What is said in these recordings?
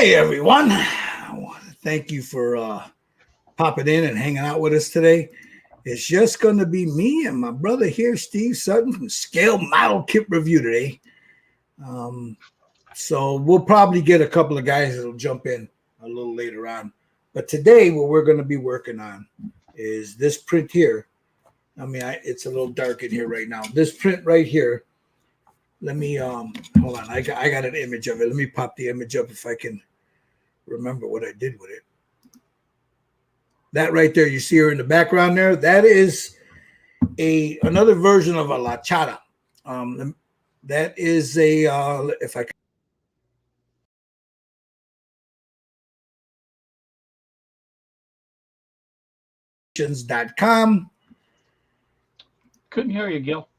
Hey everyone, I want to thank you for popping in and hanging out with us today. It's just going to be me and my brother here, Steve Sutton from Scale Model Kit Review today. So we'll probably get a couple of guys that'll jump in a little later on. But today what we're going to be working on is this print here. I mean, it's a little dark in here right now. This print right here. Let me hold on. I got an image of it. Let me pop the image up if I can remember what I did with it. That right there, you see her in the background there. That is another version of a La Chata. That is a if I .com. Couldn't hear you, Gil.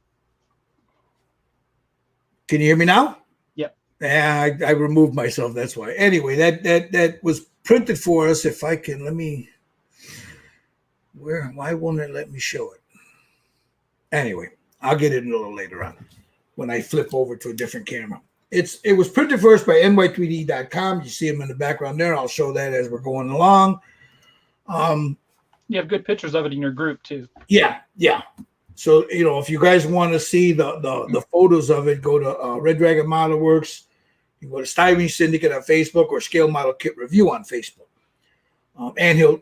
Can you hear me now? Yep. Yeah, I removed myself. That's why. Anyway, that was printed for us. If I can, let me. Why won't it let me show it? Anyway, I'll get it a little later on when I flip over to a different camera. It was printed for us by ny3d.com. You see them in the background there. I'll show that as we're going along. You have good pictures of it in your group too. Yeah. So, if you guys want to see the photos of it, go to Red Dragon Model Works. You go to Styrene Syndicate on Facebook or Scale Model Kit Review on Facebook. And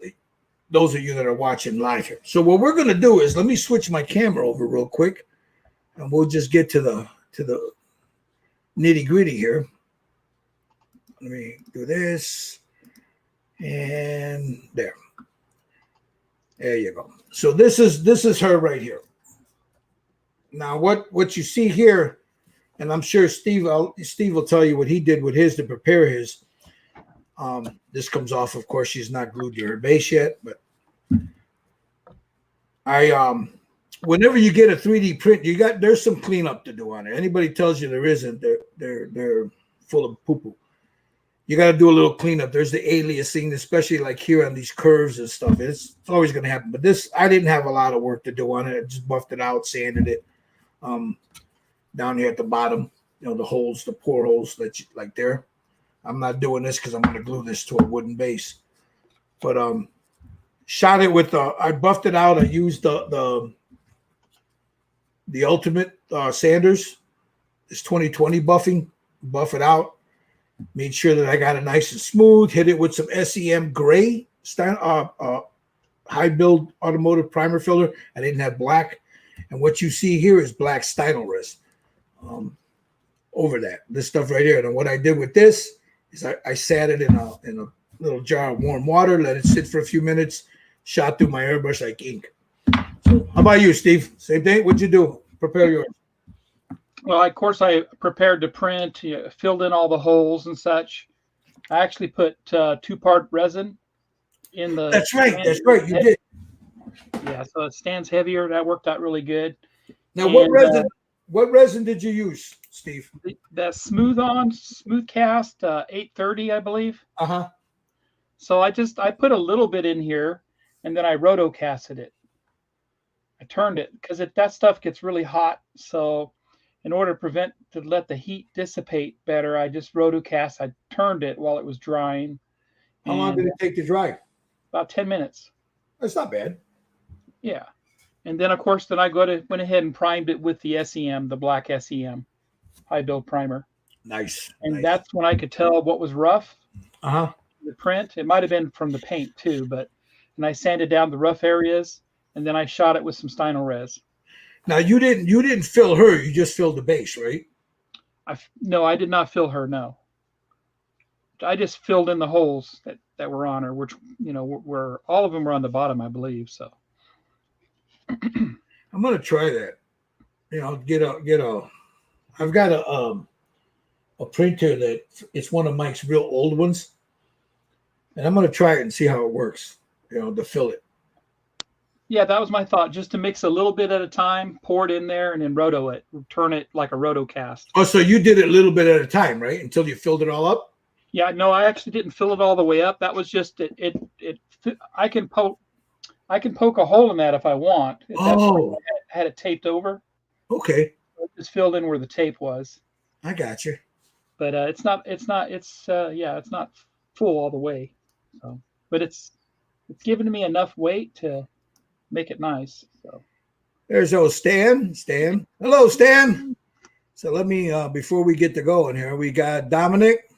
those of you that are watching live here. So what we're going to do is let me switch my camera over real quick, and we'll just get to the nitty gritty here. Let me do this, and there you go. So this is her right here. Now, what you see here, and I'm sure Steve will tell you what he did with his to prepare his. This comes off, of course, she's not glued to her base yet, but whenever you get a 3D print, there's some cleanup to do on it. Anybody tells you there isn't, they're full of poo-poo. You got to do a little cleanup. There's the aliasing, especially like here on these curves and stuff. It's always going to happen. But this, I didn't have a lot of work to do on it. I just buffed it out, sanded it. Down here at the bottom, the holes, the pore holes that like there. I'm not doing this because I'm going to glue this to a wooden base. But shot it with I buffed it out. I used the ultimate sanders. It's 2020 buffing. Buff it out. Made sure that I got it nice and smooth. Hit it with some SEM gray high build automotive primer filler. I didn't have black. And what you see here is black styrene over that. This stuff right here. And what I did with this is I sat it in a little jar of warm water, let it sit for a few minutes, shot through my airbrush like ink. So how about you, Steve? Same thing? What'd you do? Prepare yours. Well, of course, I prepared to print, filled in all the holes and such. I actually put 2-part resin in the. That's right. You did. Yeah, so it stands heavier. That worked out really good. Now, what resin did you use, Steve? The Smooth Cast 830, I believe. So I put a little bit in here, and then I rotocasted it. I turned it because that stuff gets really hot. So in order to let the heat dissipate better, I just rotocast. I turned it while it was drying. How long did it take to dry? About 10 minutes. That's not bad. Yeah. And then, of course, I went ahead and primed it with the SEM, the black SEM, high build primer. Nice. And that's when I could tell what was rough. The print. It might have been from the paint too, and I sanded down the rough areas, and then I shot it with some Stynylrez. Now you didn't fill her. You just filled the base, right? No, I did not fill her. No. I just filled in the holes that were on her, which were all of them were on the bottom, I believe. So. I'm gonna try that. I've got a printer that it's one of Mike's real old ones, and I'm gonna try it and see how it works. To fill it. Yeah, that was my thought. Just to mix a little bit at a time, pour it in there, and then roto it. Turn it like a rotocast. Oh, so you did it a little bit at a time, right? Until you filled it all up. Yeah, no, I actually didn't fill it all the way up. That was just it. I can poke a hole in that if I want. I had it taped over. Okay. It just filled in where the tape was. I got you. But it's not full all the way. So, but it's given me enough weight to make it nice. So there's old Stan. Stan, hello, Stan. So let me before we get to going here, we got Dominic.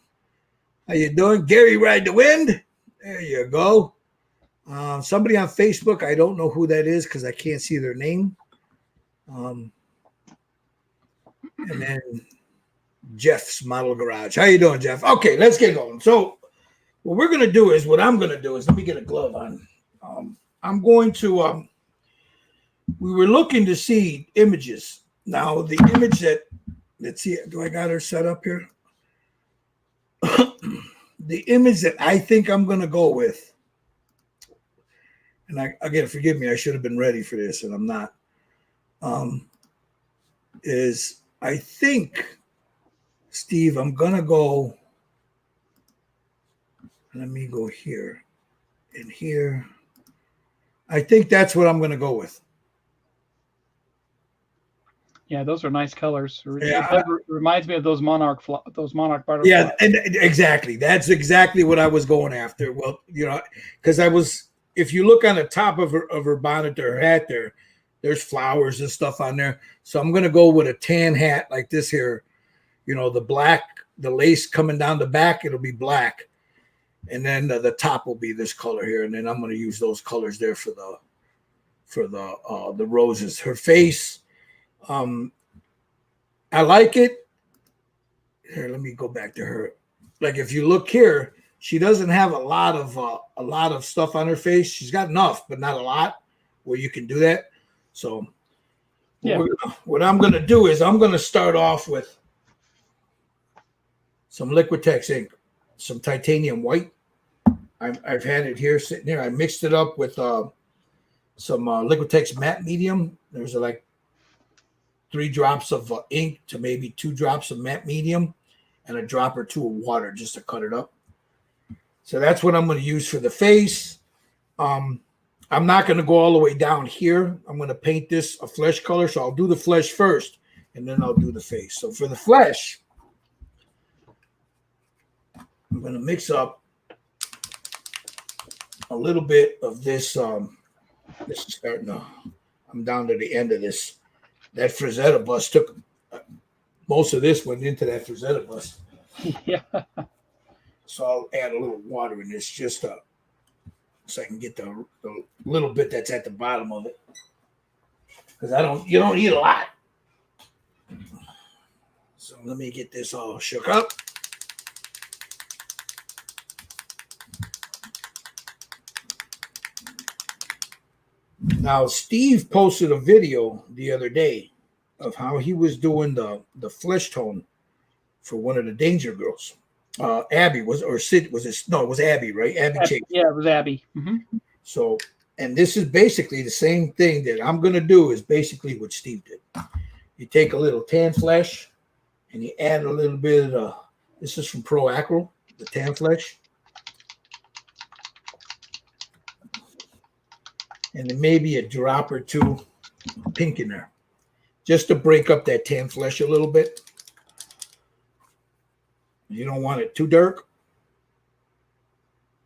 How you doing? Gary Ride the Wind. There you go. Somebody on Facebook. I don't know who that is because I can't see their name. And then Jeff's Model Garage. How you doing, Jeff? Okay, let's get going. So what we're going to do is, let me get a glove on. I'm going to, we were looking to see images. Now, the image that, let's see, do I got her set up here? The image that I think I'm going to go with, and again, forgive me, I should have been ready for this, and I'm not, is I think, Steve, I'm going to go, let me go here and here. I think that's what I'm going to go with. yeah, those are nice colors. Yeah. It reminds me of those monarch butterflies. Yeah, and exactly. That's exactly what I was going after. Well, because if you look on the top of her bonnet or her hat there's flowers and stuff on there. So I'm going to go with a tan hat like this here. The black, the lace coming down the back, it'll be black. And then the top will be this color here. And then I'm going to use those colors there for the roses. Her face, I like it. Here, let me go back to her. Like if you look here, she doesn't have a lot of stuff on her face. She's got enough, but not a lot where you can do that. So yeah, what I'm going to do is I'm going to start off with some Liquitex ink, some titanium white. I've had it here sitting here. I mixed it up with some Liquitex matte medium. There's like 3 drops of ink to maybe 2 drops of matte medium and a drop or 2 of water just to cut it up. So that's what I'm going to use for the face. I'm not going to go all the way down here. I'm going to paint this a flesh color. So I'll do the flesh first and then I'll do the face. So for the flesh, I'm going to mix up a little bit of this. This is starting to, I'm down to the end of this. That Frazetta bust took most of this went into that Frazetta bust. Yeah. So I'll add a little water in this just so I can get the little bit that's at the bottom of it. Because you don't need a lot. So let me get this all shook up. Now, Steve posted a video the other day of how he was doing the flesh tone for one of the Danger Girls. Abby was Abby, right? Abby Chase. Yeah, it was Abby. Mm-hmm. So, and this is basically the same thing that I'm going to do is basically what Steve did. You take a little tan flesh and you add a little bit of, this is from Pro Acryl, the tan flesh. And then maybe a drop or 2 pink in there, just to break up that tan flesh a little bit. You don't want it too dark.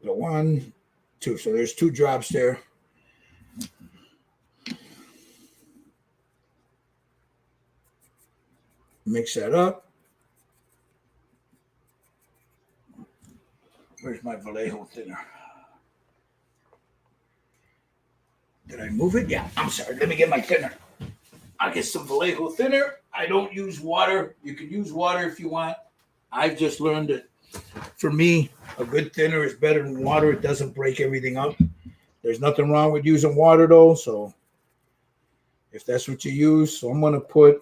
So 1, 2. So there's 2 drops there. Mix that up. Where's my Vallejo thinner? Did I move it? Yeah, I'm sorry. Let me get my thinner. I'll get some Vallejo thinner. I don't use water. You can use water if you want. I've just learned that for me, a good thinner is better than water. It doesn't break everything up. There's nothing wrong with using water, though. So if that's what you use, so I'm going to put.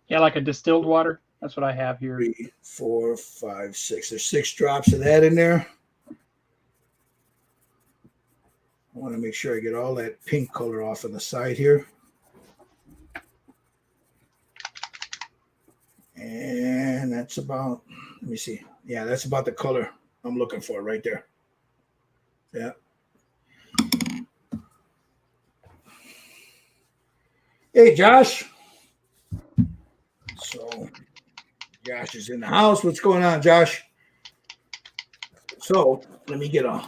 Yeah, like a distilled water. That's what I have here. 3, 4, 5, 6. There's 6 drops of that in there. I want to make sure I get all that pink color off on the side here. And that's about, let me see. Yeah, that's about the color I'm looking for right there. Yeah. Hey, Josh. So, Josh is in the house. What's going on, Josh? So let me get a.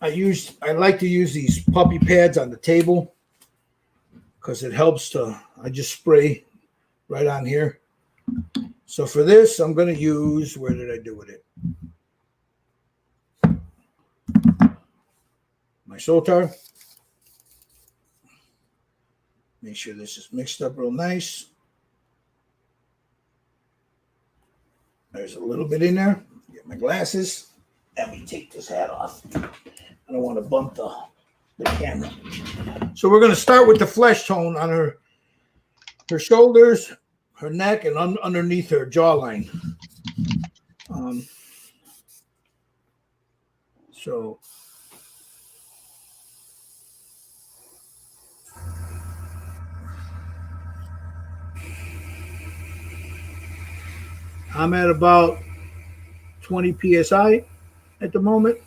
I like to use these puppy pads on the table because it helps to. I just spray right on here. So for this, I'm going to use. Where did I do with it? My Sotar. Make sure this is mixed up real nice. There's a little bit in there. Get my glasses. Let me take this hat off. I don't want to bump the camera. So we're going to start with the flesh tone on her shoulders, her neck, and underneath her jawline. So I'm at about 20 psi at the moment.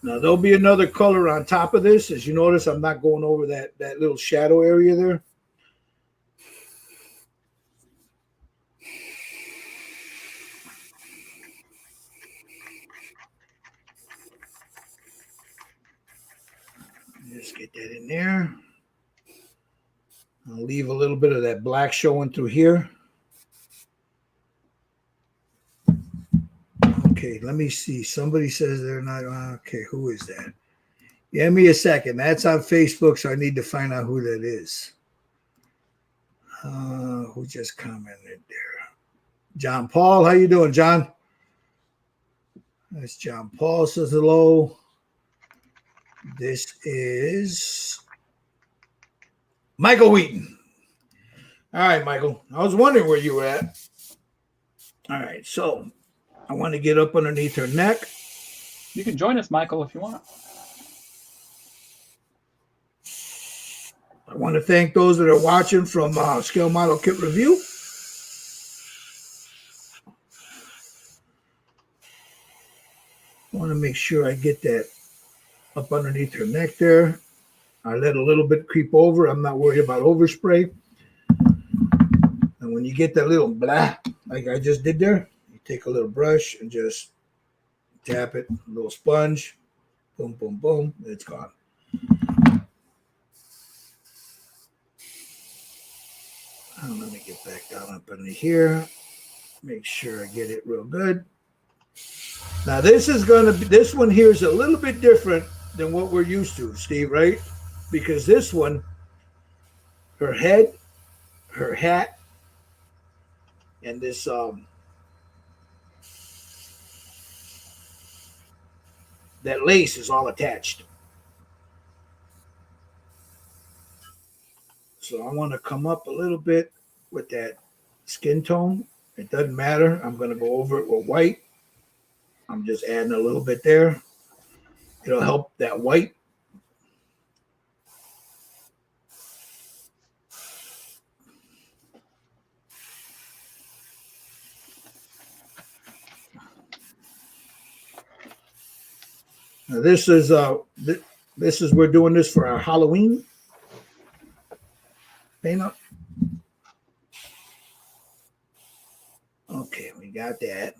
Now there'll be another color on top of this. As you notice, I'm not going over that little shadow area there. Just get that in there. I'll leave a little bit of that black showing through here. Okay, let me see. Somebody says they're not. Okay, who is that? Give me a second. That's on Facebook, so I need to find out who that is. Who just commented there? John Paul. How you doing, John? That's John Paul says hello. This is Michael Wheaton. All right, Michael. I was wondering where you were at. All right, so I want to get up underneath her neck. You can join us, Michael, if you want. I want to thank those that are watching from Scale Model Kit Review. I want to make sure I get that up underneath her neck there. I let a little bit creep over. I'm not worried about overspray. And when you get that little blah, like I just did there, you take a little brush and just tap it, a little sponge, boom, boom, boom, it's gone. Let me get back down up under here. Make sure I get it real good. Now this one here is a little bit different than what we're used to, Steve, right? Because this one, her head, her hat, and this that lace is all attached. So I want to come up a little bit with that skin tone. It doesn't matter. I'm going to go over it with white. I'm just adding a little bit there. It'll help that white. Now this is we're doing this for our Halloween paint up. Okay, we got that.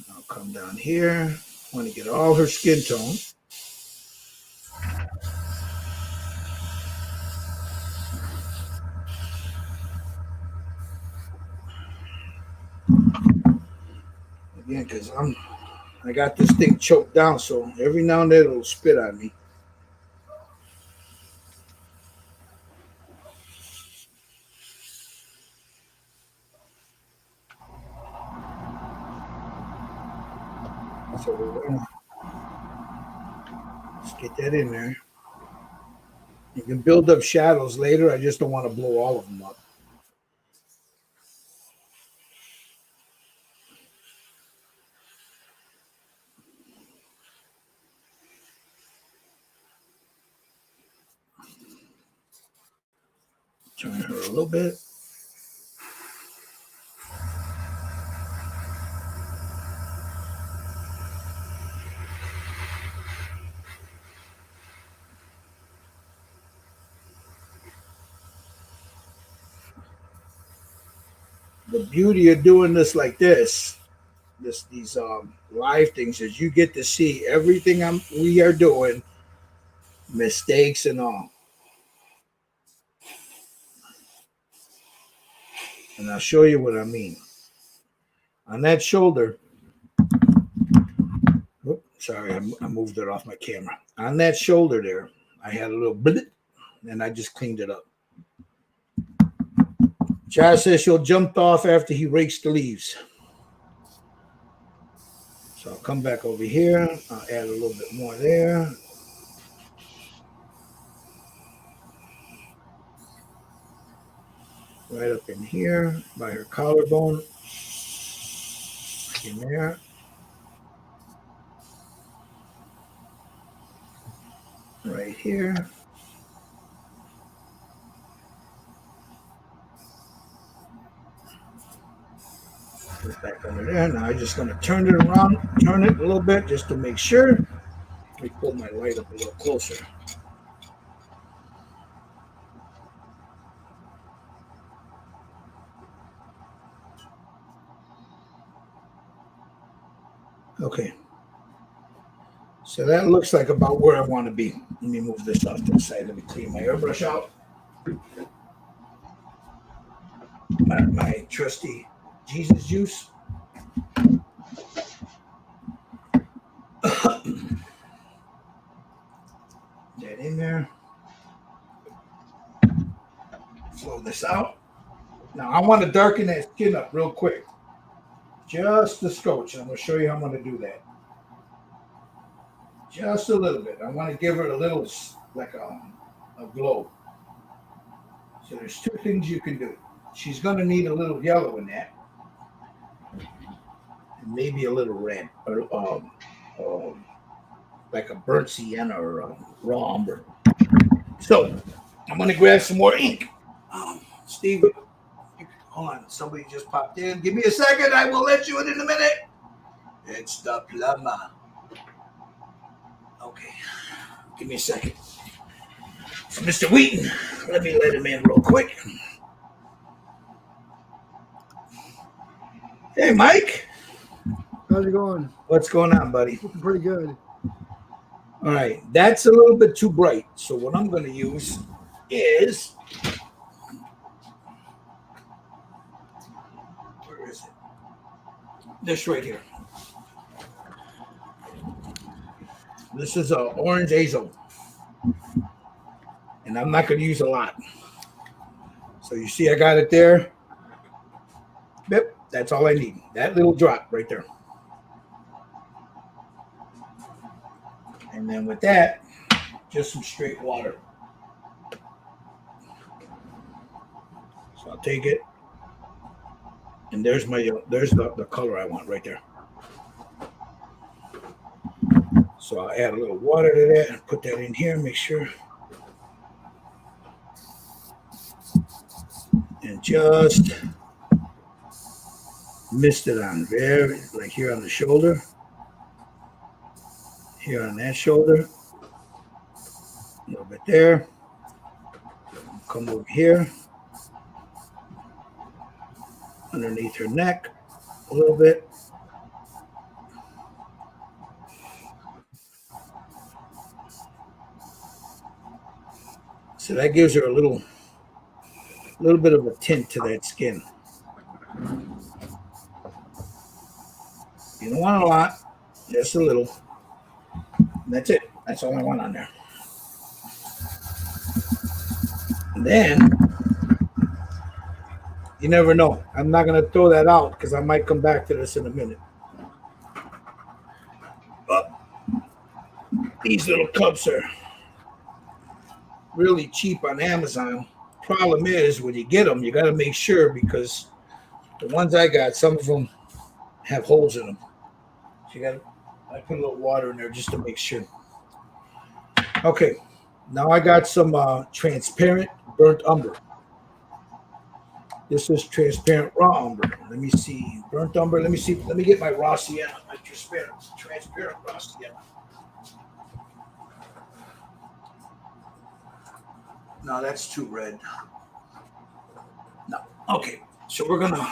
I'll come down here. I want to get all her skin tone. Again, because I got this thing choked down, so every now and then it'll spit on me. So we're gonna let's get that in there. You can build up shadows later. I just don't want to blow all of them up. Turn her a little bit. the beauty of doing this like this, these live things is you get to see everything we are doing, mistakes and all. And I'll show you what I mean. On that shoulder, sorry, I moved it off my camera. On that shoulder there, I had a little blit, and I just cleaned it up. Chad says she'll jumped off after he rakes the leaves. So I'll come back over here. I'll add a little bit more there. Right up in here by her collarbone. In there. Right here. Put it back over there. Now I'm just going to turn it around, turn it a little bit just to make sure. Let me pull my light up a little closer. Okay. So that looks like about where I want to be. Let me move this off to the side. Let me clean my airbrush out. My trusty Jesus juice. That in there. Flow this out. Now I want to darken that skin up real quick. Just a scotch. I'm going to show you how I'm going to do that. Just a little bit. I want to give her a little, like a glow. So there's two things you can do. She's going to need a little yellow in that. And maybe a little red. Or like a burnt sienna or raw umber. So I'm going to grab some more ink. Steve, hold on. Somebody just popped in. Give me a second. I will let you in a minute. It's the plumber. Okay. Give me a second. So Mr. Wheaton, let me let him in real quick. Hey, Mike. How's it going? What's going on, buddy? Looking pretty good. All right. That's a little bit too bright. So what I'm going to use is... Where is it? This right here. This is an orange azo. And I'm not going to use a lot. So you see I got it there. Yep, that's all I need. That little drop right there. And then with that, just some straight water. So I'll take it. And there's the color I want right there. So I'll add a little water to that and put that in here, make sure. And just mist it on very, like here on the shoulder. Here on that shoulder. A little bit there. Come over here. Underneath her neck. A little bit. So that gives her a little bit of a tint to that skin. You don't want a lot, just a little. That's it. That's all I want on there. And then, you never know. I'm not going to throw that out because I might come back to this in a minute. But these little cups are really cheap on Amazon. Problem is, when you get them, you got to make sure because the ones I got, some of them have holes in them. So I put a little water in there just to make sure. Okay, now I got some transparent burnt umber. This is transparent raw umber. Let me see. Burnt umber. Let me see. Let me get my raw sienna. My transparent raw sienna. No, that's too red. No. Okay. So we're gonna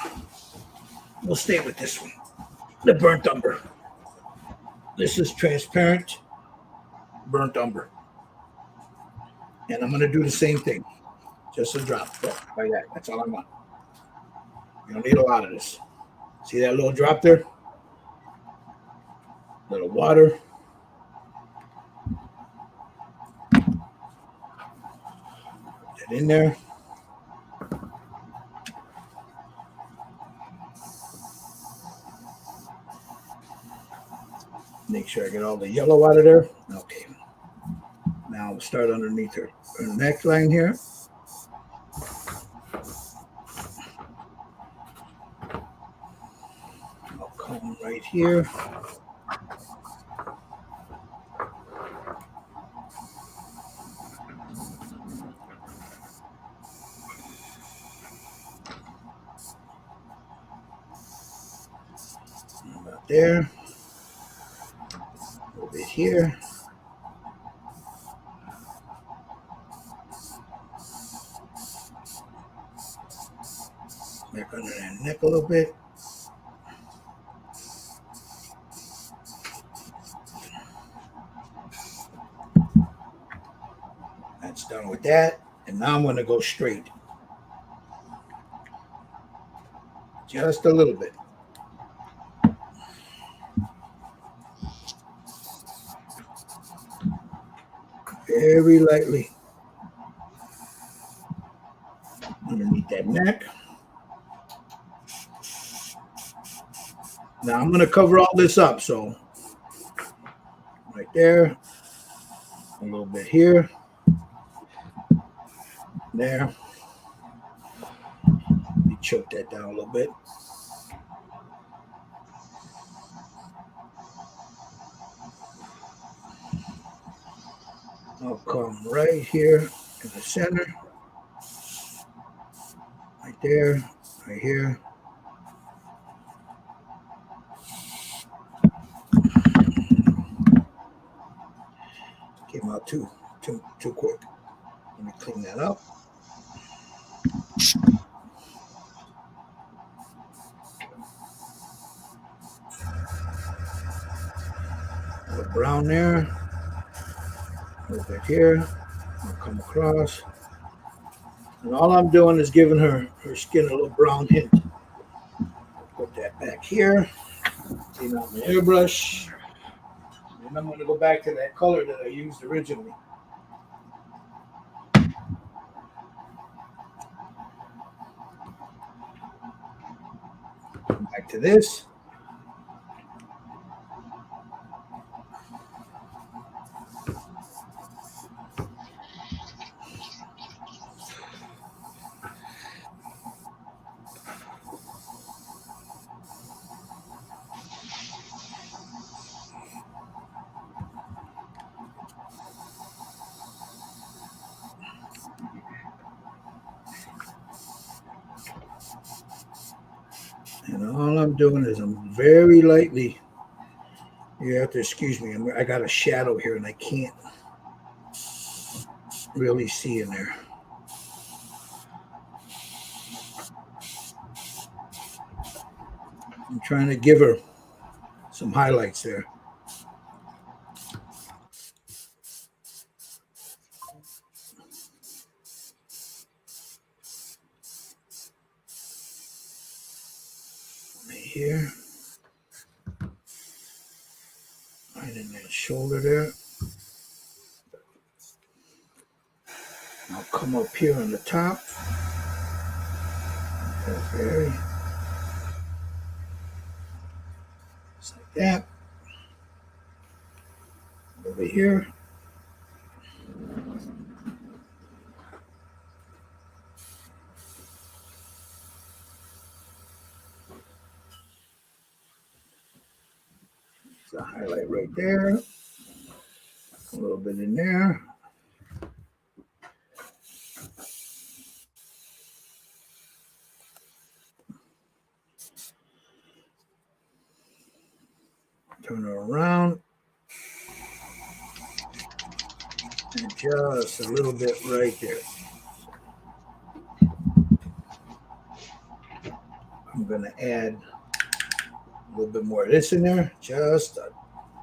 We'll stay with this one, the burnt umber. This is transparent burnt umber. And I'm going to do the same thing. Just a drop, like that. That's all I want. You don't need a lot of this. See that little drop there? Little water. Put that in there. Make sure I get all the yellow out of there. Okay. Now we'll start underneath her neckline here. I'll comb right here. About there. A little bit here. Back under that neck a little bit. That's done with that. And now I'm going to go straight. Just a little bit. Very lightly. Underneath that neck. Now I'm going to cover all this up. So right there. A little bit here. There. Let me choke that down a little bit. I'll come right here in the center. Right there. Right here. Came out too quick. Let me clean that up. A little brown there. A little bit here. I'll come across. And all I'm doing is giving her skin a little brown hint. Put that back here. Clean out my airbrush. And I'm going to go back to that color that I used originally. Back to this. And all I'm doing is I'm very lightly, you have to excuse me, I got a shadow here and I can't really see in there. I'm trying to give her some highlights there. Here, right in that shoulder there. I'll come up here on the top. Very, just like that. Over here. A highlight right there, a little bit in there. Turn her around. And just a little bit right there. I'm going to add A little bit more of this in there, just a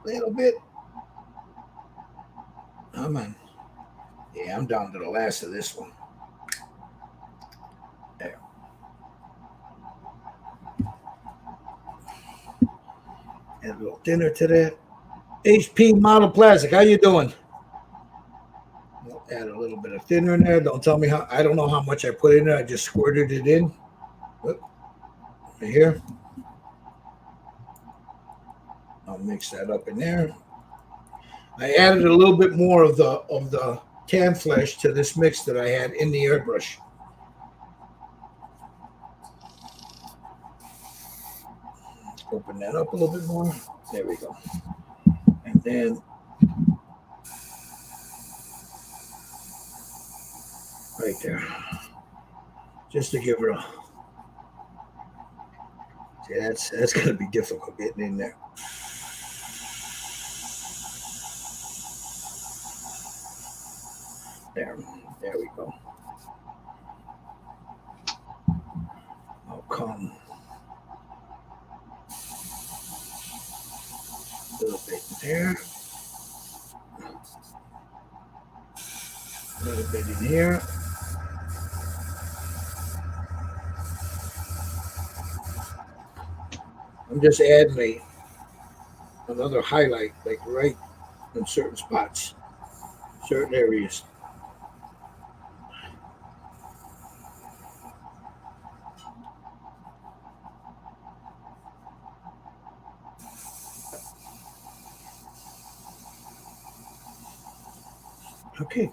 little bit. Come on. Yeah, I'm down to the last of this one. There. Add a little thinner to that. HP Model Plastic, how you doing? I'll add a little bit of thinner in there. Don't tell me how. I don't know how much I put in there. I just squirted it in. Right here. I'll mix that up in there. I added a little bit more of the tan flesh to this mix that I had in the airbrush. Open that up a little bit more. There we go. And then right there, just to give her a. See, that's gonna be difficult getting in there. There we go. I'll come a little bit there, a little bit in here. I'm just adding another highlight, like right in certain spots, certain areas. Okay.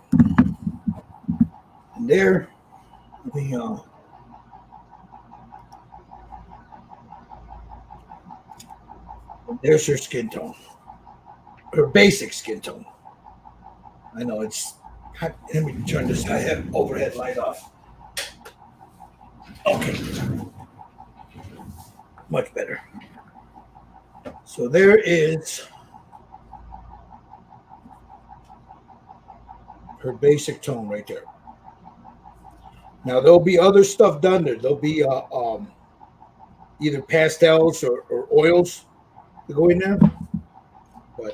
And there, let me there's her skin tone, her basic skin tone. I know it's. Let me turn this overhead light off. Okay, much better. So there is her basic tone right there. Now there'll be other stuff done there. There'll be either pastels or oils to go in there. But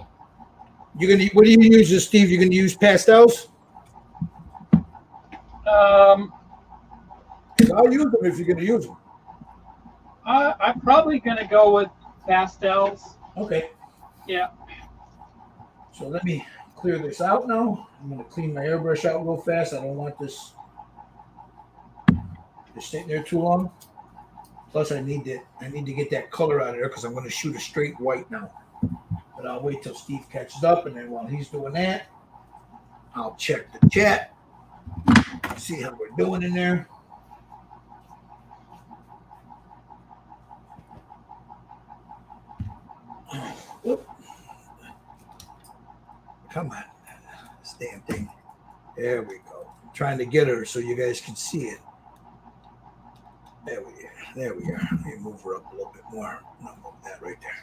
what do you use, Steve? You're gonna use pastels? I'll use them if you're gonna use them. I'm probably gonna go with pastels. Okay. Yeah. So let me clear this out now. I'm gonna clean my airbrush out real fast. I don't want this sitting there too long. Plus, I need to get that color out of there because I'm gonna shoot a straight white now. But I'll wait till Steve catches up, and then while he's doing that, I'll check the chat, see how we're doing in there. Whoop. Come on, this damn thing. There we go. I'm trying to get her so you guys can see it. There we are. Let me move her up a little bit more. I'll move that right there.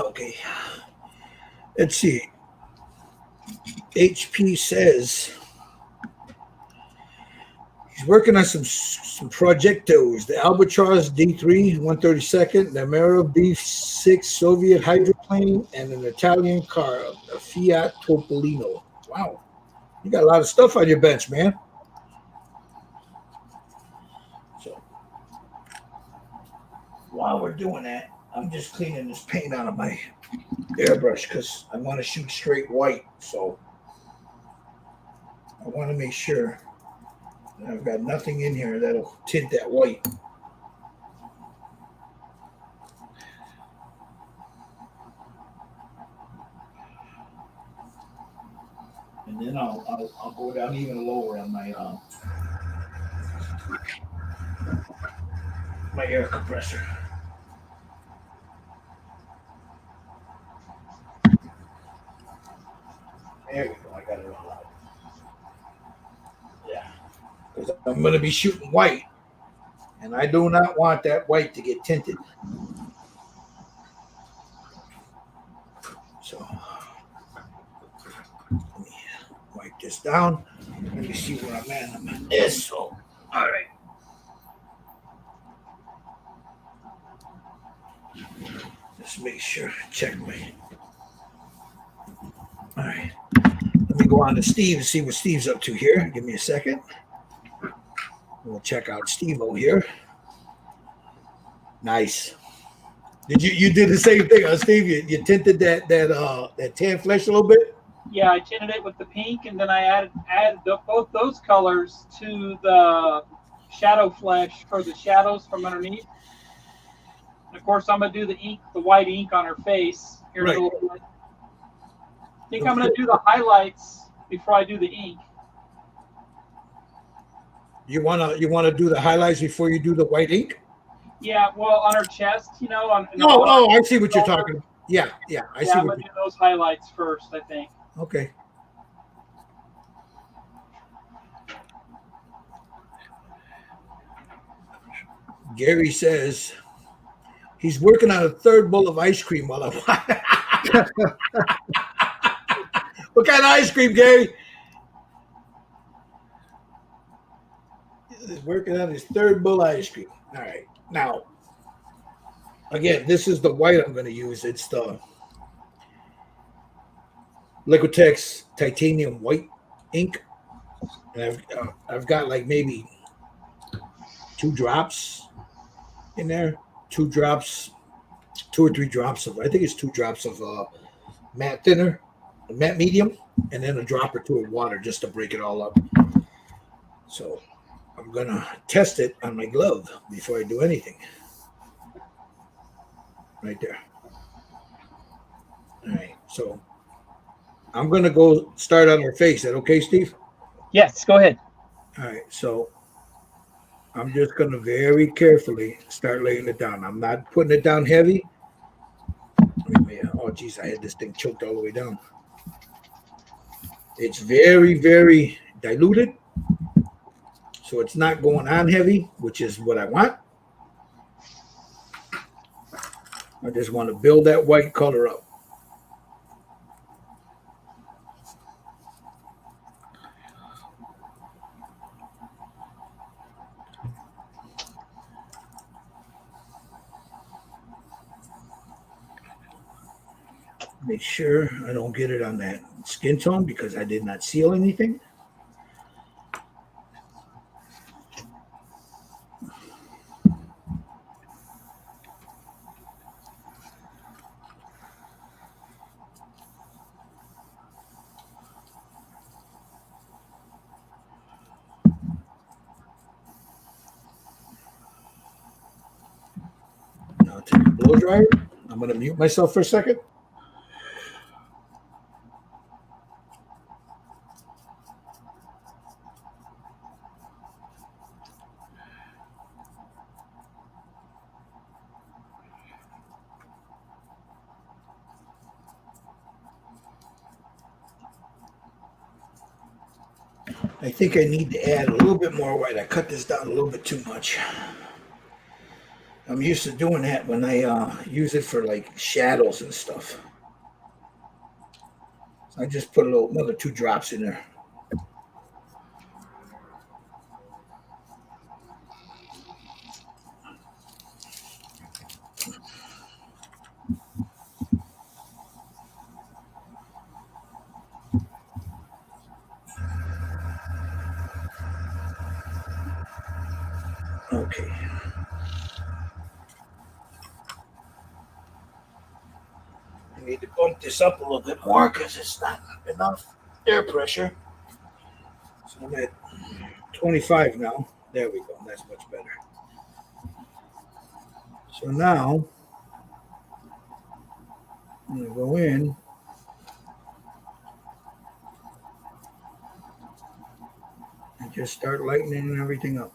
Okay. Let's see. HP says he's working on some projectos. The Albatross D3 132nd, the Mero B6 Soviet hydroplane, and an Italian car, a Fiat Topolino. Wow. You got a lot of stuff on your bench, man. So while we're doing that, I'm just cleaning this paint out of my airbrush because I want to shoot straight white. So I want to make sure that I've got nothing in here that'll tint that white. And then I'll go down even lower on my air compressor. There we go. I got it all out. Yeah. Because I'm going to be shooting white. And I do not want that white to get tinted. So let me wipe this down. Let me see where I'm at. I'm at this. So, all right. Let's make sure. Check my. All right. Let me go on to Steve and see what Steve's up to here. Give me a second. We'll check out Steve over here. Nice. Did you did the same thing, Steve? You tinted that tan flesh a little bit? Yeah, I tinted it with the pink, and then I added both those colors to the shadow flesh for the shadows from underneath. And of course, I'm gonna do the white ink on her face here in a little bit. I think I'm gonna do the highlights before I do the ink. You wanna do the highlights before you do the white ink? Yeah, well, on her chest, you know. I see what you're talking about. Yeah, I see. I'm gonna do those highlights first, I think. Okay. Gary says he's working on a third bowl of ice cream while I'm. What kind of ice cream, Gary? He's working on his third bowl of ice cream. All right. Now, again, this is the white I'm going to use. It's the Liquitex titanium white ink, and I've got like maybe 2 drops in there, 2 or 3 drops of, I think it's 2 drops of matte thinner, matte medium, and then a drop or 2 of water just to break it all up. So I'm gonna test it on my glove before I do anything. Right there. All right, so I'm gonna go start on her face. Is that okay, Steve? Yes, go ahead. All right, so I'm just gonna very carefully start laying it down. I'm not putting it down heavy. Oh geez, I had this thing choked all the way down. It's very, very diluted, so it's not going on heavy, which is what I want. I just want to build that white color up. Make sure I don't get it on that skin tone because I did not seal anything. Now I'll take a blow dryer. I'm going to mute myself for a second. I think I need to add a little bit more white. I cut this down a little bit too much. I'm used to doing that when I use it for like shadows and stuff. So I just put another 2 drops in there. Okay. I need to bump this up a little bit more because it's not enough air pressure. So I'm at 25 now. There we go. That's much better. So now I'm going to go in and just start lightening everything up.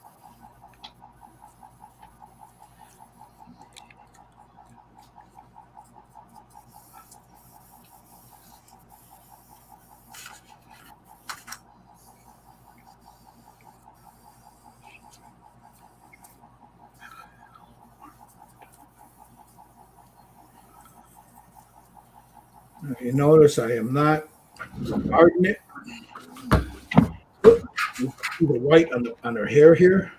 If you notice, I am not hardening it. You see the white on her hair here.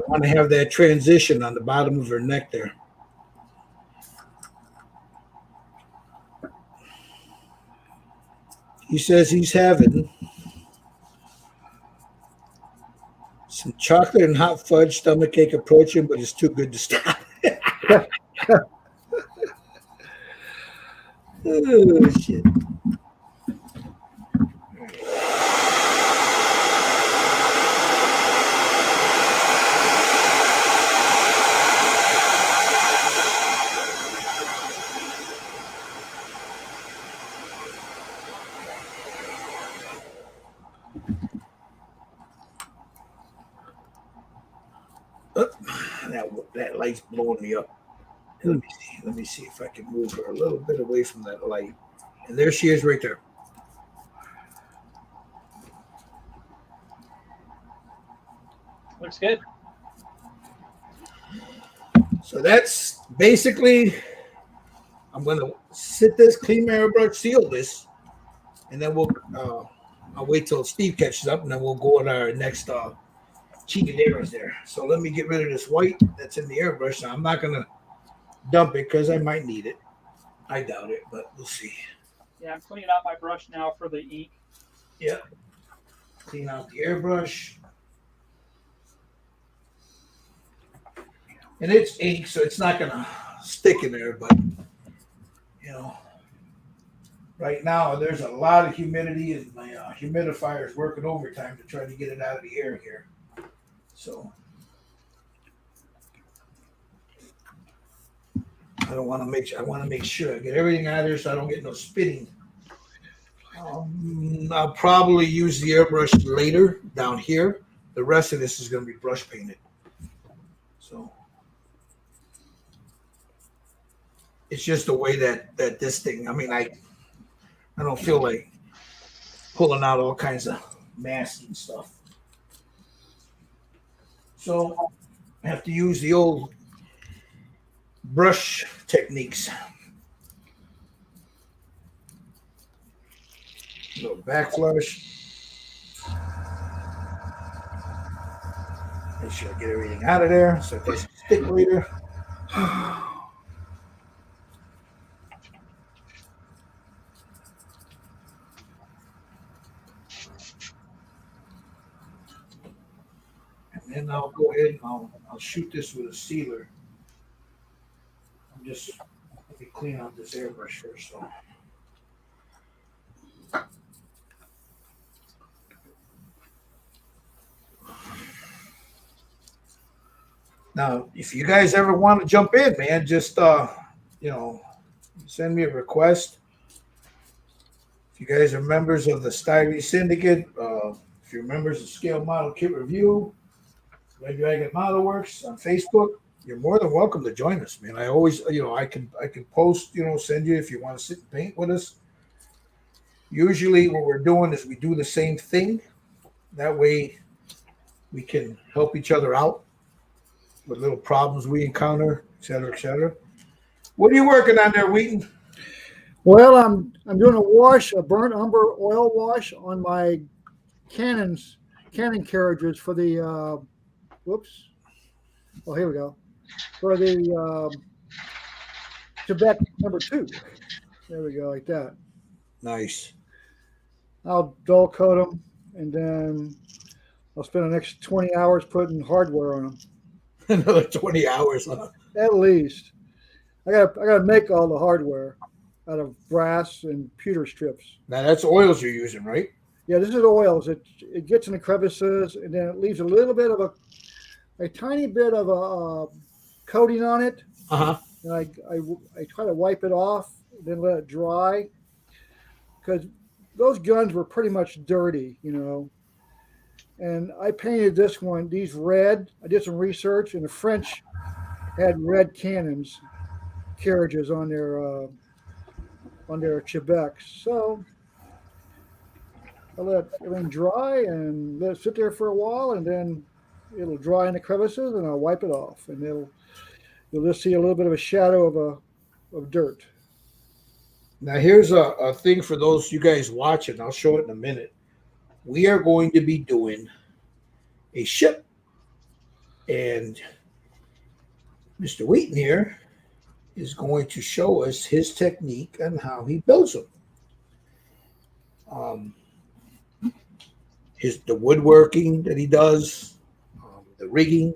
want to have that transition on the bottom of her neck there. He says he's having some chocolate and hot fudge stomachache approaching, but it's too good to stop. Oh, shit. That light's blowing me up. Let me see if I can move her a little bit away from that light. And there she is right there. Looks good. So that's basically, I'm going to sit this, clean my airbrush, seal this, and then I'll wait till Steve catches up, and then we'll go on our next chingaderas there. So let me get rid of this white that's in the airbrush. Now I'm not going to dump it because I might need it. I doubt it, but we'll see. Yeah, I'm cleaning out my brush now for the ink. Yep. Clean out the airbrush. And it's ink, so it's not going to stick in there, but, you know, right now there's a lot of humidity, and my humidifier is working overtime to try to get it out of the air here. So I want to make sure I get everything out of there so I don't get no spitting. I'll probably use the airbrush later down here. The rest of this is going to be brush painted. So it's just the way that this thing, I mean, I don't feel like pulling out all kinds of masking stuff. So I have to use the old brush techniques. A little back flush. Make sure I get everything out of there so it doesn't stick later. And then I'll go ahead and I'll shoot this with a sealer. Let me clean out this airbrush first. So. Now, if you guys ever want to jump in, man, just send me a request. If you guys are members of the Styrene Syndicate, if you're members of Scale Model Kit Review, Red Dragon Model Works on Facebook, you're more than welcome to join us, man. I always, I can post, send you if you want to sit and paint with us. Usually what we're doing is we do the same thing. That way we can help each other out with little problems we encounter, et cetera, et cetera. What are you working on there, Wheaton? Well, I'm doing a burnt umber oil wash on my Canon carriages for the here we go. For the Quebec #2. There we go, like that. Nice. I'll dull coat them, and then I'll spend the next 20 hours putting hardware on them. Another 20 hours, huh? At least. I gotta make all the hardware out of brass and pewter strips. Now that's oils you're using, right? Yeah, this is oils. It gets in the crevices, and then it leaves a little bit of a tiny bit of a coating on it. Uh-huh. And I try to wipe it off, then let it dry, because those guns were pretty much dirty, And I painted these red. I did some research, and the French had red cannons carriages on their Quebec. So I let everything dry and let it sit there for a while, and then it'll dry in the crevices, and I'll wipe it off, and you'll just see a little bit of a shadow of dirt. Now here's a thing for those you guys watching. I'll show it in a minute. We are going to be doing a ship And Mr. Wheaton here is going to show us his technique on how he builds them. The woodworking that he does, the rigging.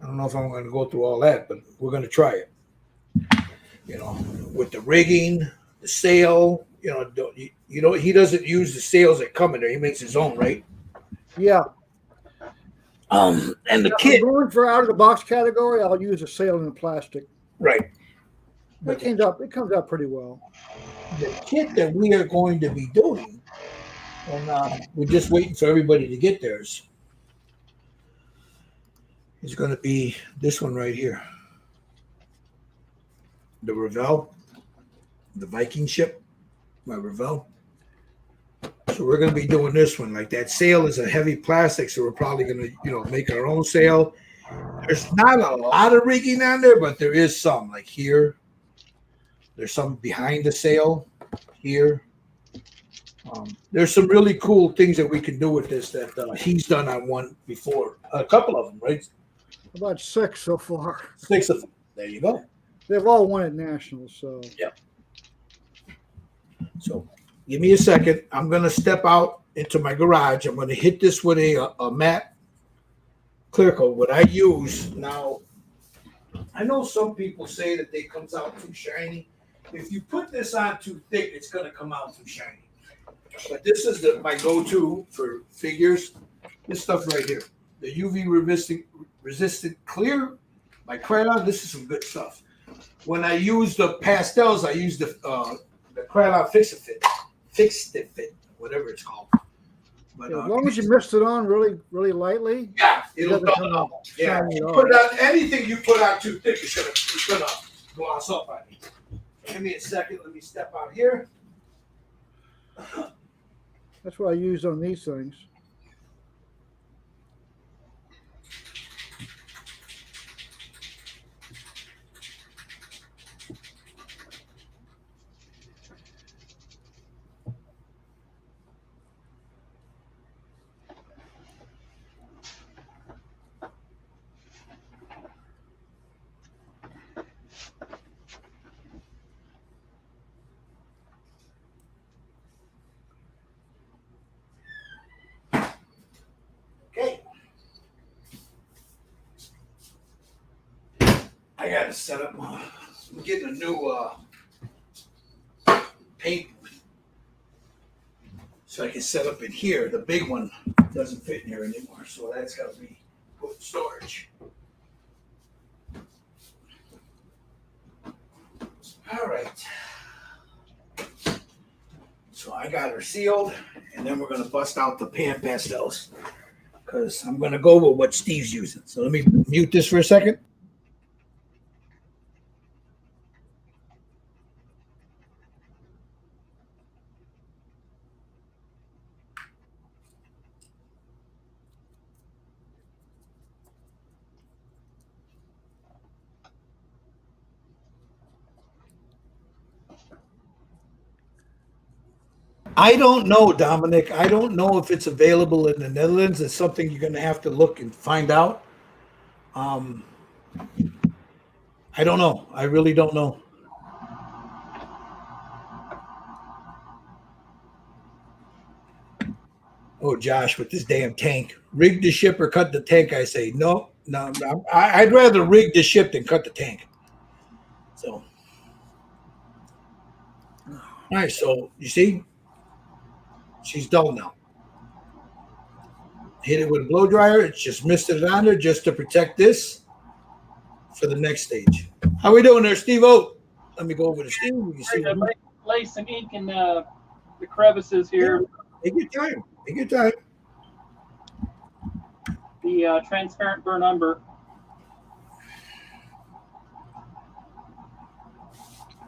I don't know if I'm going to go through all that, but we're going to try it. With the rigging, the sail. He doesn't use the sails that come in there. He makes his own, right? Yeah. And the kit. Going for out of the box category, I'll use a sail in the plastic. Right. It comes out pretty well. The kit that we are going to be doing, and we're just waiting for everybody to get theirs, is going to be this one right here. The Revell, the Viking ship, my Revell. So we're going to be doing this one. Like that sail is a heavy plastic, so we're probably going to, make our own sail. There's not a lot of rigging on there, but there is some. Like here, there's some behind the sail. Here, there's some really cool things that we can do with this that he's done on one before. A couple of them, right? About 6 so far. 6 of them. There you go. They've all won at nationals, so. Yeah. So give me a second. I'm going to step out into my garage. I'm going to hit this with a matte clear coat. What I use now, I know some people say that it comes out too shiny. If you put this on too thick, it's going to come out too shiny. But this is my go-to for figures. This stuff right here. The UV resistant clear by Krylon. This is some good stuff. When I use the pastels, I use the Krylon Fix It Fit, whatever it's called. But, as long as you mist it on really, really lightly. Yeah, it'll come out. Yeah, you put on anything you put on too thick, it's gonna gloss up on you. Give me a second. Let me step out here. That's what I use on these things. Okay. I gotta set up. I'm getting a new paint, so I can set up in here. The big one doesn't fit in here anymore, so that's got to be put in storage. All right. So I got her sealed, and then we're going to bust out the pan pastels because I'm going to go with what Steve's using. So let me mute this for a second. I don't know, Dominic. I don't know if it's available in the Netherlands. It's something you're going to have to look and find out. I don't know. I really don't know. Oh, Josh, with this damn tank. Rig the ship or cut the tank, I say. No. I'd rather rig the ship than cut the tank. So, all right. So, you see? She's dull now. Hit it with a blow dryer. It's just misted it on there just to protect this for the next stage. How we doing there, Steve-O? Let me go over to Steve. You can see lay some ink in the crevices here. Take your time. Take your time. The transparent burn umber.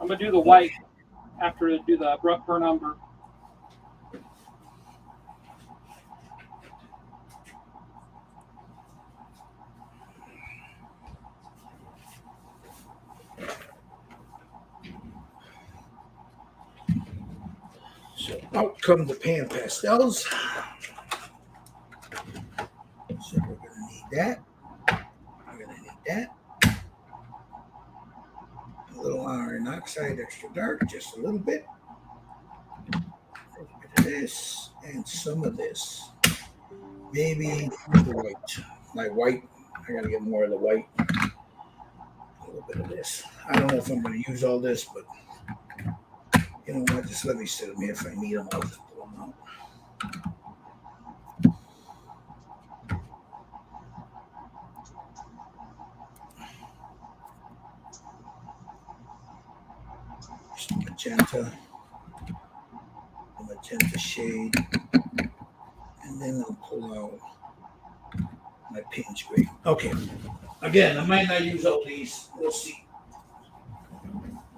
I'm going to do the white after I do the burn umber. So out come the pan pastels. So we're going to need that. iron oxide extra dark, just a little bit. A little bit of this and some of this. Maybe the white. My white, I gotta get more of the white. A little bit of this. I don't know if I'm gonna use all this, but you know what? Just let me sit them here. If I need them, I'll just pull them out. Some magenta shade, and then I'll pull out my Payne's green. Okay. Again, I might not use all these. We'll see.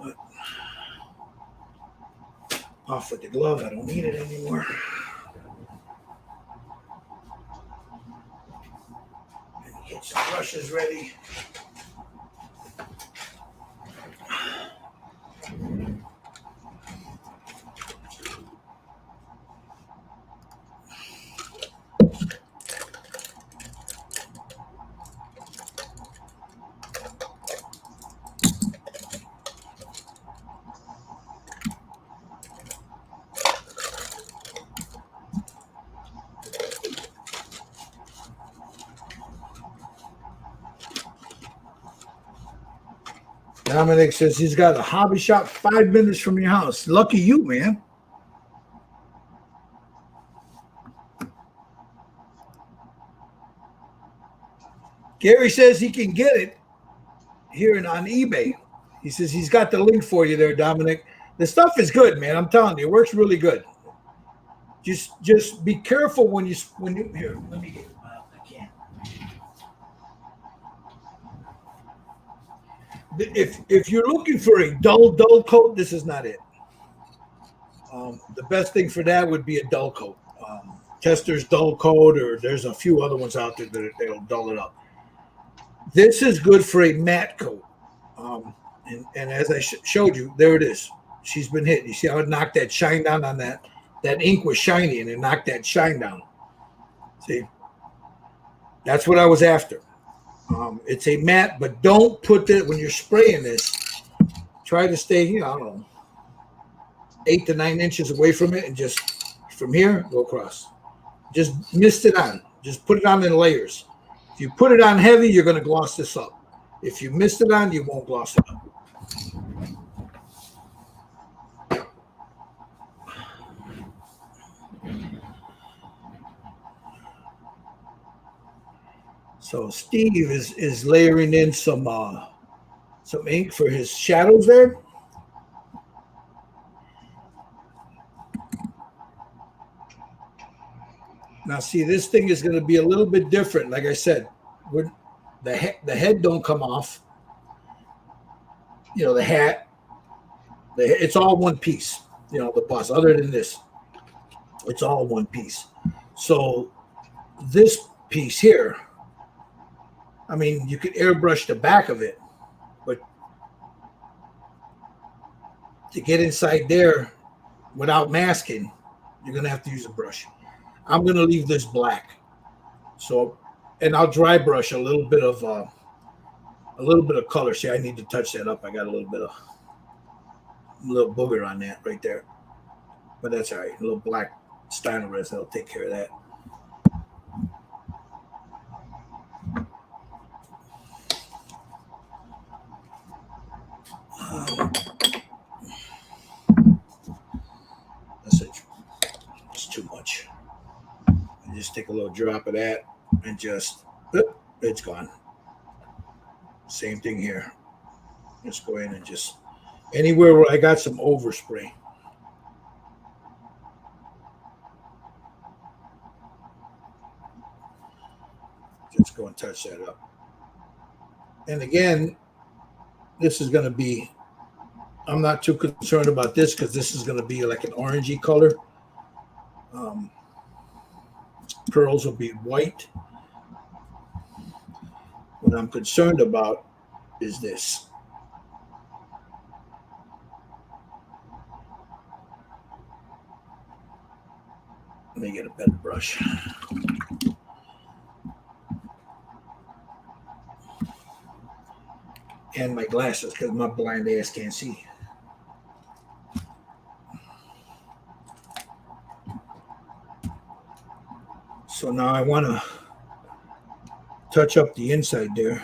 But off with the glove. I don't need it anymore. And get some brushes ready. Dominic says he's got a hobby shop 5 minutes from your house. Lucky you, man. Gary says he can get it here on eBay. He says he's got the link for you there, Dominic. The stuff is good, man. I'm telling you, it works really good. Just be careful when you here. Let me get it. I can't. If you're looking for a dull coat, this is not it. The best thing for that would be a dull coat. Tester's dull coat, or there's a few other ones out there that'll dull it up. This is good for a matte coat. And as I showed you, there it is. She's been hit. You see how it knocked that shine down on that? That ink was shiny, and it knocked that shine down. See? That's what I was after. It's a matte, but don't put it when you're spraying this. Try to stay, I don't know, 8 to 9 inches away from it, and just from here go across. Just mist it on. Just put it on in layers. If you put it on heavy, you're going to gloss this up. If you mist it on, you won't gloss it up. So Steve is layering in some ink for his shadows there. Now, see, this thing is going to be a little bit different. Like I said, the head don't come off. The hat, it's all one piece. The bust. Other than this, it's all one piece. So this piece here, I mean, you could airbrush the back of it, but to get inside there without masking, you're going to have to use a brush. I'm going to leave this black. So, and I'll dry brush a little bit of color. See, I need to touch that up. I got a little booger on that right there, but that's all right. A little black Steiner's that'll take care of that. It's too much. I just take a little drop of that and just, it's gone. Same thing here. Just go in and just, anywhere where I got some overspray. Just go and touch that up. And again, this is going to be, I'm not too concerned about this because this is going to be like an orangey color. Pearls will be white. What I'm concerned about is this. Let me get a better brush. and my glasses because my blind ass can't see. So now I want to touch up the inside there.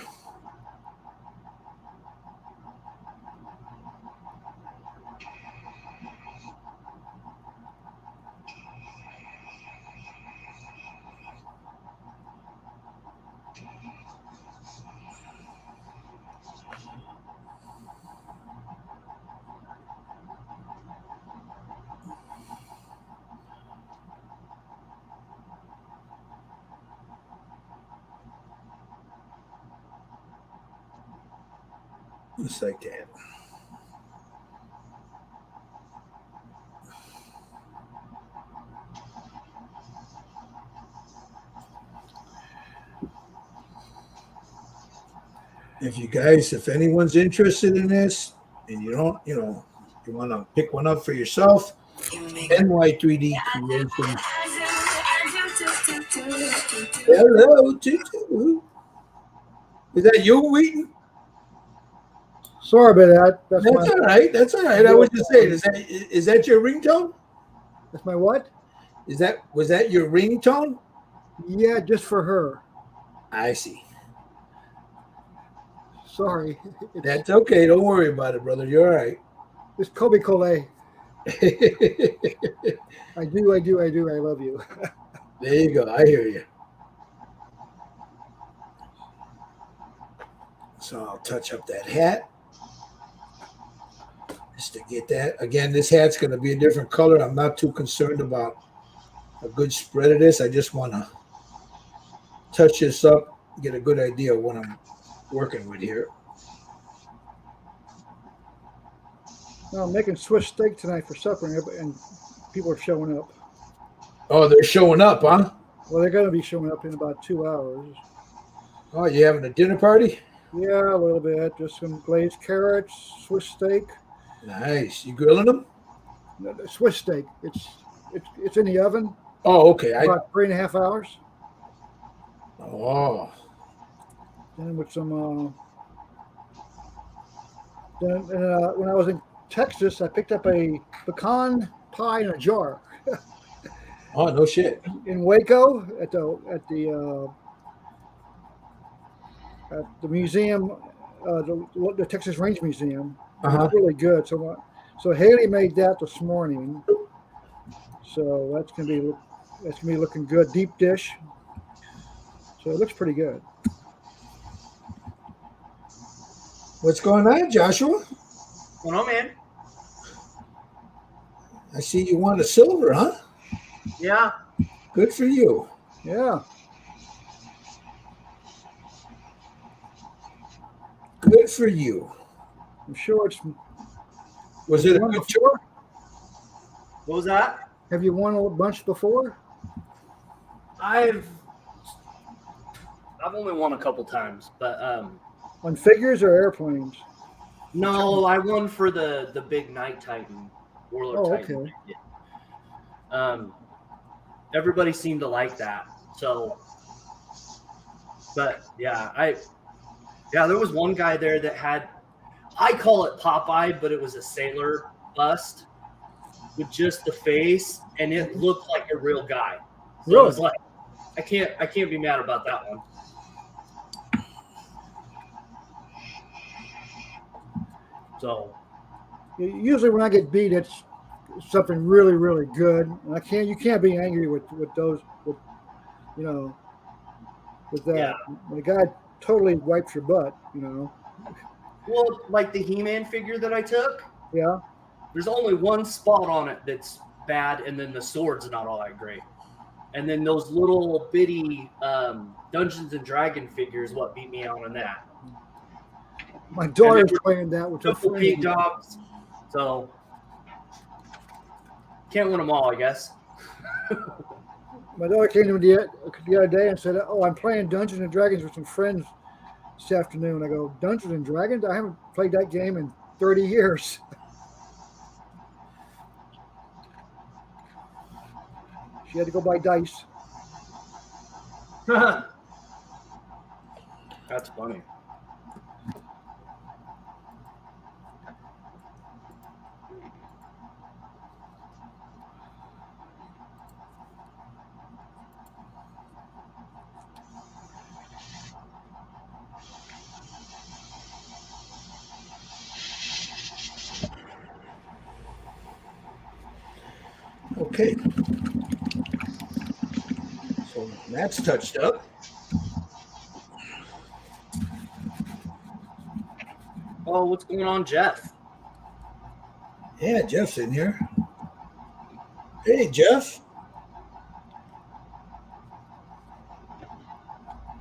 Just like that. If anyone's interested in this and you don't, you want to pick one up for yourself, NY3D Creations. Hello, Tutu. Is that you, Wheaton? Sorry about that. That's all right. That's all right. I was just saying, is that your ringtone? That's my what? Was that your ringtone? Yeah, just for her. I see. Sorry. That's okay. Don't worry about it, brother. You're all right. It's Kobe Collet. I do. I love you. There you go. I hear you. So I'll touch up that hat just to get that. Again, this hat's going to be a different color. I'm not too concerned about a good spread of this. I just want to touch this up, get a good idea of what I'm working with here. No, I'm making Swiss steak tonight for supper, and people are showing up. Oh, they're showing up, huh? Well, they're going to be showing up in about 2 hours. Oh, you having a dinner party? Yeah, a little bit. Just some glazed carrots, Swiss steak. Nice. You grilling them? No, Swiss steak. It's in the oven. Oh, okay. About 3.5 hours. Oh. Then with some. When I was in Texas, I picked up a pecan pie in a jar. Oh, no shit. In Waco at the museum, the Texas Range Museum. It's really good. So Haley made that this morning. So that's gonna be looking good. Deep dish. So it looks pretty good. What's going on, Joshua? What's going on, man? I see you want a silver, huh? Yeah. Good for you. Yeah. Good for you. I'm sure it's. Was it a good tour? What was that? Have you won a bunch before? I've only won a couple times, but On figures or airplanes? no, I won for the big Night Titan, Warlord Titan. Okay. Everybody seemed to like that. So, but yeah, there was one guy there that had, I call it Popeye, but it was a sailor bust with just the face, and it looked like a real guy. So Really? I was like, I can't be mad about that one. So Usually when I get beat, it's something really, really good. And you can't be angry with those, with that. Yeah. When a guy totally wipes your butt, Well, like the He-Man figure that I took, Yeah. there's only one spot on it that's bad, and then the sword's not all that great. And then those little bitty Dungeons and Dragon figures, what beat me out on that. My daughter's playing that with her Couple friends. paint jobs, so can't win them all, I guess. My daughter came to me the other day and said, "Oh, I'm playing Dungeons and Dragons with some friends this afternoon." I go, "Dungeons and Dragons? I haven't played that game in 30 years." She had to go buy dice. That's funny. Okay. So that's touched up. Oh, what's going on, Jeff? Yeah, Jeff's in here. Hey, Jeff.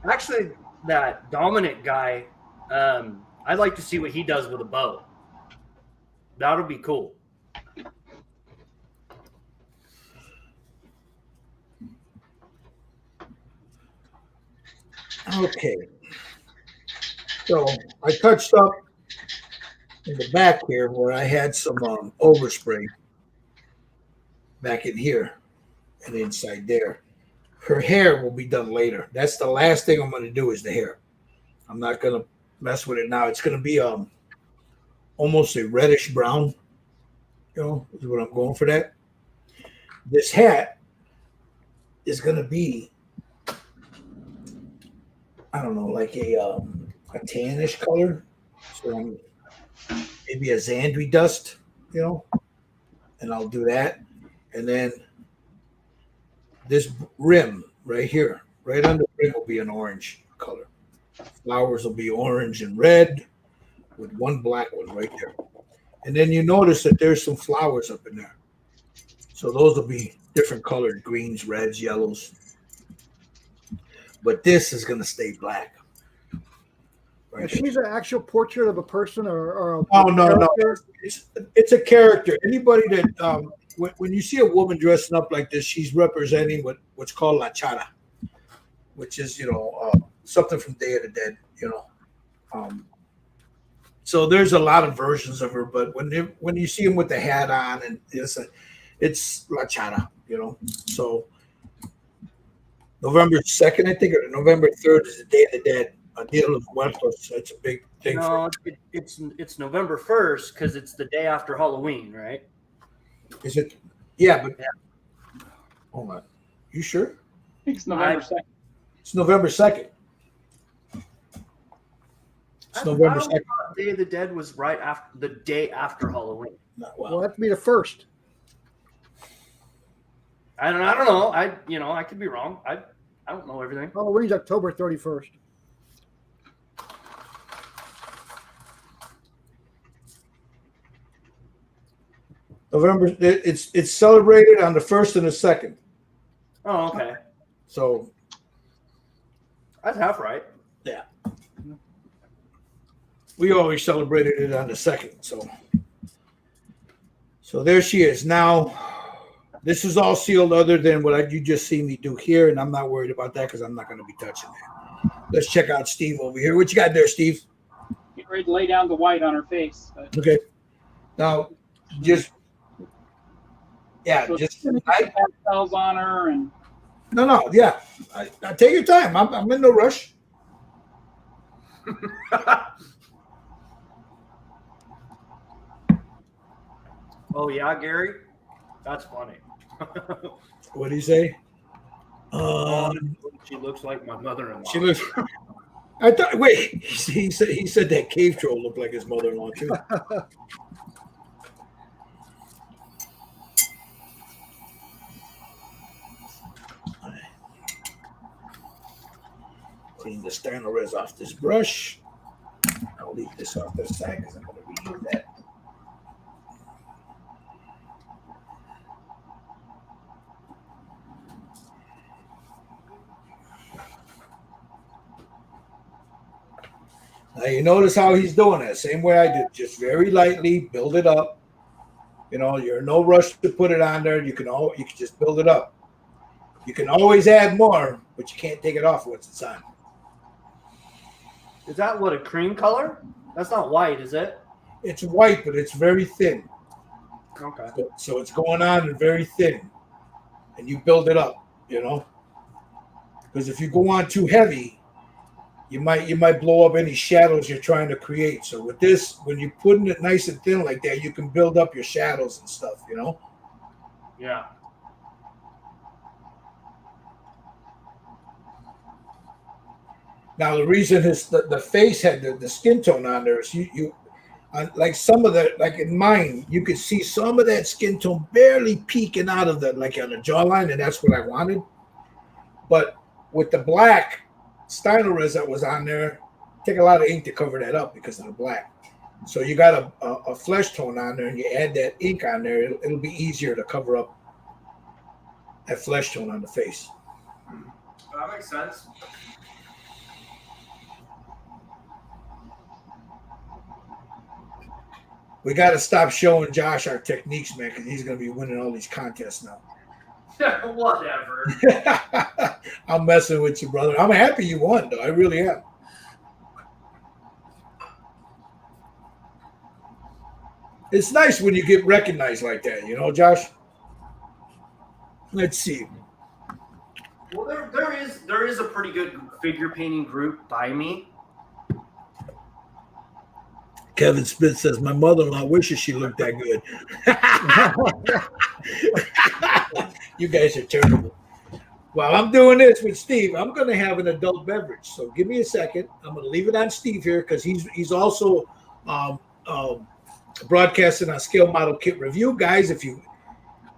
Actually, that Dominic guy, I'd like to see what he does with a bow. That'll be cool. Okay. So I touched up in the back here where I had some overspray back in here and inside there. Her hair will be done later. That's the last thing I'm going to do is the hair. I'm not going to mess with it now. It's going to be almost a reddish brown, is what I'm going for that. This hat is going to be, I don't know, like a tannish color. So maybe a Xandri dust, and I'll do that. And then this rim right here, right under the rim will be an orange color. Flowers will be orange and red with one black one right there. And then you notice that there's some flowers up in there. So those will be different colored, greens, reds, yellows. But this is going to stay black. Right. Is she's an actual portrait of a person or no. It's a character. Anybody that when you see a woman dressing up like this, she's representing what's called la chara, which is something from Day of the Dead. So there's a lot of versions of her, but when you see him with the hat on, and it's la chara. So November 2nd, I think, or November 3rd is the Day of the Dead. Dia de los Muertos. That's a big thing. No, it's November 1st because it's the day after Halloween, right? Is it? Yeah, but hold on. You sure? I think it's November 2nd. It's November 2nd. It's November 2nd. Day of the Dead was right after the day after Halloween. Well, that to be the first. I don't know. I could be wrong. I don't know everything. Halloween's October 31st. November. It's celebrated on the 1st and the 2nd. Oh, okay. So that's half right. Yeah. We always celebrated it on the 2nd. So there she is. Now, this is all sealed other than what you just see me do here, and I'm not worried about that because I'm not going to be touching that. Let's check out Steve over here. What you got there, Steve? Get ready to lay down the white on her face. Okay. Now, just pastels on her and. No, yeah. I take your time. I'm in no rush. Oh yeah, Gary, that's funny. What do you say? She looks like my mother-in-law. She looks. I thought. Wait, he said that cave troll looked like his mother-in-law too. Clean the sternal off this brush. I'll leave this off the side because I'm going to reuse that. Now you notice how he's doing it. Same way I did. Just very lightly build it up. You're in no rush to put it on there. You can just build it up. You can always add more, but you can't take it off once it's on. Is that a cream color? That's not white, is it? It's white, but it's very thin. Okay. So it's going on and very thin, and you build it up. Because if you go on too heavy, you might blow up any shadows you're trying to create. So with this, when you're putting it nice and thin like that, you can build up your shadows and stuff. Yeah. Now the reason the face had the skin tone on there is like some of the, like in mine, you could see some of that skin tone barely peeking out of the, like on the jawline, and that's what I wanted. But with the black Stynylrez that was on there, take a lot of ink to cover that up because of the black. So you got a flesh tone on there, and you add that ink on there, it'll be easier to cover up that flesh tone on the face. That makes sense. We got to stop showing Josh our techniques, man, because he's going to be winning all these contests now. Whatever. I'm messing with you, brother. I'm happy you won, though. I really am. It's nice when you get recognized like that, you know, Josh? Let's see. Well, there is a pretty good figure painting group by me. Kevin Smith says, my mother-in-law wishes she looked that good. You guys are terrible. While I'm doing this with Steve, I'm going to have an adult beverage. So give me a second. I'm going to leave it on Steve here because he's also broadcasting on Scale Model Kit Review. Guys, if you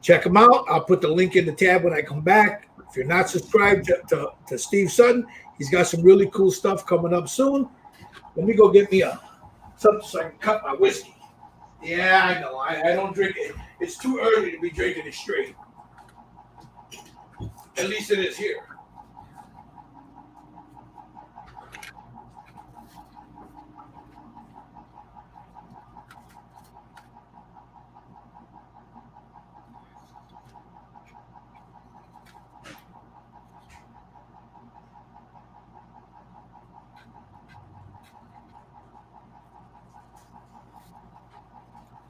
check him out, I'll put the link in the tab when I come back. If you're not subscribed to Steve Sutton, he's got some really cool stuff coming up soon. Let me go get me something so I can cut my whiskey. Yeah, I know. I don't drink it. It's too early to be drinking it straight. At least it is here.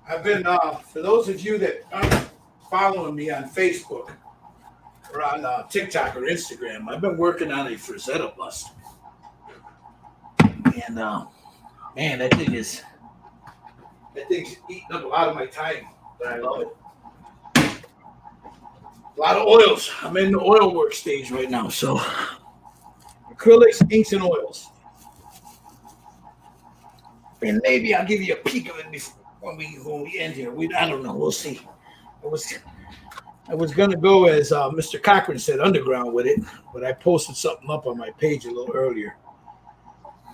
I've been, for those of you that aren't following me on Facebook or on TikTok or Instagram, I've been working on a Frazetta bust. And, man, that thing's eating up a lot of my time, but I love it. A lot of oils. I'm in the oil work stage right now, so acrylics, inks, and oils. And maybe I'll give you a peek of it before. When we end here, I don't know. We'll see. I was gonna go as Mr. Cochran said, underground with it, but I posted something up on my page a little earlier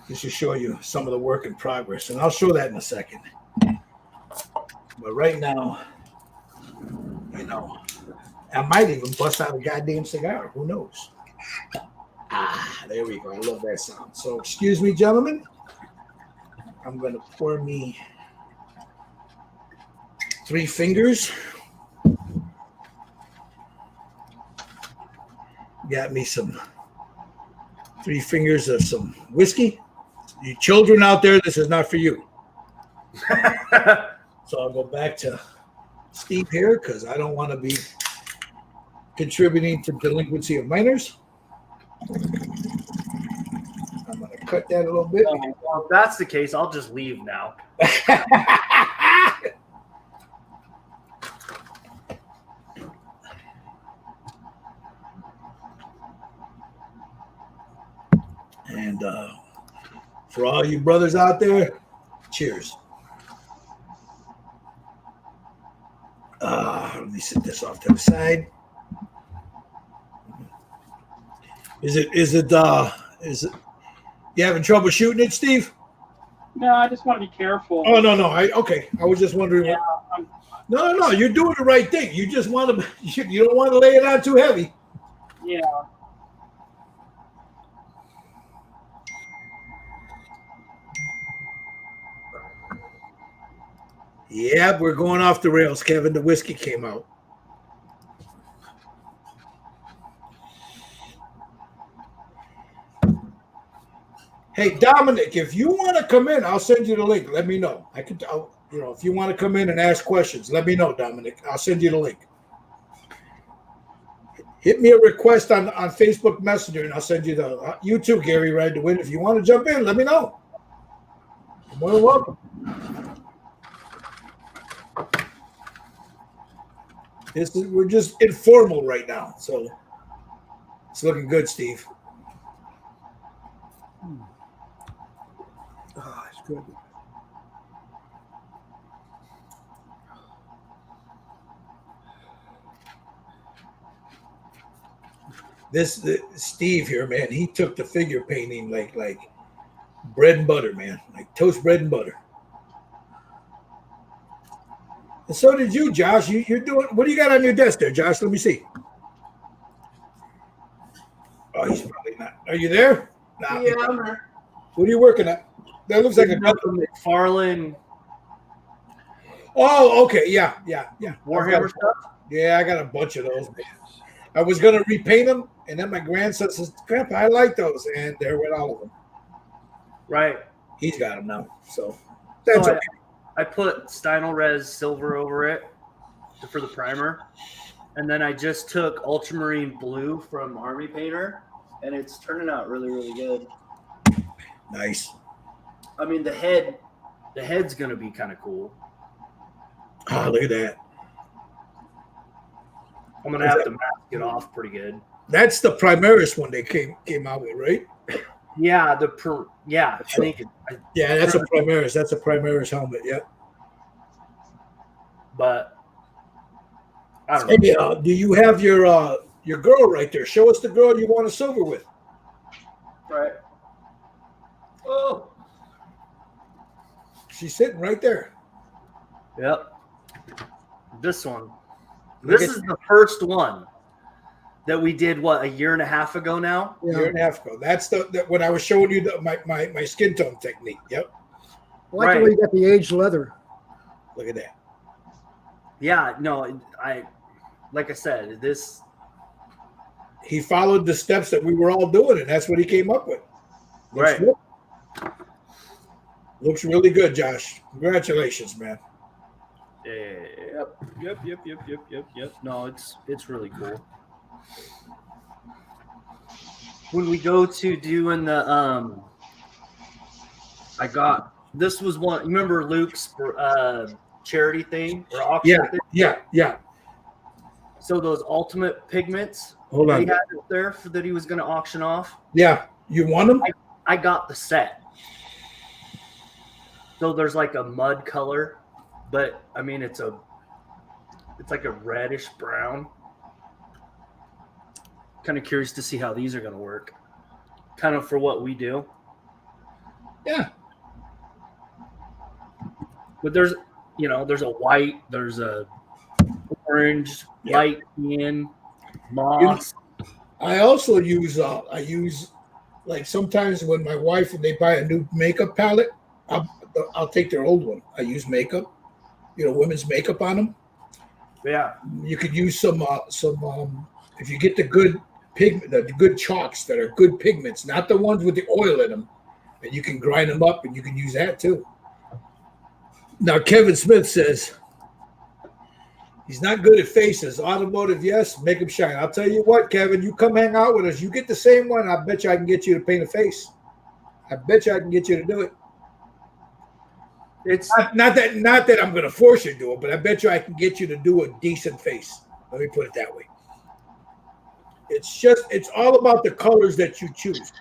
just to show you some of the work in progress, and I'll show that in a second. But right now, you know, I might even bust out a goddamn cigar. Who knows? There we go. I love that sound. So excuse me, gentlemen. I'm gonna pour me 3 fingers. Got me some 3 fingers of some whiskey. You children out there, this is not for you. So I'll go back to Steve here because I don't want to be contributing to delinquency of minors. I'm going to cut that a little bit. Well, if that's the case, I'll just leave now. And for all you brothers out there, cheers. Let me set this off to the side. Is it you having trouble shooting it, Steve? No, I just want to be careful. Oh no. Okay. I was just wondering. Yeah, No. You're doing the right thing. You just want to. You don't want to lay it on too heavy. Yeah. Yeah, we're going off the rails, Kevin. The whiskey came out. Hey, Dominic, if you want to come in, I'll send you the link. Let me know. If you want to come in and ask questions, let me know, Dominic. I'll send you the link. Hit me a request on Facebook Messenger, and I'll send you the. You too, Gary, Ride to Win. If you want to jump in, let me know. You're more than welcome. We're just informal right now, so it's looking good, Steve. Oh, it's good. Steve here, man, he took the figure painting like bread and butter, man, like toast bread and butter. And so did you, Josh. You're doing. What do you got on your desk there, Josh? Let me see. Oh, he's probably not. Are you there? Nah, Yeah, I'm there. What are you working at? That looks like a McFarlane. Oh, okay, yeah. Warhammer stuff. Yeah, I got a bunch of those. I was gonna repaint them, and then my grandson says, "Grandpa, I like those," and there went all of them. Right. He's got them now, so that's So okay. I put Stynylrez silver over it for the primer, and then I just took ultramarine blue from Army Painter, and it's turning out really, really good. Nice. I mean, the head's gonna be kind of cool. Oh, look at that. I'm gonna have to mask it off pretty good. That's the Primaris one they came out with, right? Yeah, I think Yeah, that's a Primaris. That's a Primaris helmet. Yeah. But I don't know. Hey, do you have your girl right there? Show us the girl you want a silver with. Right. Oh. She's sitting right there. Yep. This one. Look This at is the first one that we did, what, a year and a half ago now? A year and a half ago. That's when I was showing you my skin tone technique. Yep. I like the way you got the aged leather. Look at that. Yeah, no, like I said, this. He followed the steps that we were all doing, and that's what he came up with. Right. Looks really good, Josh. Congratulations, man. Yep. No, it's really cool. When we go to doing the this was one. You remember Luke's charity thing or auction thing? Yeah. So those ultimate pigments Hold on. he had up there that he was going to auction off. Yeah. You want them? I got the set. So there's like a mud color, but I mean it's like a reddish brown. Kind of curious to see how these are going to work. Kind of for what we do. Yeah. But there's a white, there's a orange, light tan, moss. I also use like sometimes when my wife and they buy a new makeup palette, I'll take their old one. I use makeup, women's makeup on them. Yeah. You could use some if you get the good pigment, the good chalks that are good pigments, not the ones with the oil in them, and you can grind them up and you can use that too. Now Kevin Smith says he's not good at faces. Automotive, yes, make them shine. I'll tell you what, Kevin, you come hang out with us. You get the same one. I bet you I can get you to paint a face. I bet you I can get you to do it. It's not that I'm going to force you to do it, but I bet you I can get you to do a decent face. Let me put it that way. It's all about the colors that you choose,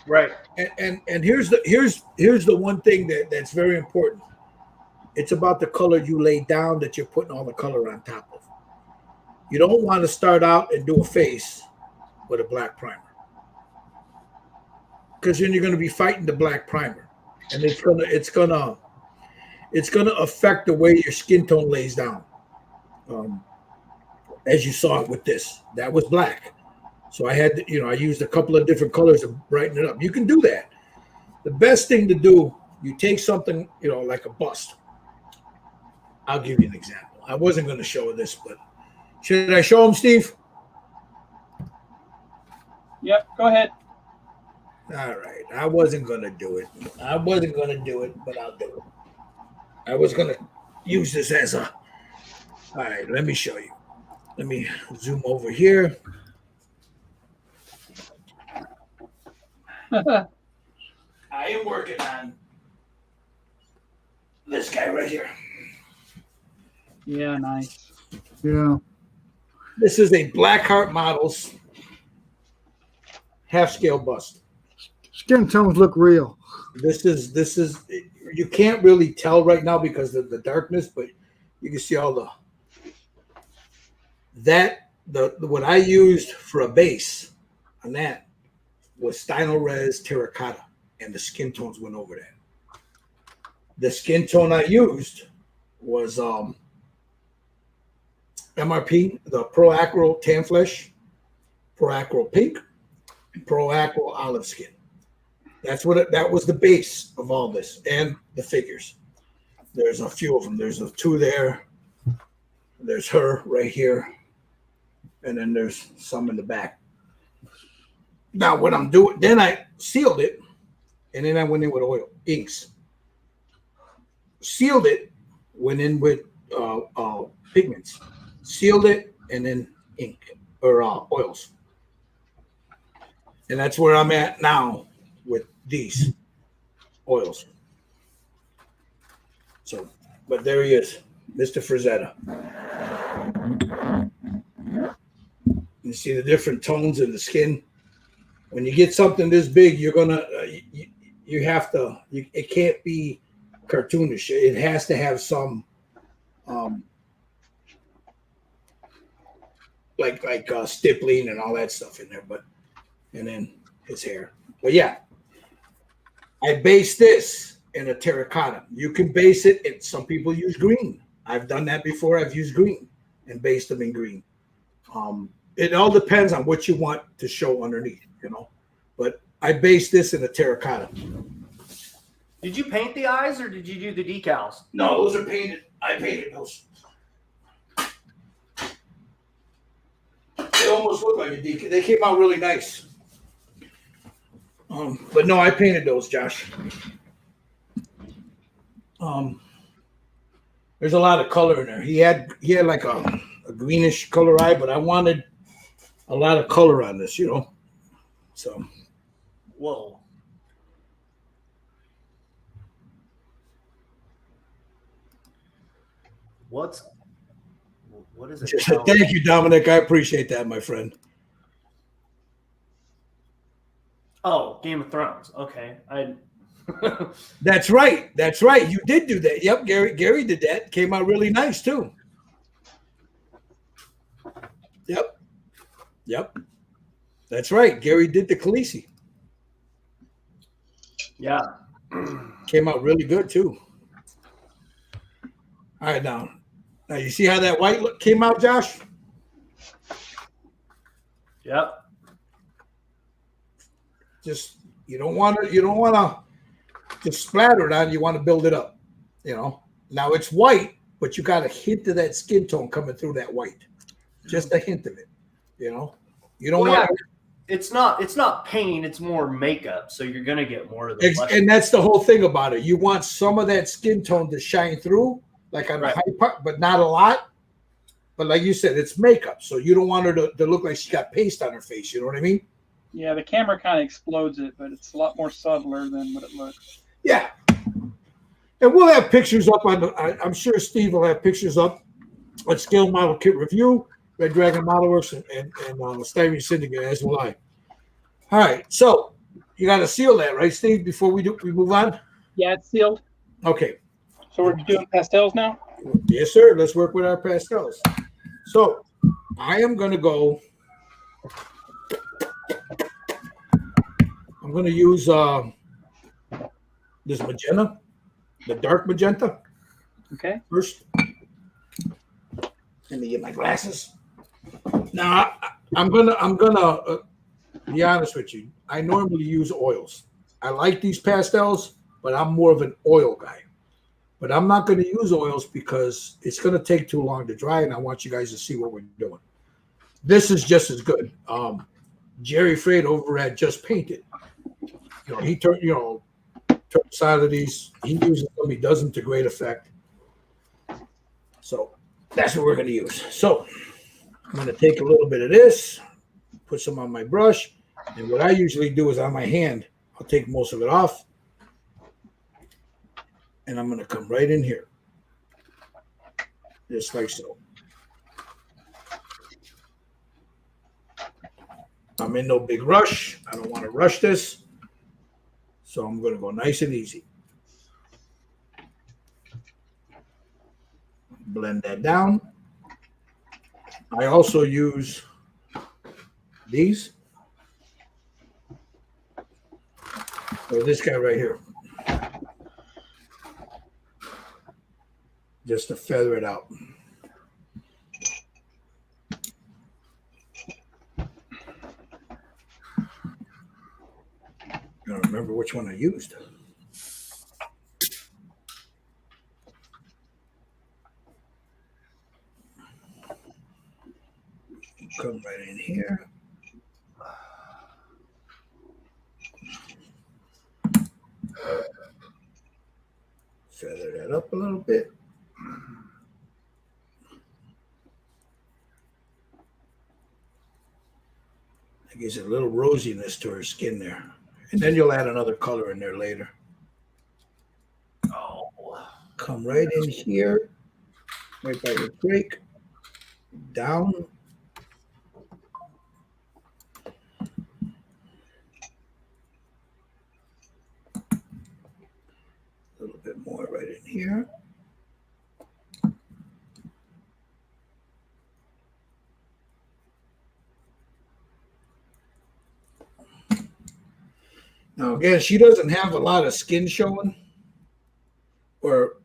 right. And here's the one thing that's very important. It's about the color you lay down that you're putting all the color on top of. You don't want to start out and do a face with a black primer, because then you're going to be fighting the black primer, and it's gonna affect the way your skin tone lays down. As you saw it with this, that was black, so I had to, I used a couple of different colors to brighten it up. You can do that. The best thing to do, you take something, like a bust. I'll give you an example. I wasn't going to show this, but should I show him, Steve? Yep, go ahead. All right. I wasn't going to do it, but I'll do it. I was going to use this as a... All right, let me show you. Let me zoom over here. I am working on this guy right here. Yeah, nice. Yeah. This is a Blackheart Models half-scale bust. Skin tones look real. This is you can't really tell right now because of the darkness, but you can see all that what I used for a base on that was Stynylrez terracotta, and the skin tones went over that. The skin tone I used was MRP, the Pro Acro Tan Flesh, Pro Acro Pink, and Pro Acro Olive Skin. That was the base of all this, and the figures. There's a few of them. There's a two there. There's her right here, and then there's some in the back. Now, what I'm doing, then I sealed it, and then I went in with oil, inks. Sealed it, went in with pigments. Sealed it, and then ink or oils. And that's where I'm at now with these oils. So, but there he is, Mr. Frazetta. You see the different tones in the skin. When you get something this big, you're gonna you have to. It can't be cartoonish. It has to have some like stippling and all that stuff in there. But and then his hair. But yeah, I base this in a terracotta. You can base it. Some people use green. I've done that before. I've used green and based them in green. It all depends on what you want to show underneath, you know. But I based this in a terracotta. Did you paint the eyes or did you do the decals? No, those are painted. I painted those. They almost look like a decal. They came out really nice. But no, I painted those, Josh. There's a lot of color in there. He had like a greenish color eye, but I wanted a lot of color on this, you know. So, whoa. What is it? Thank you, Dominic. I appreciate that, my friend. Oh, Game of Thrones. Okay. That's right. That's right. You did do that. Yep, Gary did that. Came out really nice too. Yep. That's right. Gary did the Khaleesi. Yeah. Came out really good too. All right, now you see how that white look came out, Josh? Yep. Just you don't want to just splatter it on. You want to build it up, you know. Now it's white, but you got a hint of that skin tone coming through that white, just a hint of it, you know. You don't want. Yeah. It's not paint. It's more makeup, so you're gonna get more of the. And that's the whole thing about it. You want some of that skin tone to shine through, like on the high part, but not a lot. But like you said, it's makeup, so you don't want her to look like she got paste on her face. You know what I mean? Yeah, the camera kind of explodes it, but it's a lot more subtler than what it looks. Yeah. And we'll have pictures up on I'm sure Steve will have pictures up on Scale Model Kit Review, Red Dragon Model Works, and Styrene Syndicate, as will I. All right, so you got to seal that, right, Steve, before we move on? Yeah, it's sealed. Okay. So we're doing pastels now? Yes, sir. Let's work with our pastels. So I am going to go. I'm going to use this magenta, the dark magenta. Okay. First, let me get my glasses. Now I'm gonna be honest with you. I normally use oils. I like these pastels, but I'm more of an oil guy. But I'm not going to use oils because it's going to take too long to dry, and I want you guys to see what we're doing. This is just as good. Jerry Freight over at Just Painted. You know, he turns side of these. He uses them. He does them to great effect. So that's what we're going to use. So I'm going to take a little bit of this, put some on my brush, and what I usually do is on my hand, I'll take most of it off, and I'm going to come right in here, just like so. I'm in no big rush. I don't want to rush this. So I'm going to go nice and easy. Blend that down. I also use these. Or this guy right here. Just to feather it out. I don't remember which one I used. Come right in here. Feather that up a little bit. It gives it a little rosiness to her skin there. And then you'll add another color in there later. Oh, Come right in here, right by the break, down. A little bit more right in here. Now, again, she doesn't have a lot of skin showing, or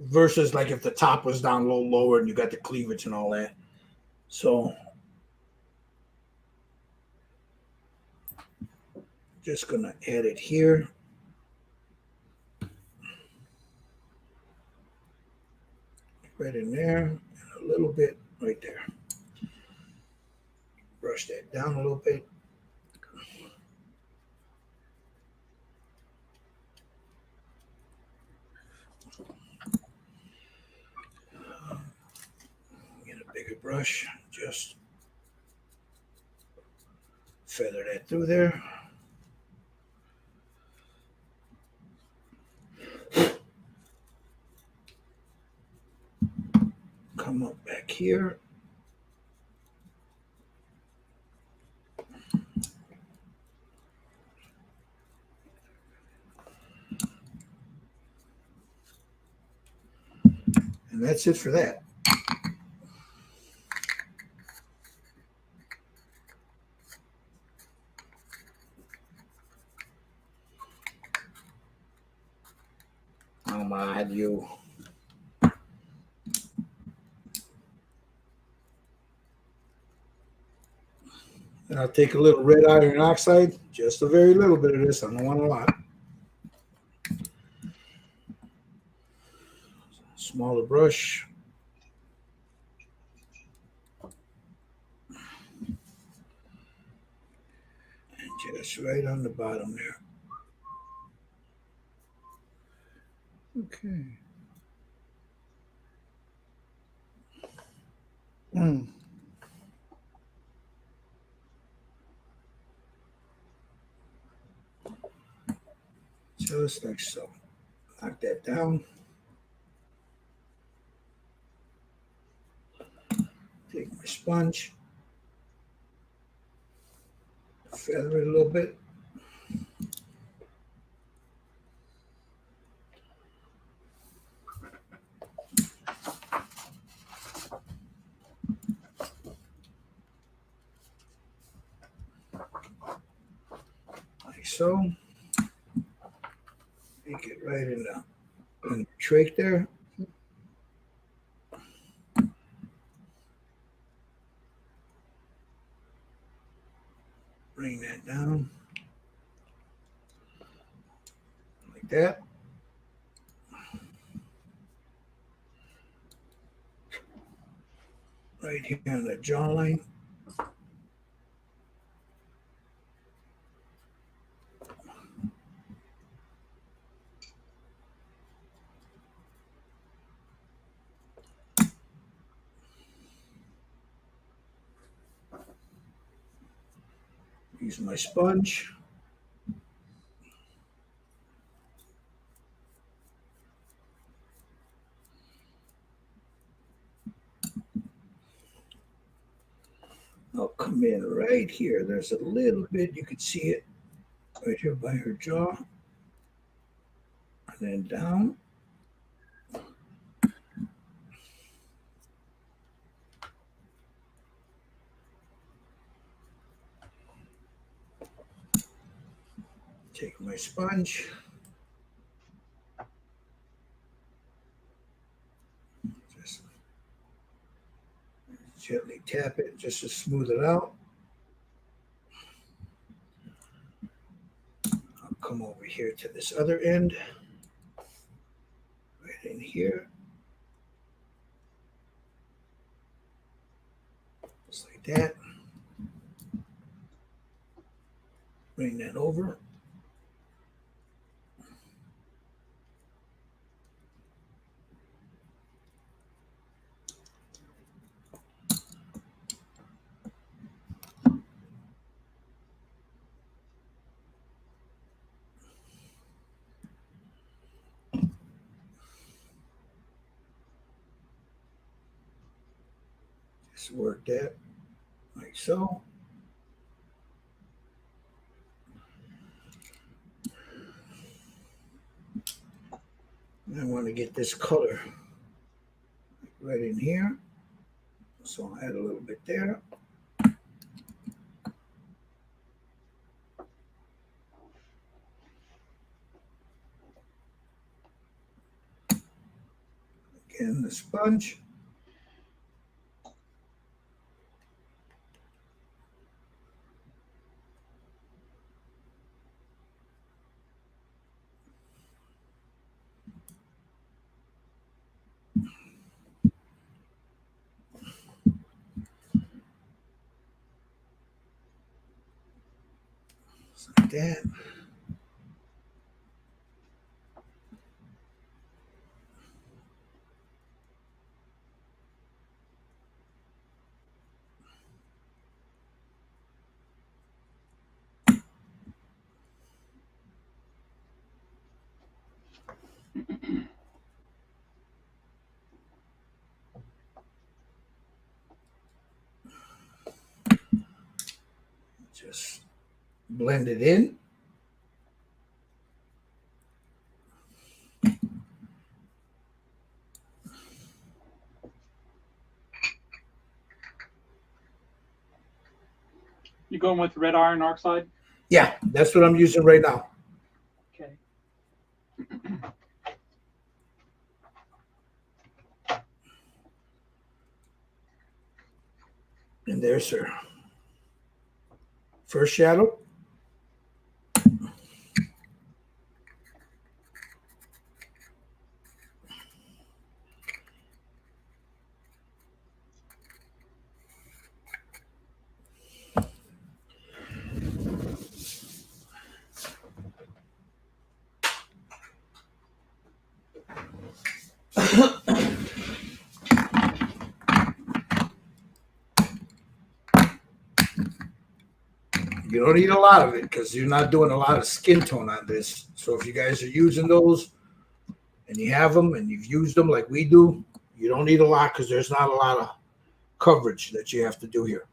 versus like if the top was down a little lower and you got the cleavage and all that. So just gonna add it here. Right in there, and a little bit right there. Brush that down a little bit. Get a bigger brush, just feather that through there. Come up back here. And that's it for that. Oh my, you. And I'll take a little red iron oxide, just a very little bit of this. I don't want a lot. Smaller brush. And just right on the bottom there. Okay. Just like so. Knock that down. Take my sponge. Feather it a little bit. Like so. Make it right in the trach there. Bring that down. Like that. Right here on the jawline. Use my sponge. I'll come in right here. There's a little bit, you can see it right here by her jaw. And then down. Take my sponge. Just gently tap it just to smooth it out. I'll come over here to this other end. Right in here. Just like that. Bring that over. Just work that like so. I want to get this color right in here. So I'll add a little bit there. Again, the sponge. Just like that. Just blend it in. You going with red iron oxide? Yeah, that's what I'm using right now. Okay. And there's her first shadow. You don't need a lot of it because you're not doing a lot of skin tone on this. So if you guys are using those and you have them and you've used them like we do, you don't need a lot because there's not a lot of coverage that you have to do here.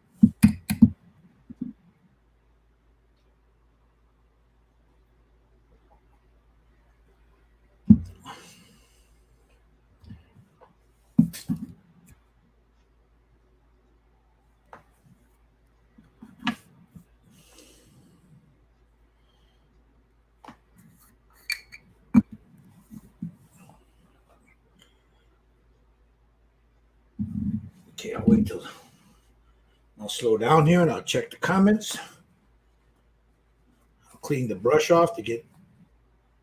Okay, I'll wait till I'll slow down here and I'll check the comments. I'll clean the brush off to get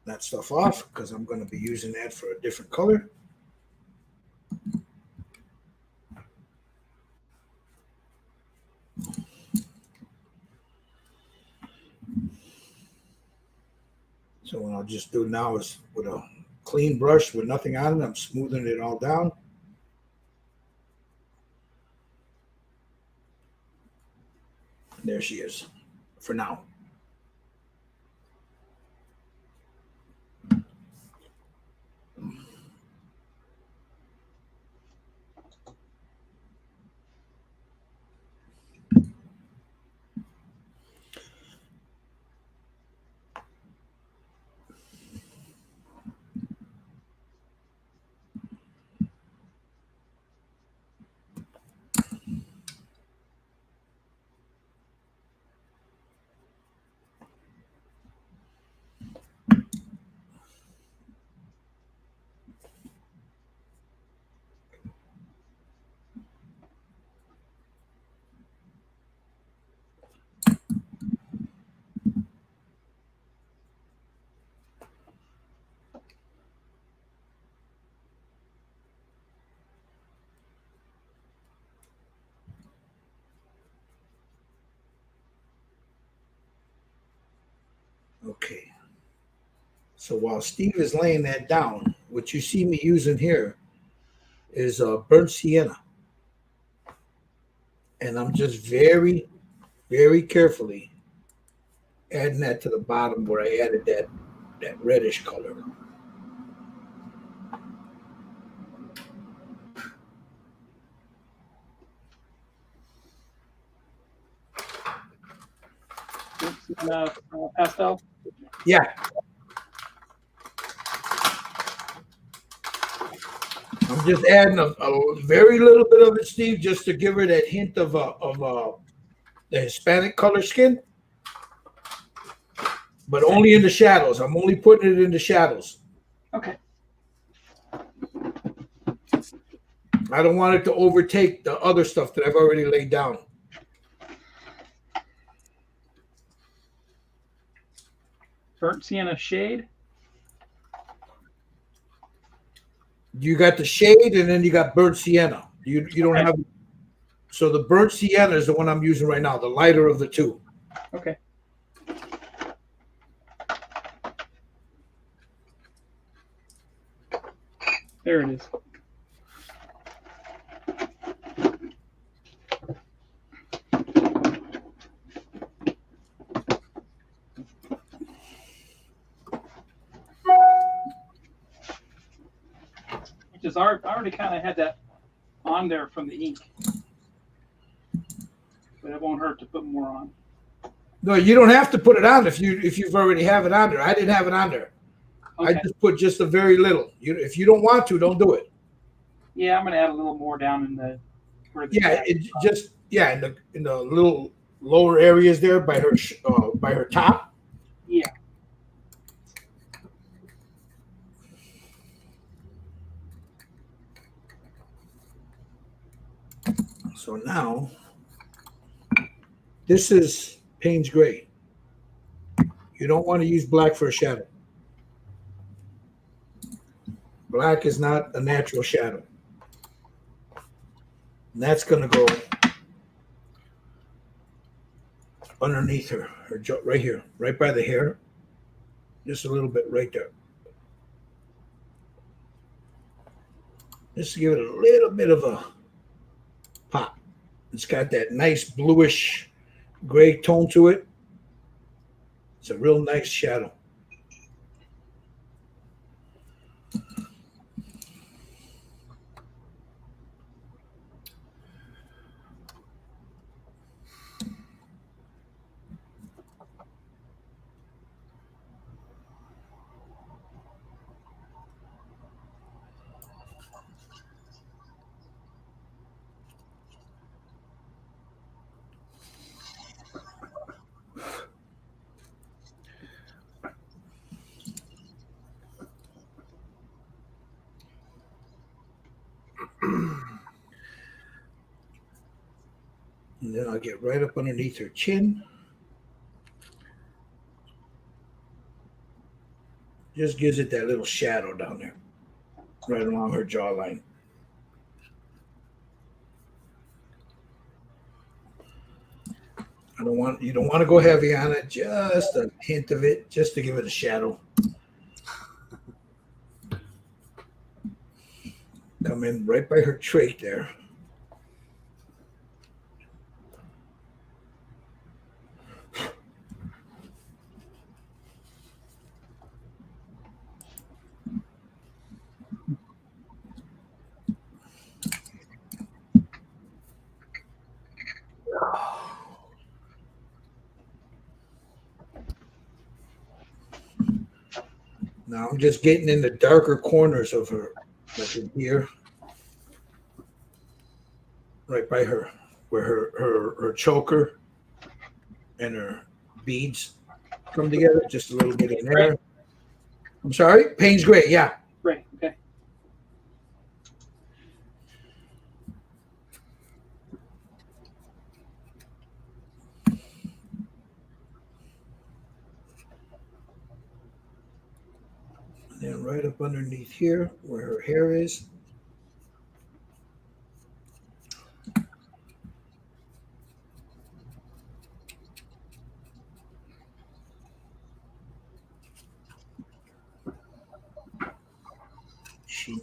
that stuff off because I'm going to be using that for a different color. So what I'll just do now is with a clean brush with nothing on it, I'm smoothing it all down. There she is for now. So while Steve is laying that down, what you see me using here is burnt sienna. And I'm just very, very carefully adding that to the bottom where I added that reddish color. Pastel? Yeah. I'm just adding a very little bit of it, Steve, just to give her that hint of the Hispanic color skin, but only in the shadows. I'm only putting it in the shadows. Okay. I don't want it to overtake the other stuff that I've already laid down. Burnt sienna shade. You got the shade, and then you got burnt sienna. You don't Okay. have. So the burnt sienna is the one I'm using right now, the lighter of the two. Okay. There it is. Which is I already kind of had that on there from the ink, but it won't hurt to put more on. No, you don't have to put it on if you've already have it on there. I didn't have it on there. Okay. I just put just a very little. If you don't want to, don't do it. Yeah, I'm gonna add a little more down in the. In the little lower areas there by her top. Yeah. So now, this is Payne's Gray. You don't want to use black for a shadow. Black is not a natural shadow. And that's going to go underneath her jaw, right here, right by the hair. Just a little bit right there. Just to give it a little bit of a pop. It's got that nice bluish gray tone to it. It's a real nice shadow. And then I'll get right up underneath her chin. Just gives it that little shadow down there, right along her jawline. You don't want to go heavy on it, just a hint of it, just to give it a shadow. Come in right by her trait there. Now I'm just getting in the darker corners of her, like in here, right by her, where her choker and her beads come together, just a little bit in there. I'm sorry, Payne's Gray, yeah. Right. Okay. And then right up underneath here, where her hair is.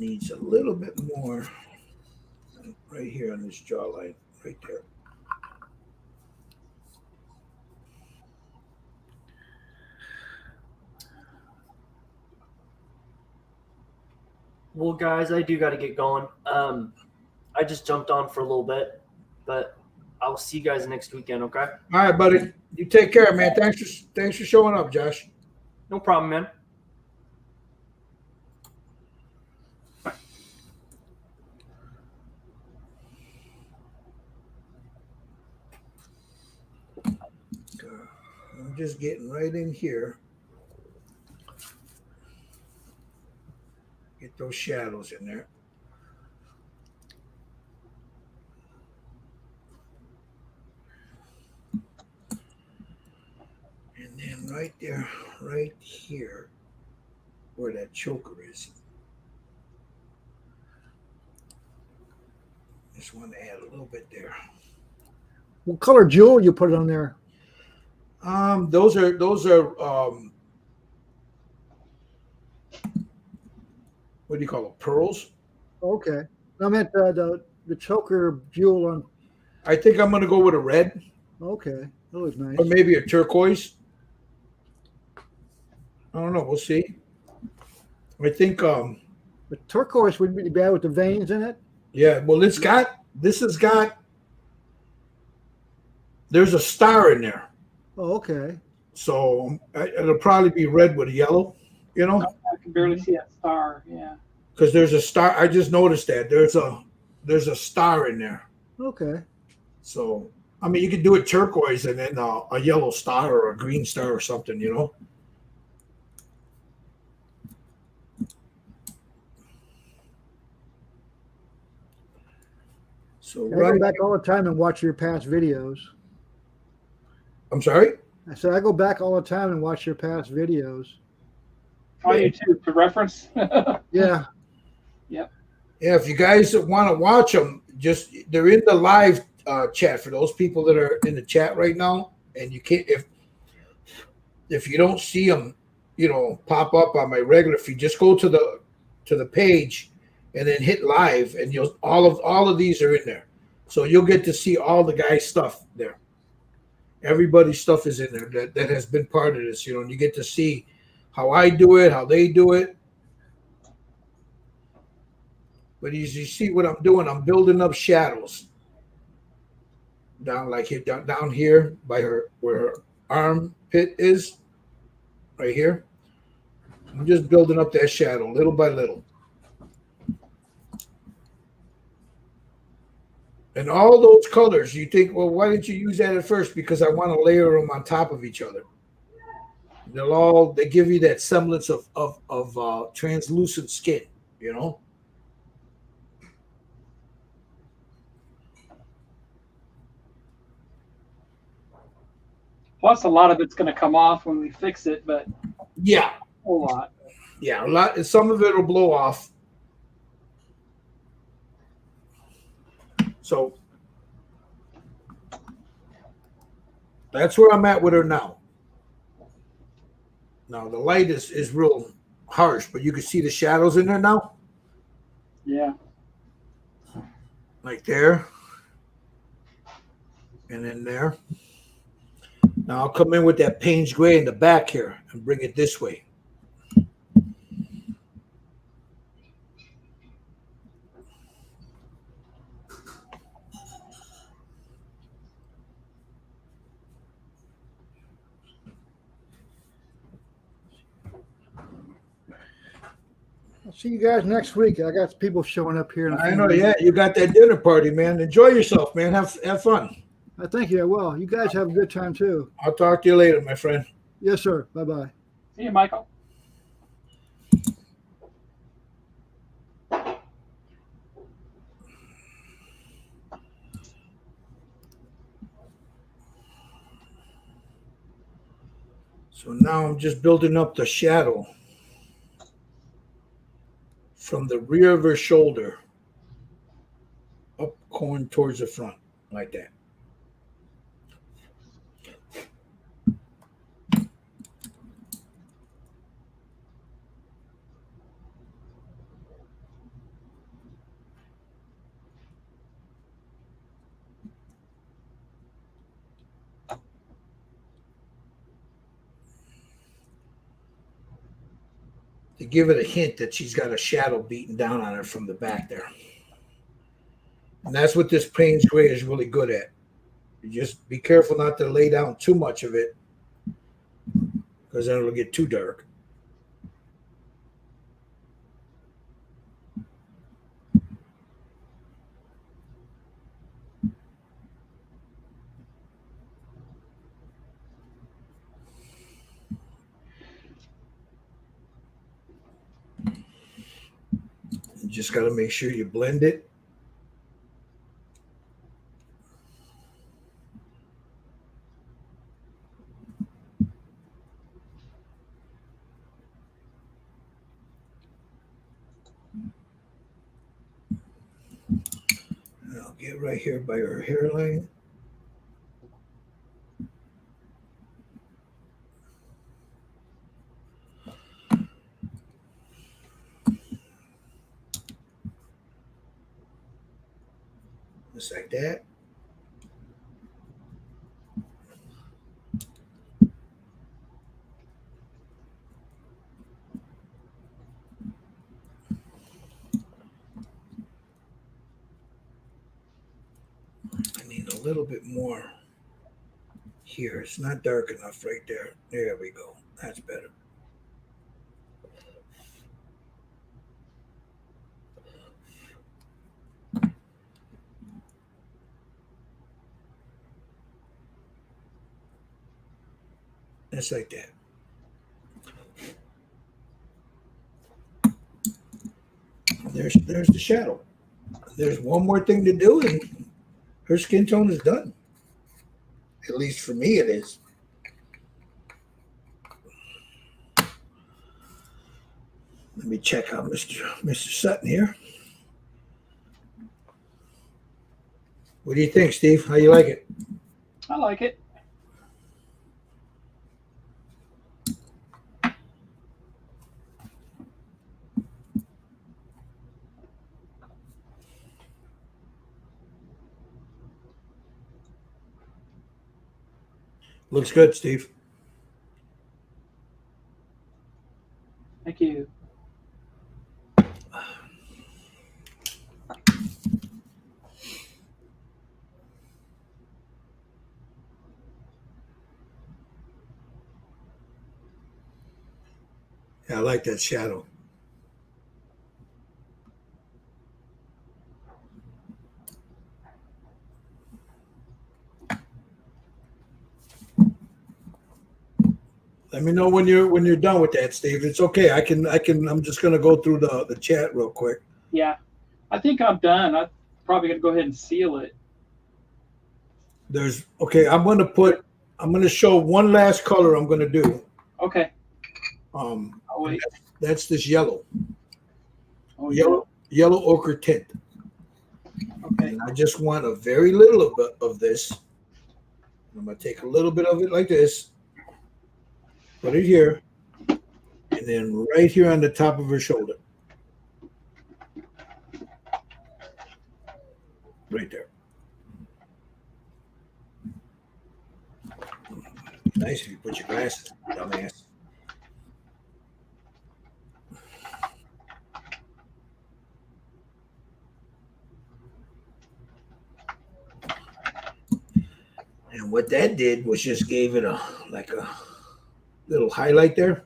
needs a little bit more right here on this jawline, right there. Well, guys, I do got to get going. I just jumped on for a little bit, but I'll see you guys next weekend. Okay? All right, buddy. You take care, man. Thanks for showing up, Josh. No problem, man. I'm just getting right in here. Get those shadows in there. And then right there, right here, where that choker is. Just want to add a little bit there. What color jewel you put on there? Those are what do you call it? Pearls. Okay. I meant the choker jewel on. I think I'm gonna go with a red. Okay, that was nice. Or maybe a turquoise. I don't know. We'll see. I think the turquoise wouldn't be bad with the veins in it. yeah. Well, this has got. There's a star in there. Oh, okay. So it'll probably be red with yellow, you know. I can barely see that star. Yeah. Because there's a star. I just noticed that there's a star in there. Okay. So I mean, you could do it turquoise and then a yellow star or a green star or something, you know. So I go back all the time and watch your past videos. I'm sorry. I said I go back all the time and watch your past videos. On YouTube for reference. Yeah. Yep. Yeah, if you guys want to watch them, they're in the live chat for those people that are in the chat right now, and you can't if you don't see them, you know, pop up on my regular feed. Just go to the page and then hit live, and you'll all of these are in there, so you'll get to see all the guys' stuff there. Everybody's stuff is in there that has been part of this, you know, and you get to see how I do it, how they do it. But as you see what I'm doing, I'm building up shadows down like here, down here by where her armpit is, right here. I'm just building up that shadow little by little. And all those colors, you think, well, why didn't you use that at first? Because I want to layer them on top of each other. They give you that semblance of translucent skin, you know. Plus, a lot of it's going to come off when we fix it, but yeah, a whole lot. Yeah, a lot. Some of it will blow off. So that's where I'm at with her now. Now the light is real harsh, but you can see the shadows in there now. Yeah. Like there. And then there. Now I'll come in with that Payne's gray in the back here and bring it this way. I'll see you guys next week. I got people showing up here. I know, yeah. You got that dinner party, man. Enjoy yourself, man. Have fun. I thank you. I will. You guys have a good time too. I'll talk to you later, my friend. Yes, sir. Bye-bye. See you, Michael. So now I'm just building up the shadow from the rear of her shoulder up going towards the front like that. to give it a hint that she's got a shadow beaten down on her from the back there. And that's what this Payne's Gray is really good at. You just be careful not to lay down too much of it, because then it'll get too dark. You just got to make sure you blend it. I'll get right here by her hairline. Just like that. I need a little bit more here. It's not dark enough right there. There we go. That's better. Just like that. There's the shadow. There's one more thing to do, and her skin tone is done. At least for me, it is. Let me check out Mr. Sutton here. What do you think, Steve? How you like it? I like it. Looks good, Steve. Thank you. Yeah, I like that shadow. Let me know when you're done with that, Steve. It's okay. I'm just gonna go through the chat real quick. Yeah, I think I'm done. I'm probably gonna go ahead and seal it. I'm gonna show one last color I'm gonna do. Okay. I'll wait. That's this yellow. Oh, Yellow ochre tint. Okay. And I just want a very little bit of this. I'm gonna take a little bit of it like this, put it here, and then right here on the top of her shoulder. Right there. Nice if you put your glasses, dumbass. And what that did was just gave it a little highlight there.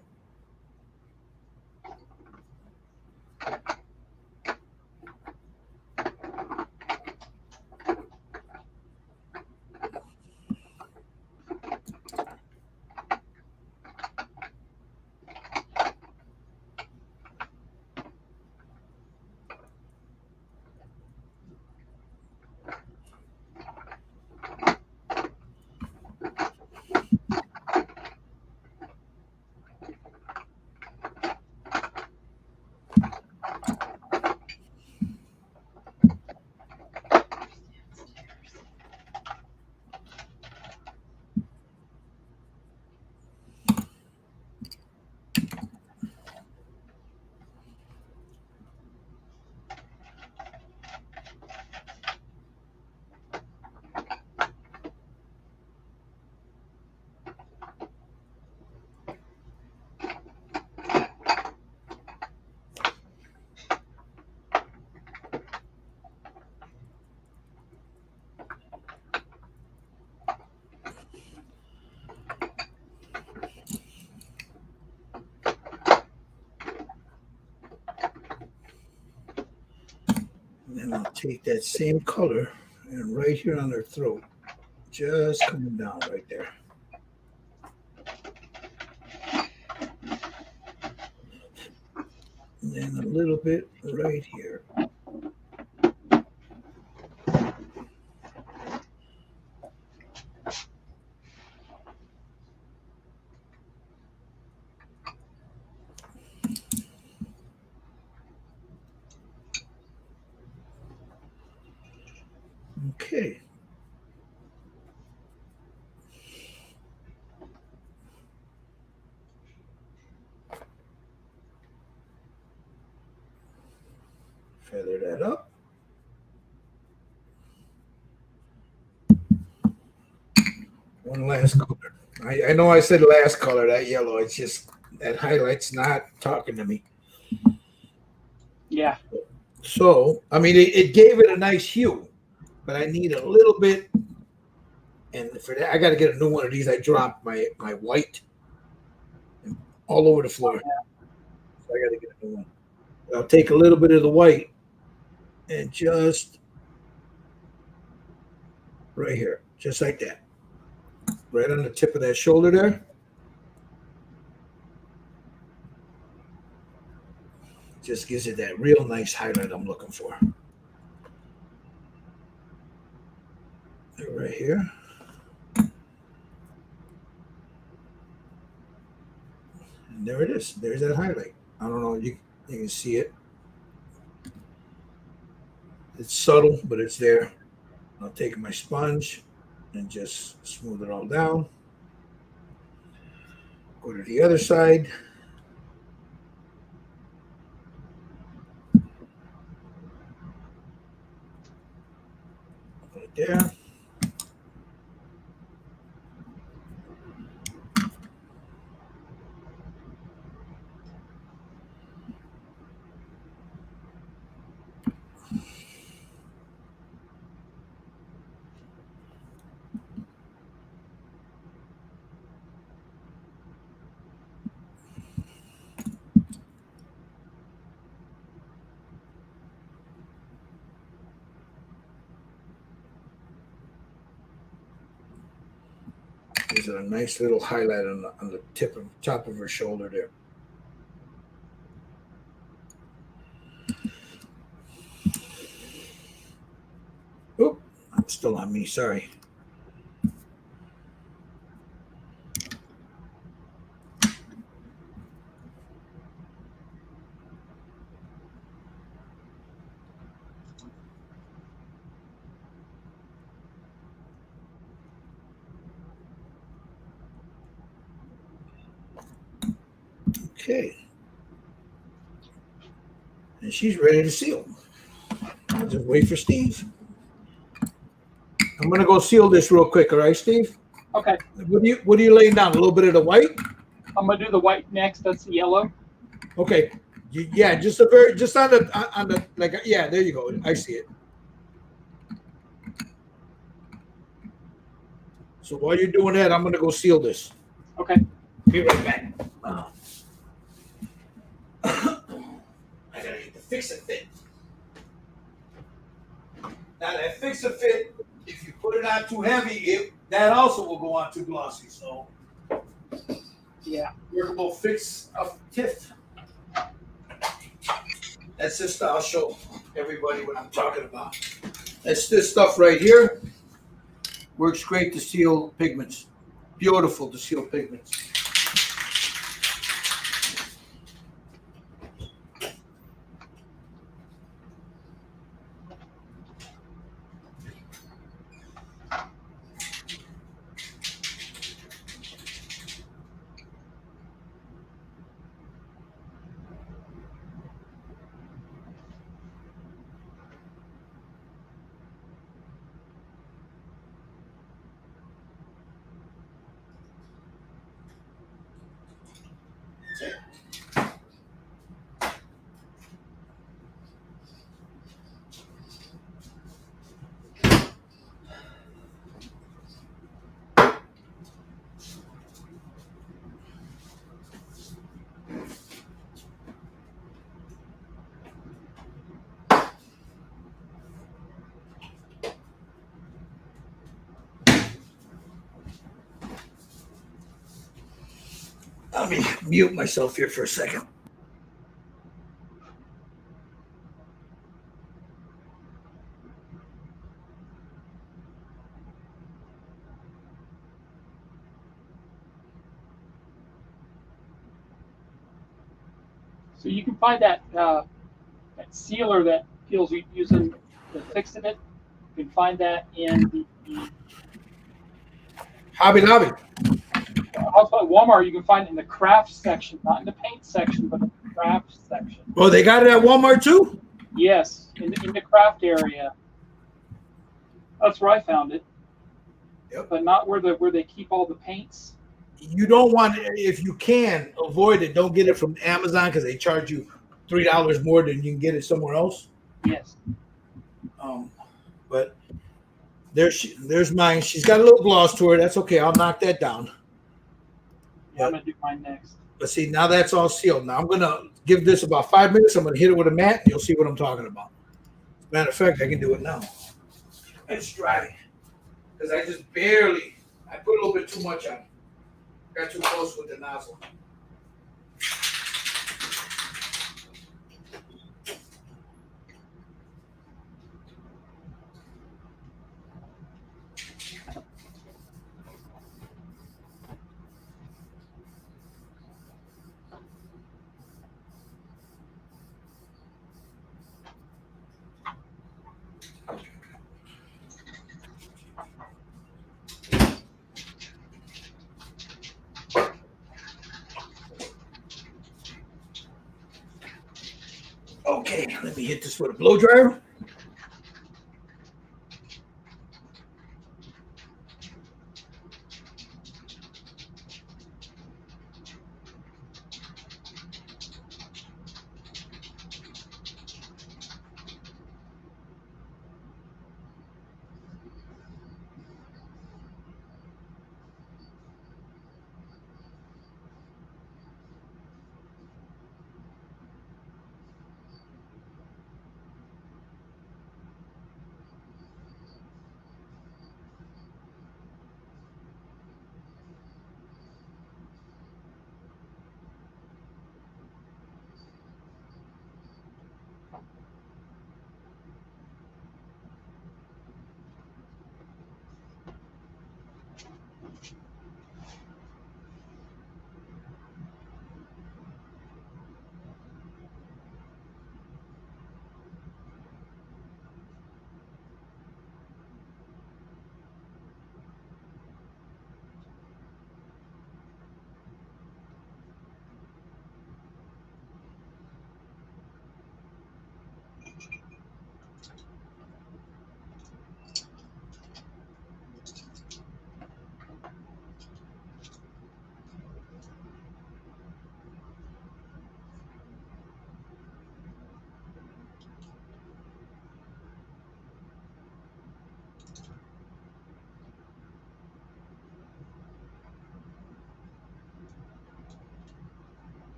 take that same color and right here on their throat, just coming down right there. And then a little bit right here. Okay. Feather that up. One last color. I know I said last color, that yellow. It's just that highlight's not talking to me. Yeah. So, I mean, it gave it a nice hue, but I need a little bit. And for that, I got to get a new one of these. I dropped my white all over the floor. So I got to get a new one. I'll take a little bit of the white and just right here, just like that. Right on the tip of that shoulder there. Just gives it that real nice highlight I'm looking for. Right here. And there it is. There's that highlight. I don't know. You can see it. It's subtle, but it's there. I'll take my sponge and just smooth it all down. Go to the other side. Right there. There's a nice little highlight on the top of her shoulder there. Oop, I'm still on me. Sorry. Okay. And she's ready to seal. I'll just wait for Steve. I'm gonna go seal this real quick, all right, Steve? Okay. What are you laying down? A little bit of the white? I'm gonna do the white next. That's the yellow. Okay. Yeah, just on the like, yeah, there you go. I see it. So while you're doing that, I'm gonna go seal this. Okay. Be right back. I gotta get the fix and fit. Now that fix and fit, if you put it on too heavy, that also will go on too glossy. So yeah, workable fix of tiff. That's just I'll show everybody what I'm talking about. That's this stuff right here. Works great to seal pigments. Beautiful to seal pigments. Let me mute myself here for a second. So you can find that sealer that Peel's using to fixing it. You can find that in the Hobby Lobby. also at Walmart. You can find it in the craft section, not in the paint section, but in the craft section. Oh, they got it at Walmart too? Yes, in the craft area. That's where I found it. Yep. But not where they keep all the paints. You don't want, if you can avoid it, don't get it from Amazon because they charge you $3 more than you can get it somewhere else. Yes. But there's mine. She's got a little gloss to her. That's okay. I'll knock that down. Yeah, I'm gonna do mine next. But see, now that's all sealed. Now I'm gonna give this about 5 minutes. I'm gonna hit it with a mat, and you'll see what I'm talking about. Matter of fact, I can do it now. It's dry because I just barely. I put a little bit too much on. Got too close with the nozzle. Okay, let me hit this with a blow dryer.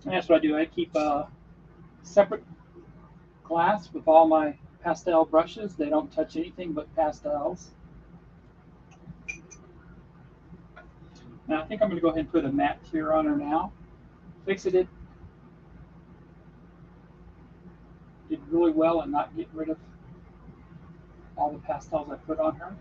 And that's what I do. I keep a separate glass with all my pastel brushes. They don't touch anything but pastels. Now I think I'm going to go ahead and put a matte clear on her now. Fix it. Did really well and not get rid of all the pastels I put on her.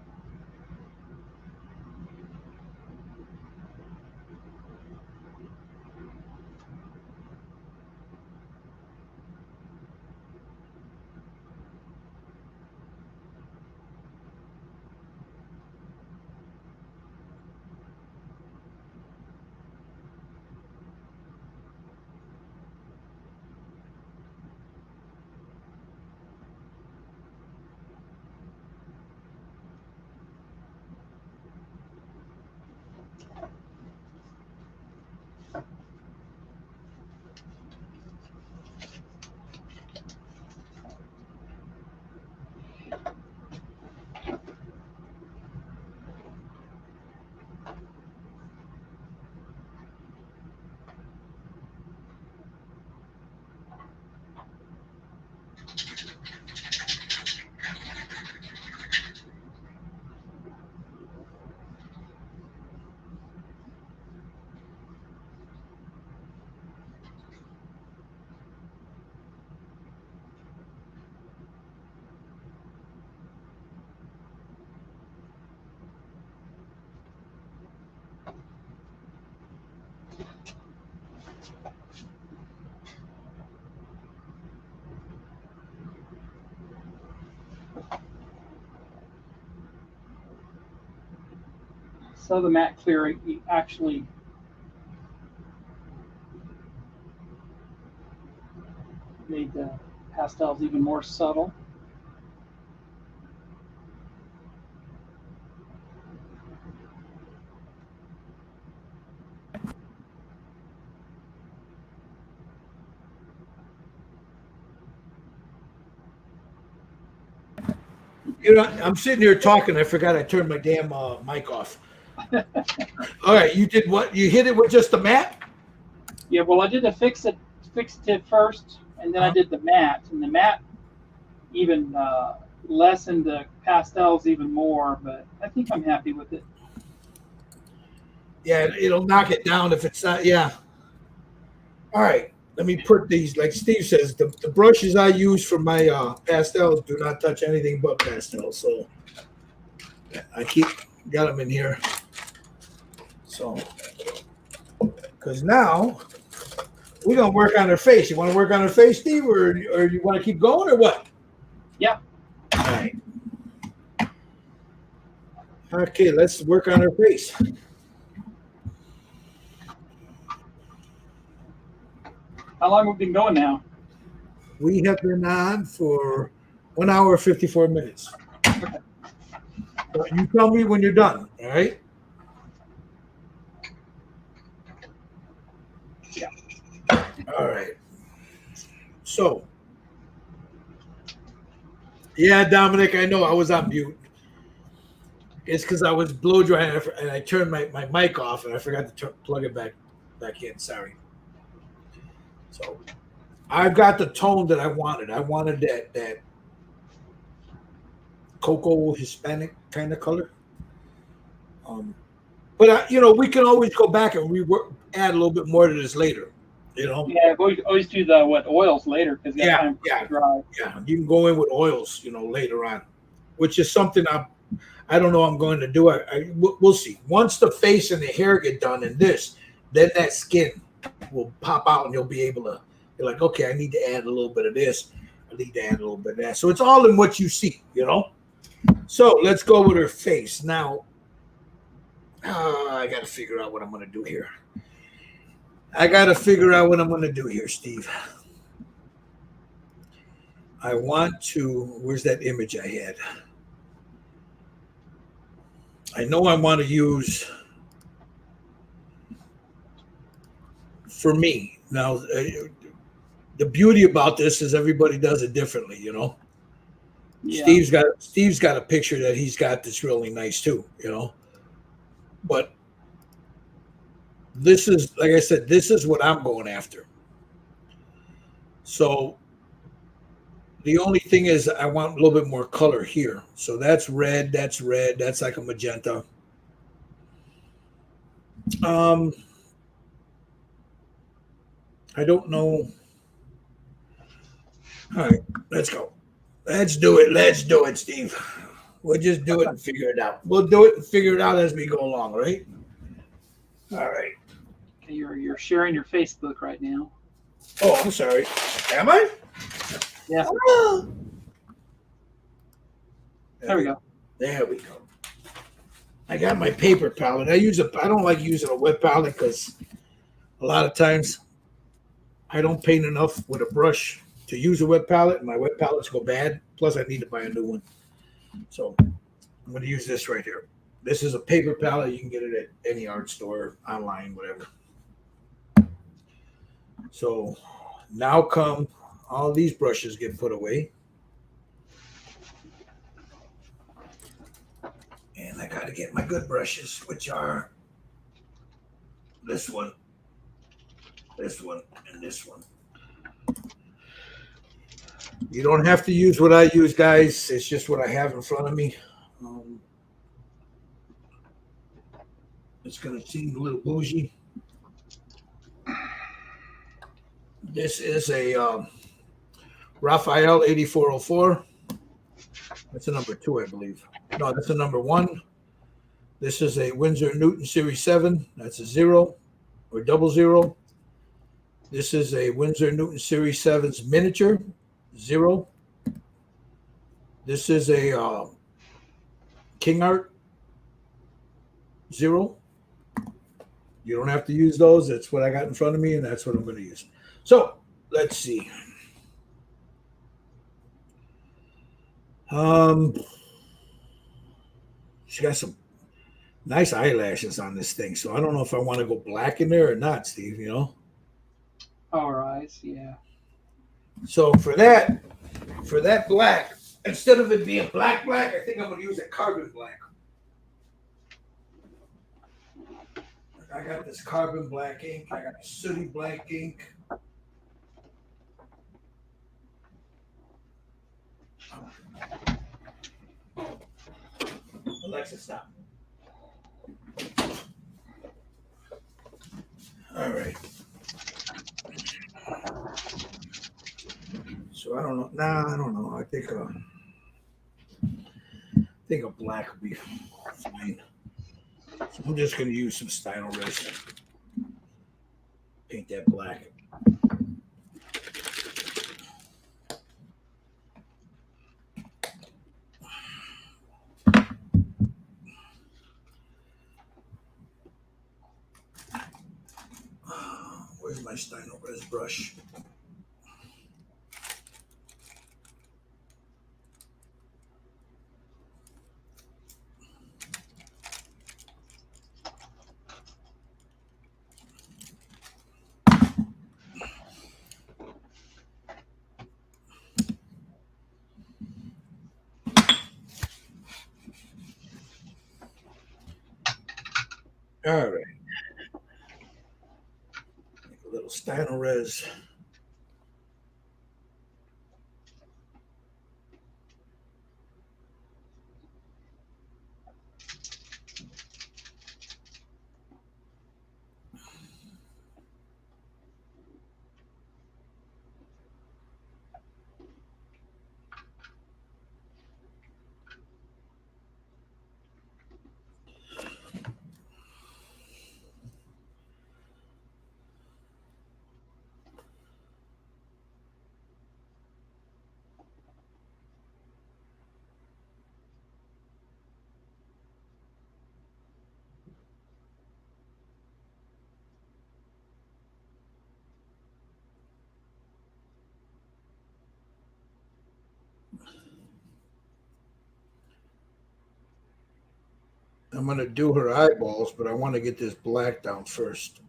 So the matte clear actually made the pastels even more subtle. You know, I'm sitting here talking. I forgot I turned my damn mic off. All right, you did what? You hit it with just the matte? Yeah, well, I did the fixative first, and then I did the matte, and the matte even lessened the pastels even more. But I think I'm happy with it. Yeah, it'll knock it down if it's not. Yeah. All right. Let me put these, like Steve says, the brushes I use for my pastels do not touch anything but pastels. So I got them in here. So, because now we're going to work on her face. You want to work on her face, Steve, or you want to keep going, or what? Yeah. All right. Okay, let's work on her face. How long have we been going now? We have been on for 1 hour 54 minutes. So you tell me when you're done, all right? Yeah. All right. So, yeah, Dominic, I know I was on mute. It's because I was blow drying and I turned my mic off and I forgot to plug it back in. Sorry. So I've got the tone that I wanted. I wanted that cocoa Hispanic kind of color. But we can always go back and add a little bit more to this later. Yeah, always do the oils later because time to dry. Yeah, you can go in with oils, later on, which is something I don't know I'm going to do. We'll see. Once the face and the hair get done in this, then that skin will pop out and you'll be able to. You're like, okay, I need to add a little bit of this. I need to add a little bit of that. So it's all in what you see, So let's go with her face now. I got to figure out what I'm going to do here. Steve. I want to. Where's that image I had? I know I want to use for me now. The beauty about this is everybody does it differently, Yeah. Steve's got a picture that he's got that's really nice too, But this is, like I said, this is what I'm going after. So the only thing is I want a little bit more color here. So that's red. That's like a magenta. I don't know. All right, let's go. Let's do it, Steve. We'll just do it and figure it out. We'll do it and figure it out as we go along, right? All right. Okay, you're sharing your Facebook right now. Oh, I'm sorry. Am I? Yeah. Oh. There we go. There we go. I got my paper palette. I don't like using a wet palette because a lot of times I don't paint enough with a brush to use a wet palette, and my wet palettes go bad. Plus, I need to buy a new one. So I'm going to use this right here. This is a paper palette. You can get it at any art store, online, whatever. So now come all these brushes get put away. And I got to get my good brushes, which are this one, and this one. You don't have to use what I use, guys. It's just what I have in front of me. It's going to seem a little bougie. This is a Raphael 8404. That's a number 2, I believe. No, that's a number 1. This is a Winsor Newton Series 7. That's a 0. or 00. This is a Winsor Newton Series 7's miniature, 0. This is a King Art, 0. You don't have to use those. That's what I got in front of me, and that's what I'm going to use. So let's see. She got some nice eyelashes on this thing, so I don't know if I want to go black in there or not, Steve. You know. Our eyes, yeah. So for that black, instead of it being black, I think I'm going to use a carbon black. I got this carbon black ink. I got sooty black ink. Alexa, stop. All right. So I don't know. Nah, I don't know. I think a black would be fine. So I'm just going to use some Styrol Res. Paint that black. Where's my Styrol Res brush? All right. Make a little Styrol Res. I'm going to do her eyeballs, but I want to get this black down first.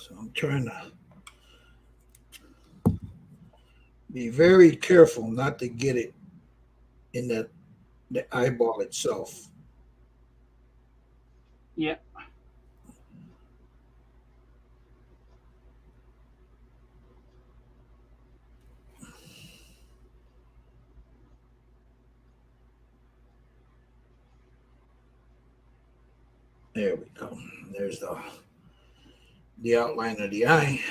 So I'm trying to be very careful not to get it in the eyeball itself. Yeah. There we go. There's the outline of the eye.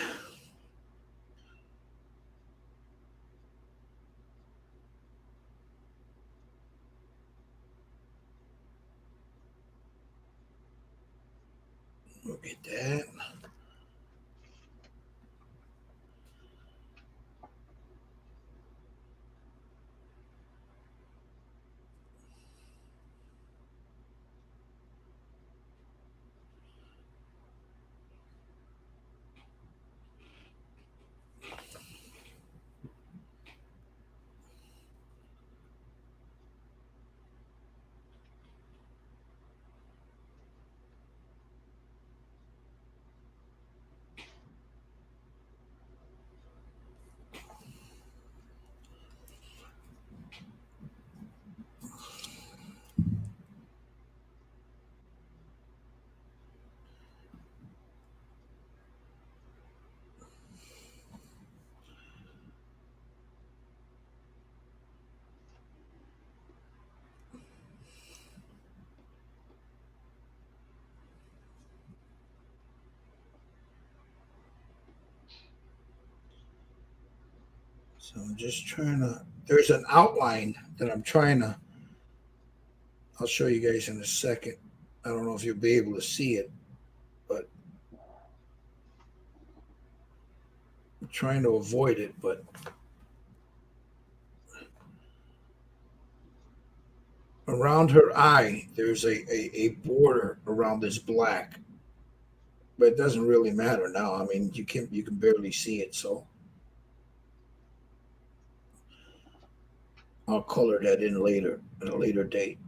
Look at that. So I'm just trying to, there's an outline that I'm trying to, I'll show you guys in a second. I don't know if you'll be able to see it, but I'm trying to avoid it, but around her eye, there's a border around this black, but it doesn't really matter now. I mean, you can barely see it, so I'll color that in later at a later date.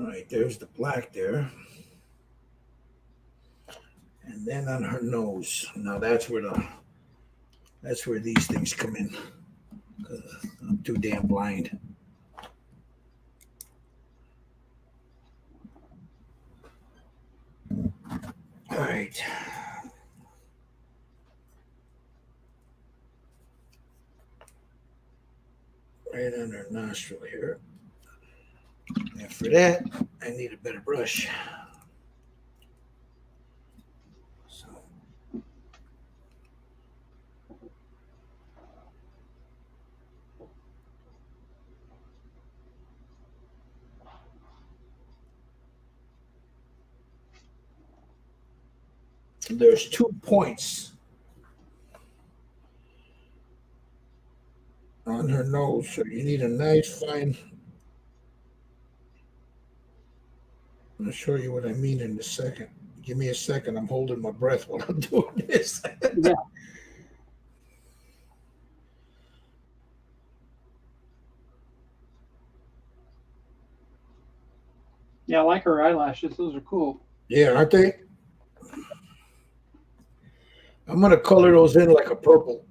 All right, there's the black there. And then on her nose. Now that's where these things come in. I'm too damn blind. All right. Right on her nostril here. And for that, I need a better brush. So there's 2 points on her nose, so you need a nice fine. I'm gonna show you what I mean in a second. Give me a second. I'm holding my breath while I'm doing this. Yeah. Yeah, I like her eyelashes. Those are cool. Yeah, aren't they? I'm gonna color those in like a purple.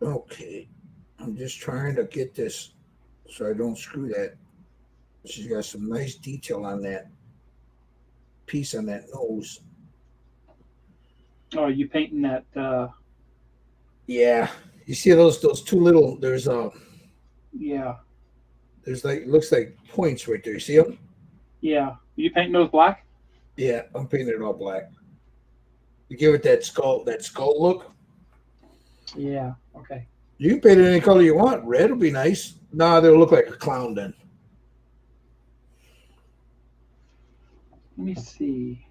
Okay, I'm just trying to get this so I don't screw that. She's got some nice detail on that piece on that nose. Oh, you painting that? Yeah, you see those 2 little. Yeah. There's like, it looks like points right there. You see them? Yeah. You painting those black? Yeah, I'm painting it all black. You give it that skull look. Yeah. Okay. You can paint it any color you want. Red will be nice. Nah, they'll look like a clown then. Let me see.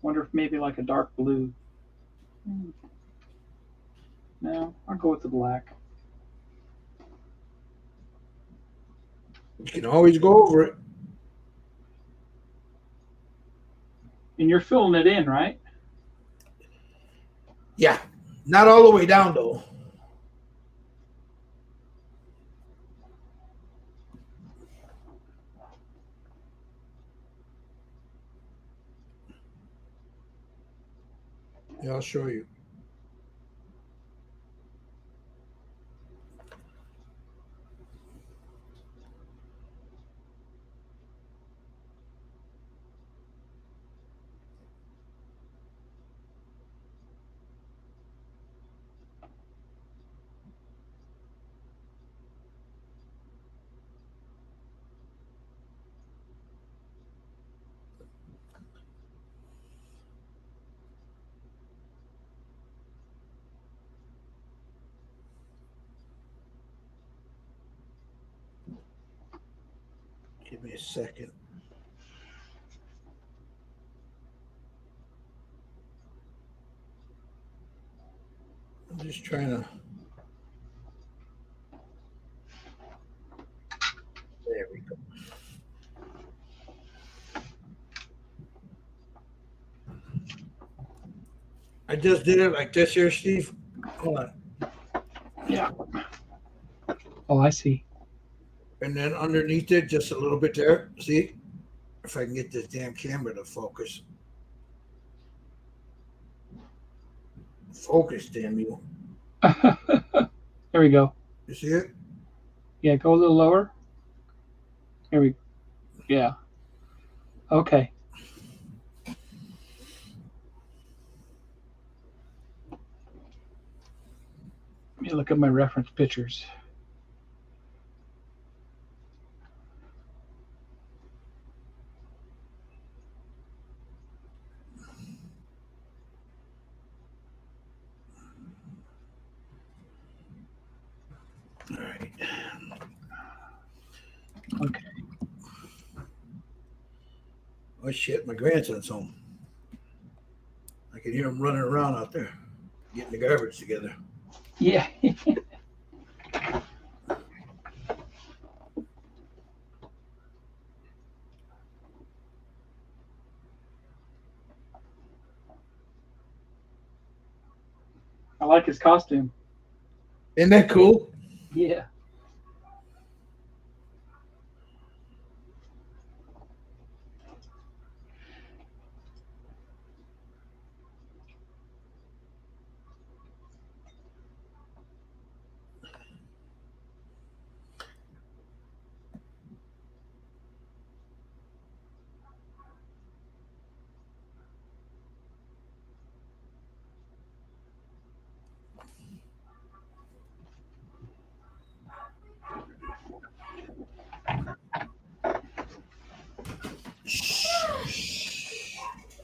Wonder if maybe like a dark blue. No, I'll go with the black. You can always go over it. And you're filling it in, right? Yeah, not all the way down though. Yeah, I'll show you. Give me a second. I'm just trying to. I just did it like this here, Steve. Hold on. Yeah. Oh, I see. And then underneath it, just a little bit there. See? If I can get this damn camera to focus. Focus, damn you. There we go. You see it? Yeah, go a little lower. There we go. Yeah. Okay. Let me look at my reference pictures. All right. Okay. Oh shit, my grandson's home. I can hear him running around out there, getting the garbage together. Yeah. I like his costume. Isn't that cool? Yeah.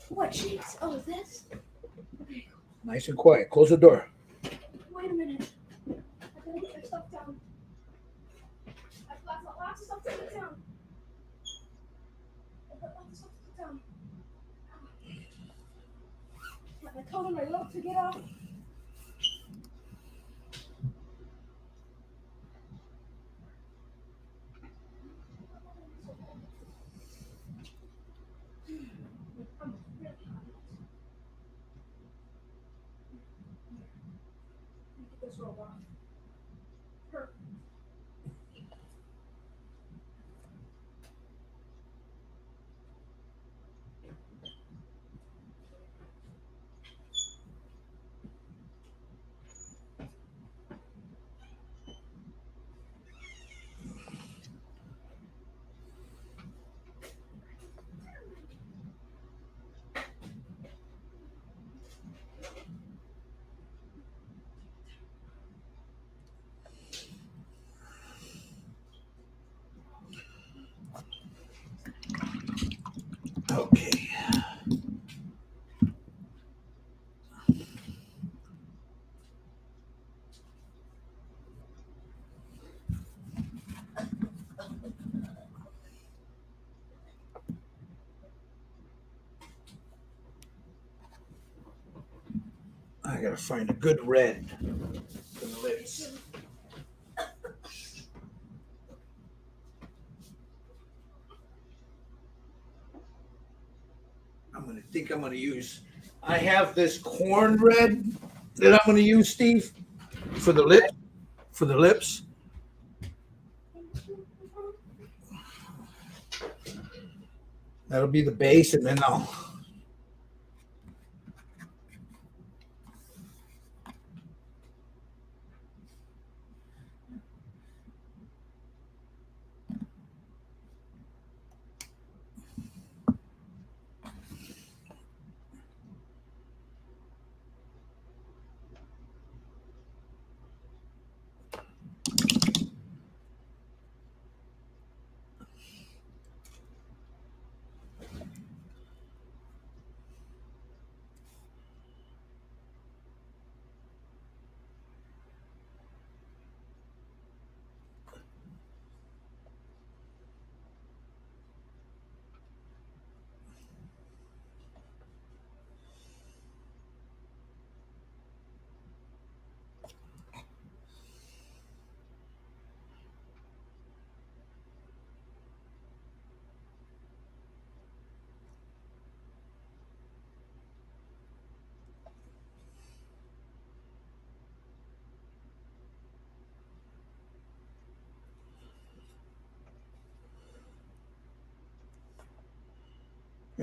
What sheets? Oh, this? Nice and quiet. Close the door. Wait a minute. I gotta get my stuff down. I've got lots of stuff to put down. I've got lots of stuff to put down. Got my coat and my rope to get off. I'm really hot. Let me get this robe off. Perfect. Okay. I gotta find a good red for the lips. I'm gonna use. I have this corn red that I'm gonna use, Steve, for the lip, for the lips. That'll be the base, and then I'll.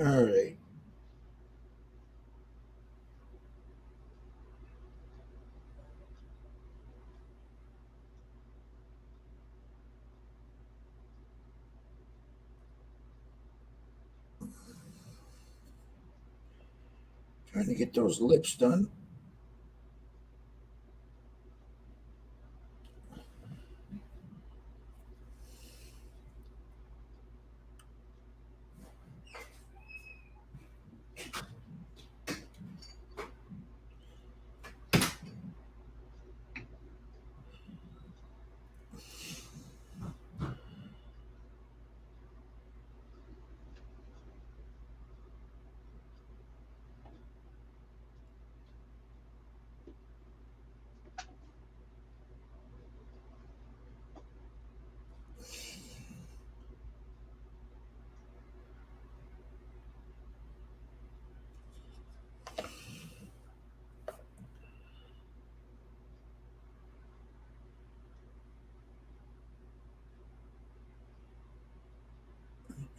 All right. Trying to get those lips done.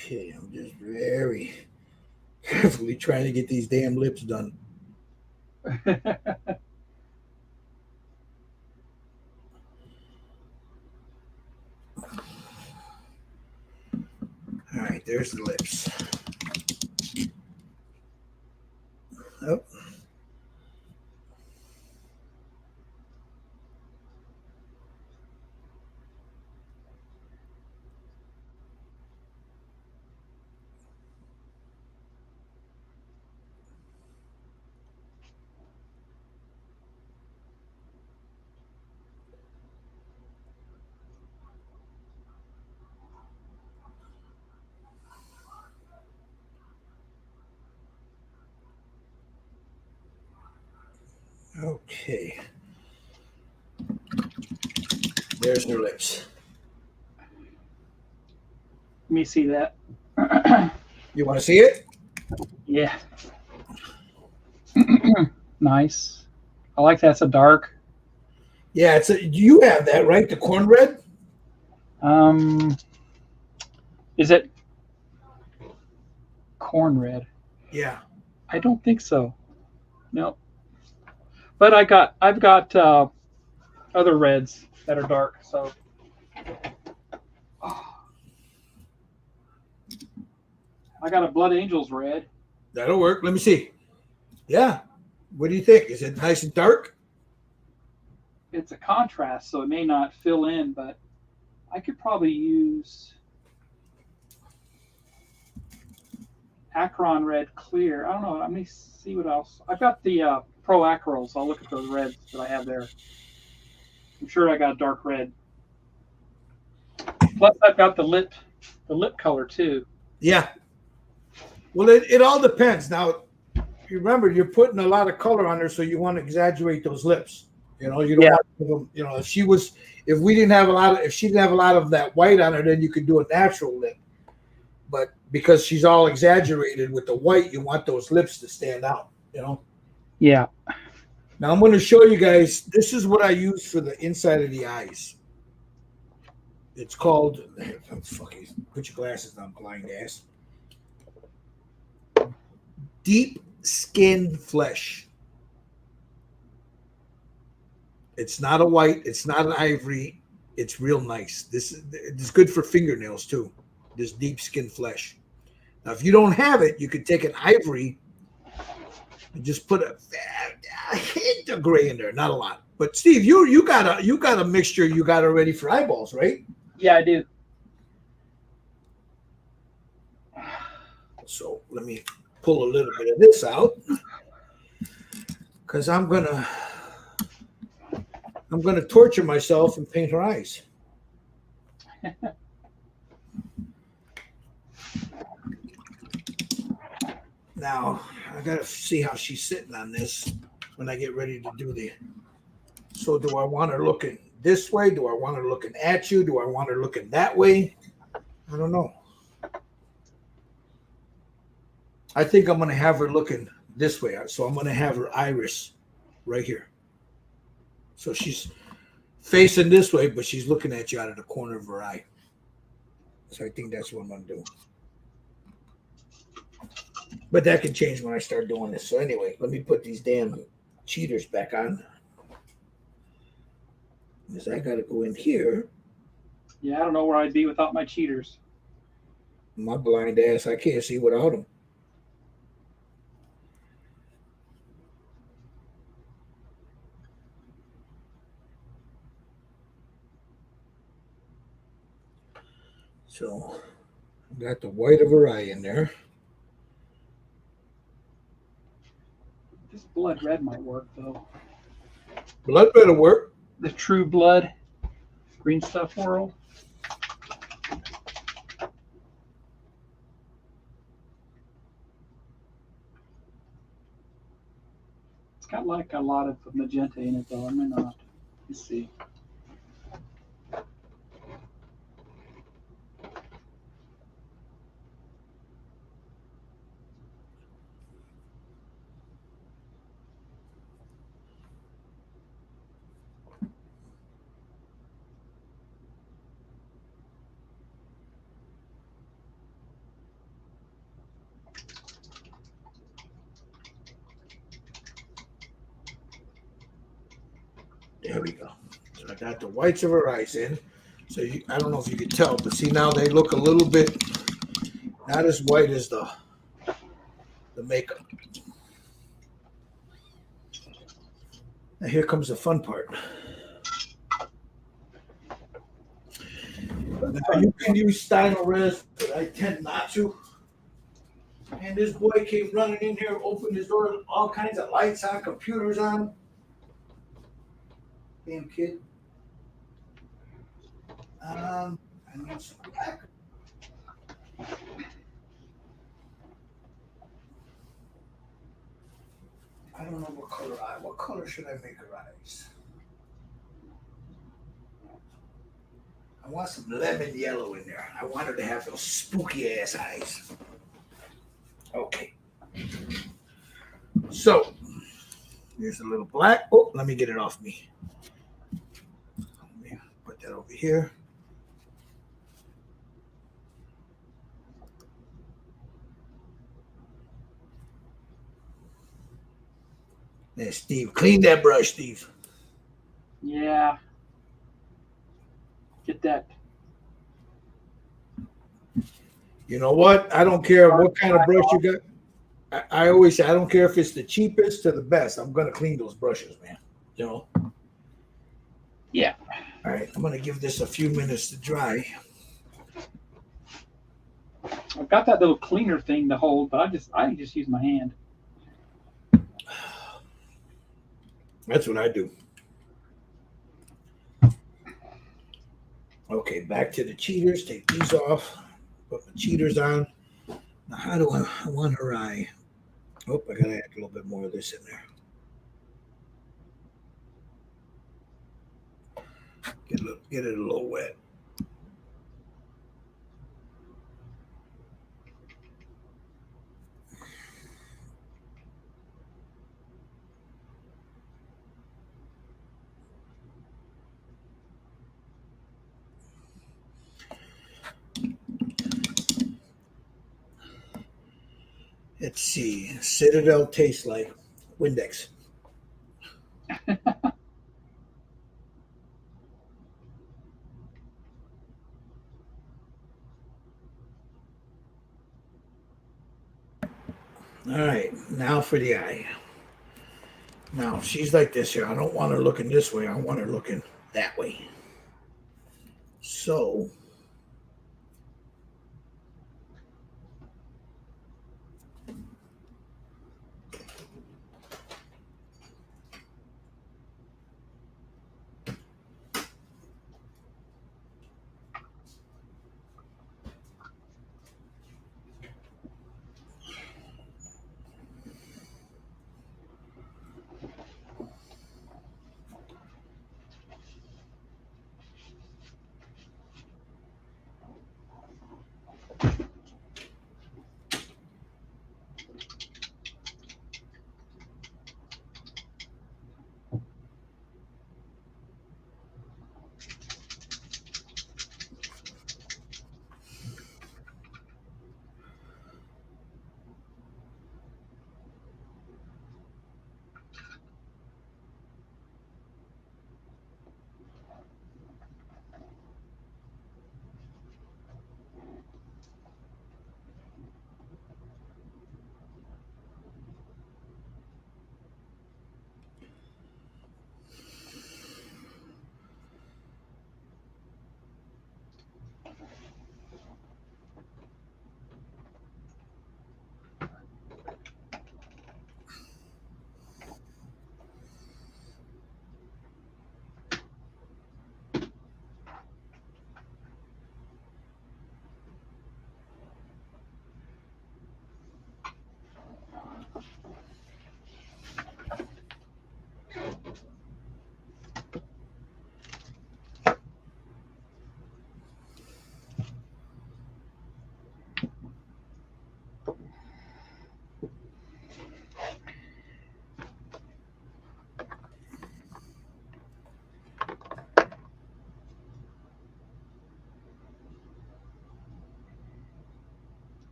Okay, I'm just very carefully trying to get these damn lips done. All right, there's the lips. Oh. Okay. There's her lips. Let me see that. You want to see it? Yeah. Nice. I like that's a dark. Yeah, it's a, you have that, right? The corn red? Is it corn red? Yeah. I don't think so. No. But I've got other reds that are dark, so I got a Blood Angels red. That'll work. Let me see. Yeah. What do you think? Is it nice and dark? It's a contrast, so it may not fill in, but I could probably use Acheron red clear. I don't know. Let me see what else. I've got the Pro Acherols. I'll look at those reds that I have there. I'm sure I got dark red. Plus, I've got the lip color too. Yeah. Well, it all depends. Now, you remember you're putting a lot of color on her, so you want to exaggerate those lips. You know, you don't want to give them, you know, if she didn't have a lot of that white on her, then you could do a natural lip. But because she's all exaggerated with the white, you want those lips to stand out, you know? Yeah. Now I'm going to show you guys, this is what I use for the inside of the eyes. It's called, put your glasses on, blind ass. Deep Skin Flesh. It's not a white, it's not an ivory, it's real nice. It's good for fingernails too, this Deep Skin Flesh. Now, if you don't have it, you could take an ivory and just put a hint of gray in there, not a lot. But Steve, you got a mixture you got already for eyeballs, right? Yeah, I do. So let me pull a little bit of this out because I'm gonna torture myself and paint her eyes. Now I gotta see how she's sitting on this when I get ready to do the. So do I want her looking this way? Do I want her looking at you? Do I want her looking that way? I don't know. I think I'm gonna have her looking this way. So I'm gonna have her iris right here. So she's facing this way, but she's looking at you out of the corner of her eye. So I think that's what I'm gonna do. But that can change when I start doing this. So anyway, let me put these damn cheaters back on. Because I got to go in here. Yeah, I don't know where I'd be without my cheaters. My blind ass, I can't see without them. So got the white of her eye in there. This blood red might work though. Blood better work. The True Blood Green Stuff World. It's got like a lot of magenta in it though. I may not. Let's see. There we go. So I got the whites of her eyes in. So I don't know if you can tell, but see now they look a little bit not as white as the makeup. Now here comes the fun part. Now you can use Stino Res, but I tend not to. And this boy came running in here, opened his door, all kinds of lights on, computers on. Damn kid. I need some black. I don't know what color eye. What color should I make her eyes? I want some lemon yellow in there. I want her to have those spooky ass eyes. Okay. So here's a little black. Oh, let me get it off me. Let me put that over here. There, Steve. Clean that brush, Steve. Yeah. Get that. You know what? I don't care what kind of brush you got. I always say I don't care if it's the cheapest to the best. I'm gonna clean those brushes, man. You know. Yeah. All right, I'm gonna give this a few minutes to dry. I've got that little cleaner thing to hold, but I just use my hand. That's what I do. Okay, back to the cheaters. Take these off. Put my cheaters on. Now, how do I want her eye? Oh, I gotta add a little bit more of this in there. Get it a little wet. Let's see. Citadel tastes like Windex. All right, now for the eye. Now, she's like this here. I don't want her looking this way. I want her looking that way. So,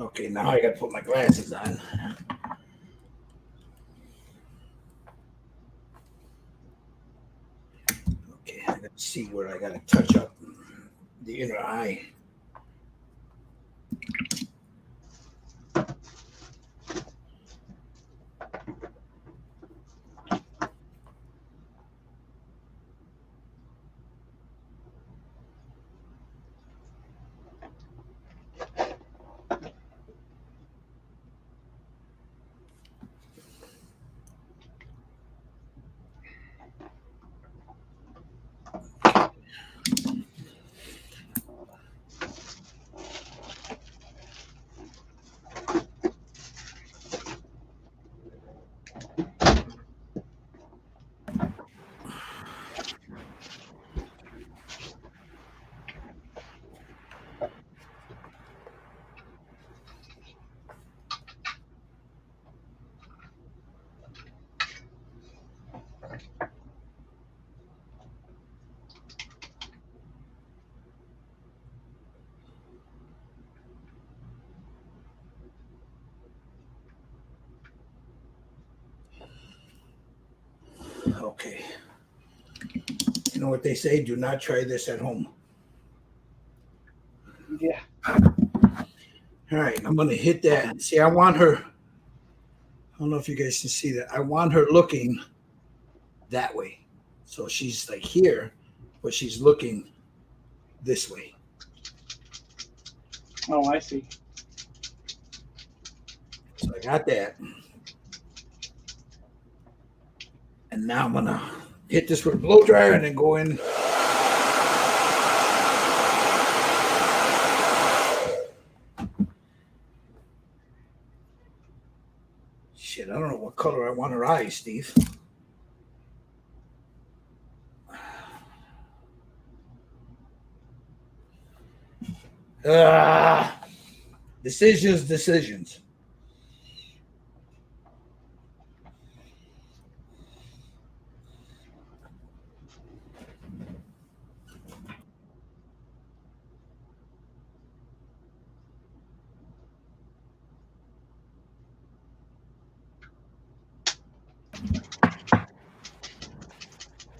Okay, now I got to put my glasses on. Okay, I got to see where I got to touch up the inner eye. Okay. You know what they say? Do not try this at home. Yeah. All right, I'm going to hit that. See, I want her. I don't know if you guys can see that. I want her looking that way. So she's like here, but she's looking this way. Oh, I see. So I got that. And now I'm going to hit this with a blow dryer and then go in. Shit, I don't know what color I want her eyes, Steve. Decisions.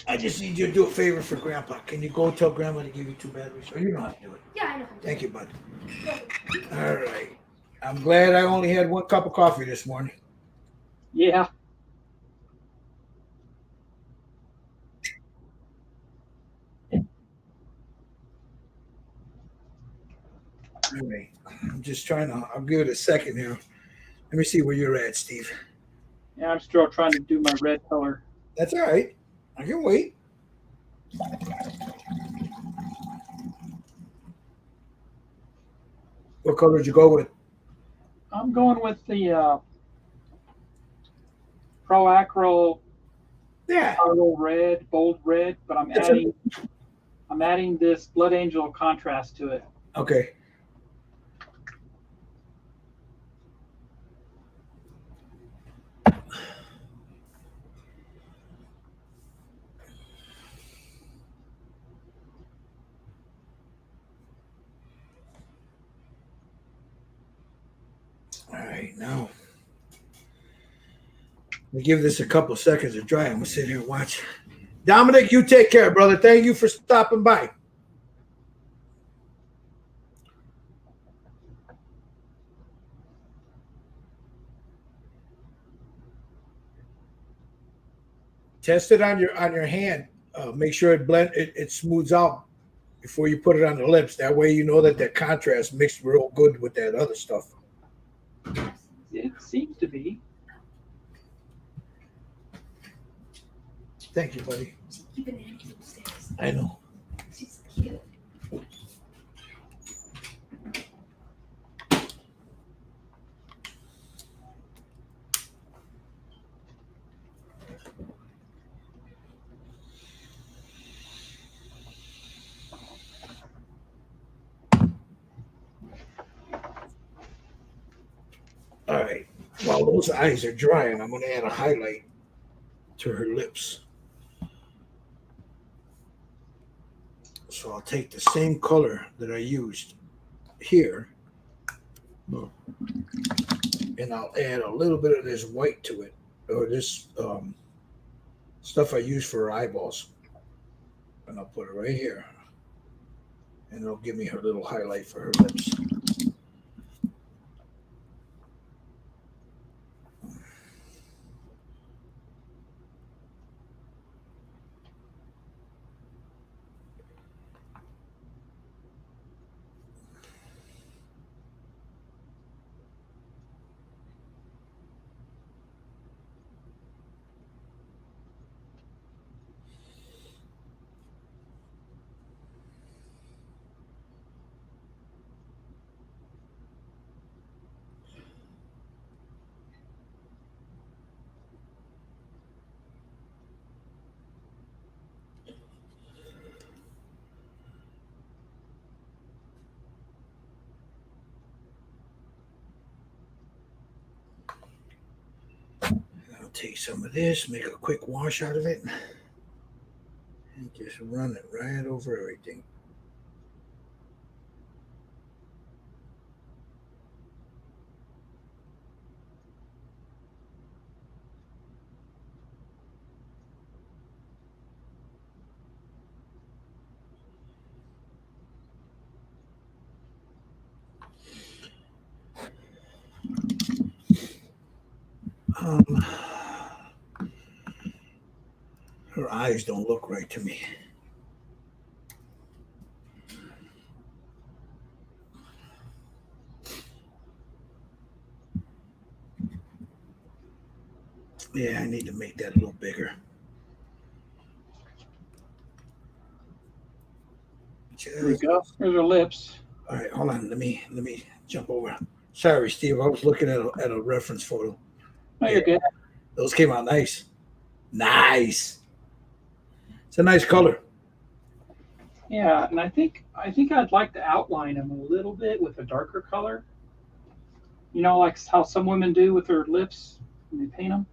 I just need you to do a favor for Grandpa. Can you go tell Grandma to give you 2 batteries? Or you know how to do it. Yeah, I know. Thank you, bud. All right. I'm glad I only had 1 cup of coffee this morning. Yeah. All right. I'm just trying to, I'll give it a second here. Let me see where you're at, Steve. Yeah, I'm still trying to do my red color. That's all right. I can wait. What color did you go with? I'm going with the Pro Acro Yeah. red, bold red, but I'm adding this Blood Angel contrast to it. Okay. All right, now we give this a couple seconds to dry. I'm gonna sit here and watch. Dominic, you take care, brother. Thank you for stopping by. Test it on your hand. Make sure it smooths out before you put it on the lips. That way you know that the contrast mixed real good with that other stuff. It seems to be. Thank you, buddy. Keep an eye upstairs. I know. She's cute. All right. While those eyes are drying, I'm going to add a highlight to her lips. So I'll take the same color that I used here And I'll add a little bit of this white to it, or this stuff I use for her eyeballs. And I'll put it right here. And it'll give me her little highlight for her lips. I'll take some of this, make a quick wash out of it, and just run it right over everything. Her eyes don't look right to me. Yeah, I need to make that a little bigger. There we go. There's her lips. All right, hold on. Let me jump over. Sorry, Steve. I was looking at a reference photo. Oh, you're good. Those came out nice. Nice. It's a nice color. Yeah, and I think I'd like to outline them a little bit with a darker color. You know, like how some women do with their lips when they paint them.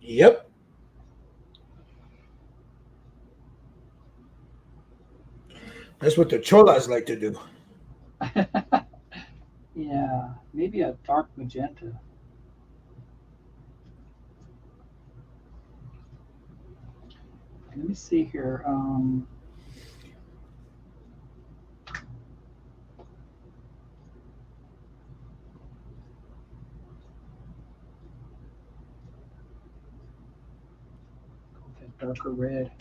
Yep. That's what the cholas like to do. Yeah, maybe a dark magenta. Let me see here. That darker red.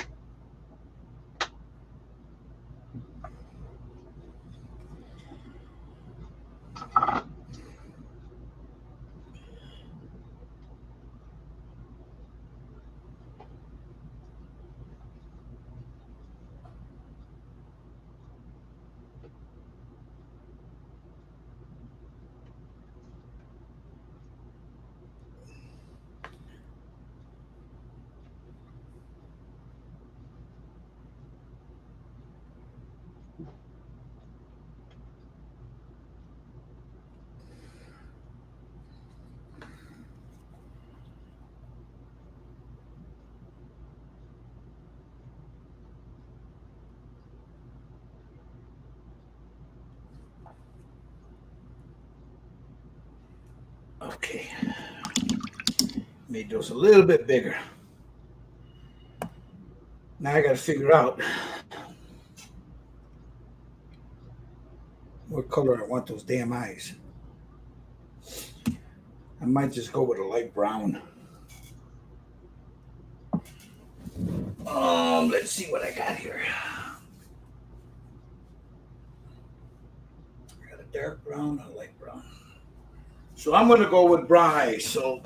Okay. Made those a little bit bigger. Now I got to figure out what color I want those damn eyes. I might just go with a light brown. Let's see what I got here. I got a dark brown and a light brown. So I'm going to go with brown eyes. So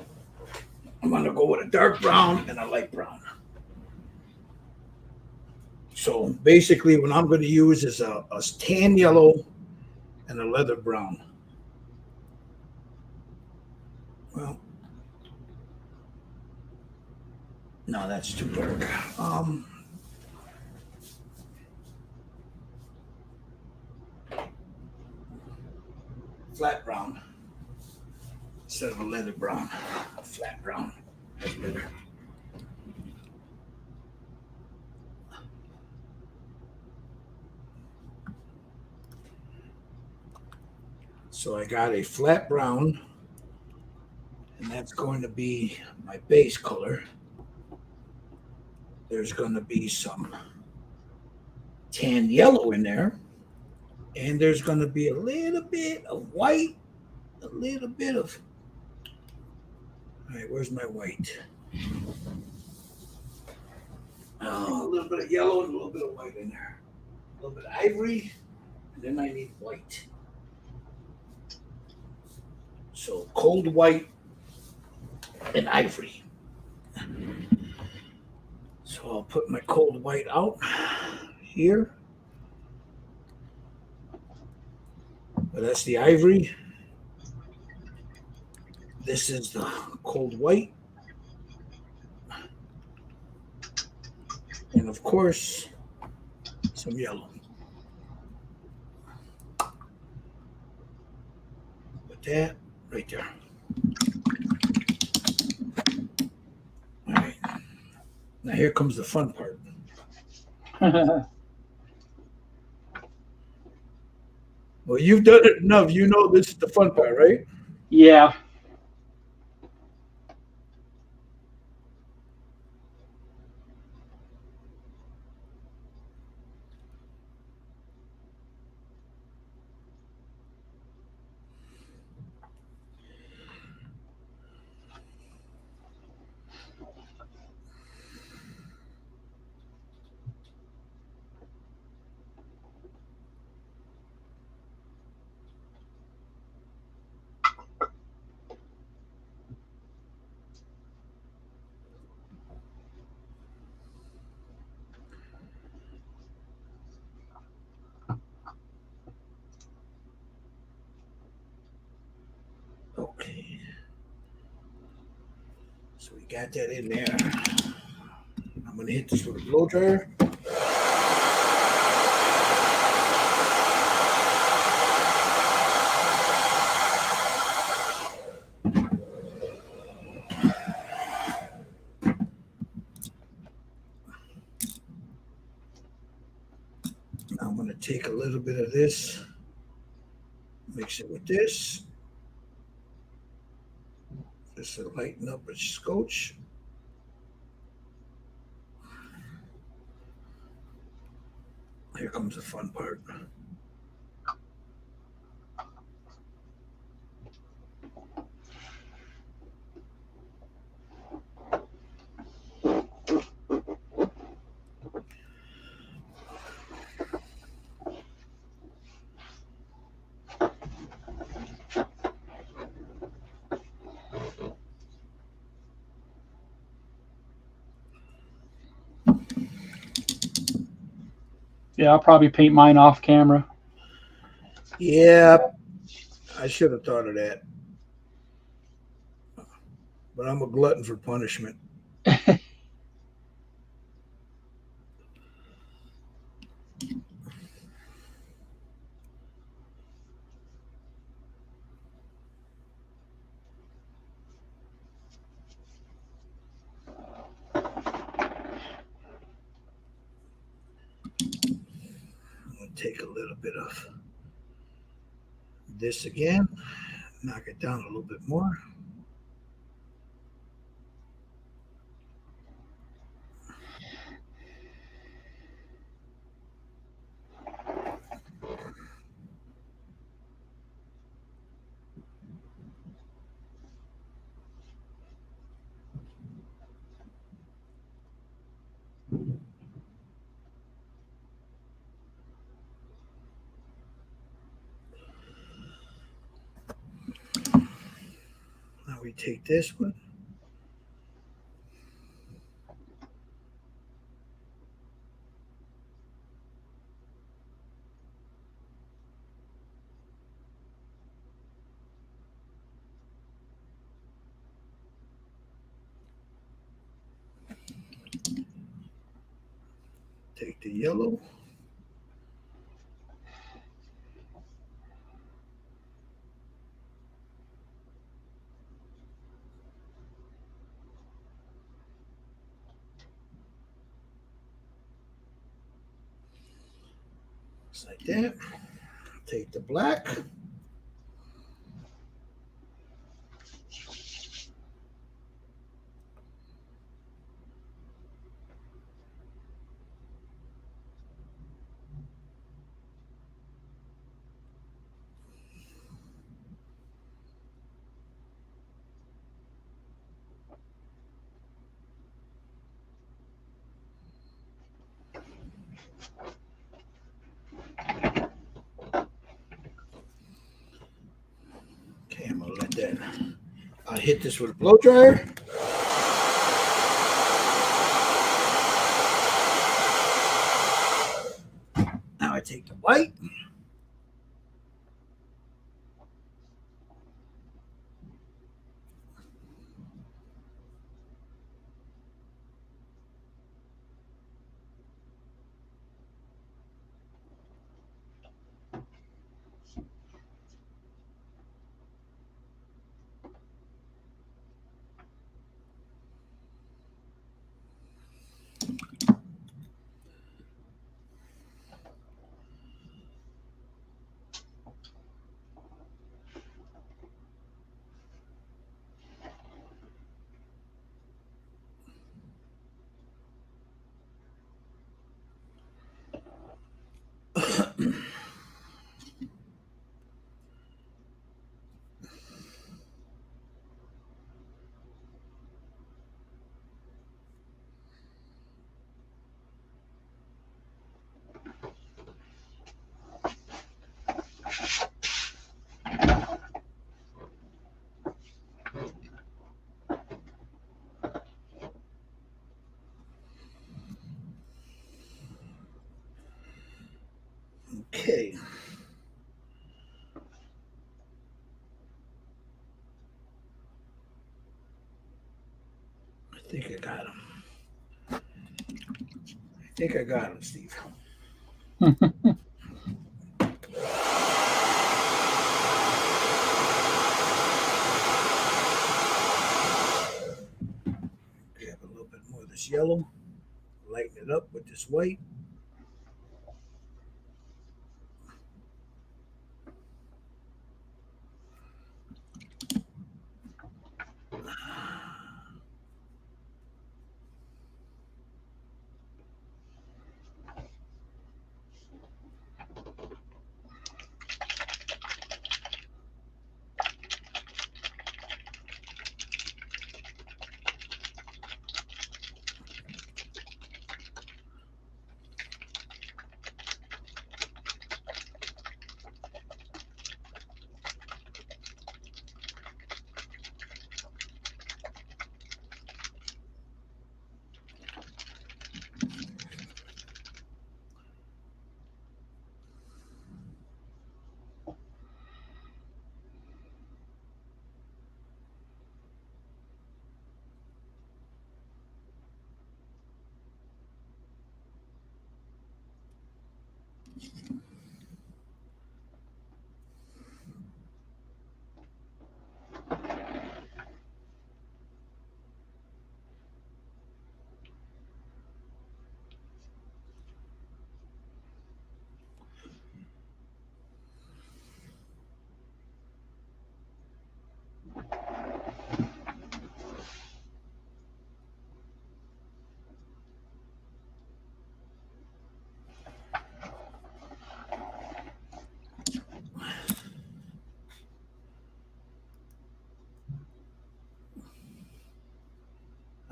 I'm going to go with a dark brown and a light brown. So basically what I'm going to use is a tan yellow and a leather brown. Well, no, that's too dark. Flat brown instead of a leather brown. A flat brown. That's better. So I got a flat brown, and that's going to be my base color. There's going to be some tan yellow in there, and there's going to be a little bit of white, a little bit of. All right, where's my white? Oh, a little bit of yellow and a little bit of white in there. A little bit of ivory, and then I need white. So cold white and ivory. So I'll put my cold white out here. But that's the ivory. This is the cold white. And of course, some yellow. Put that right there. All right. Now here comes the fun part. Well, you've done it enough. You know this is the fun part, right? Yeah. Okay. So we got that in there. I'm going to hit this with a blow dryer. I'm going to take a little bit of this, mix it with this. Just to lighten up a scotch. Here comes the fun part. Yeah, I'll probably paint mine off camera. Yeah, I should have thought of that. But I'm a glutton for punishment. Take a little bit of this again, knock it down a little bit more. Now we take this one. Take the yellow. Just like that. Take the black. I hit this with a blow dryer. Now I take the white. Okay. I think I got him. I think I got him, Steve. Grab a little bit more of this yellow, lighten it up with this white.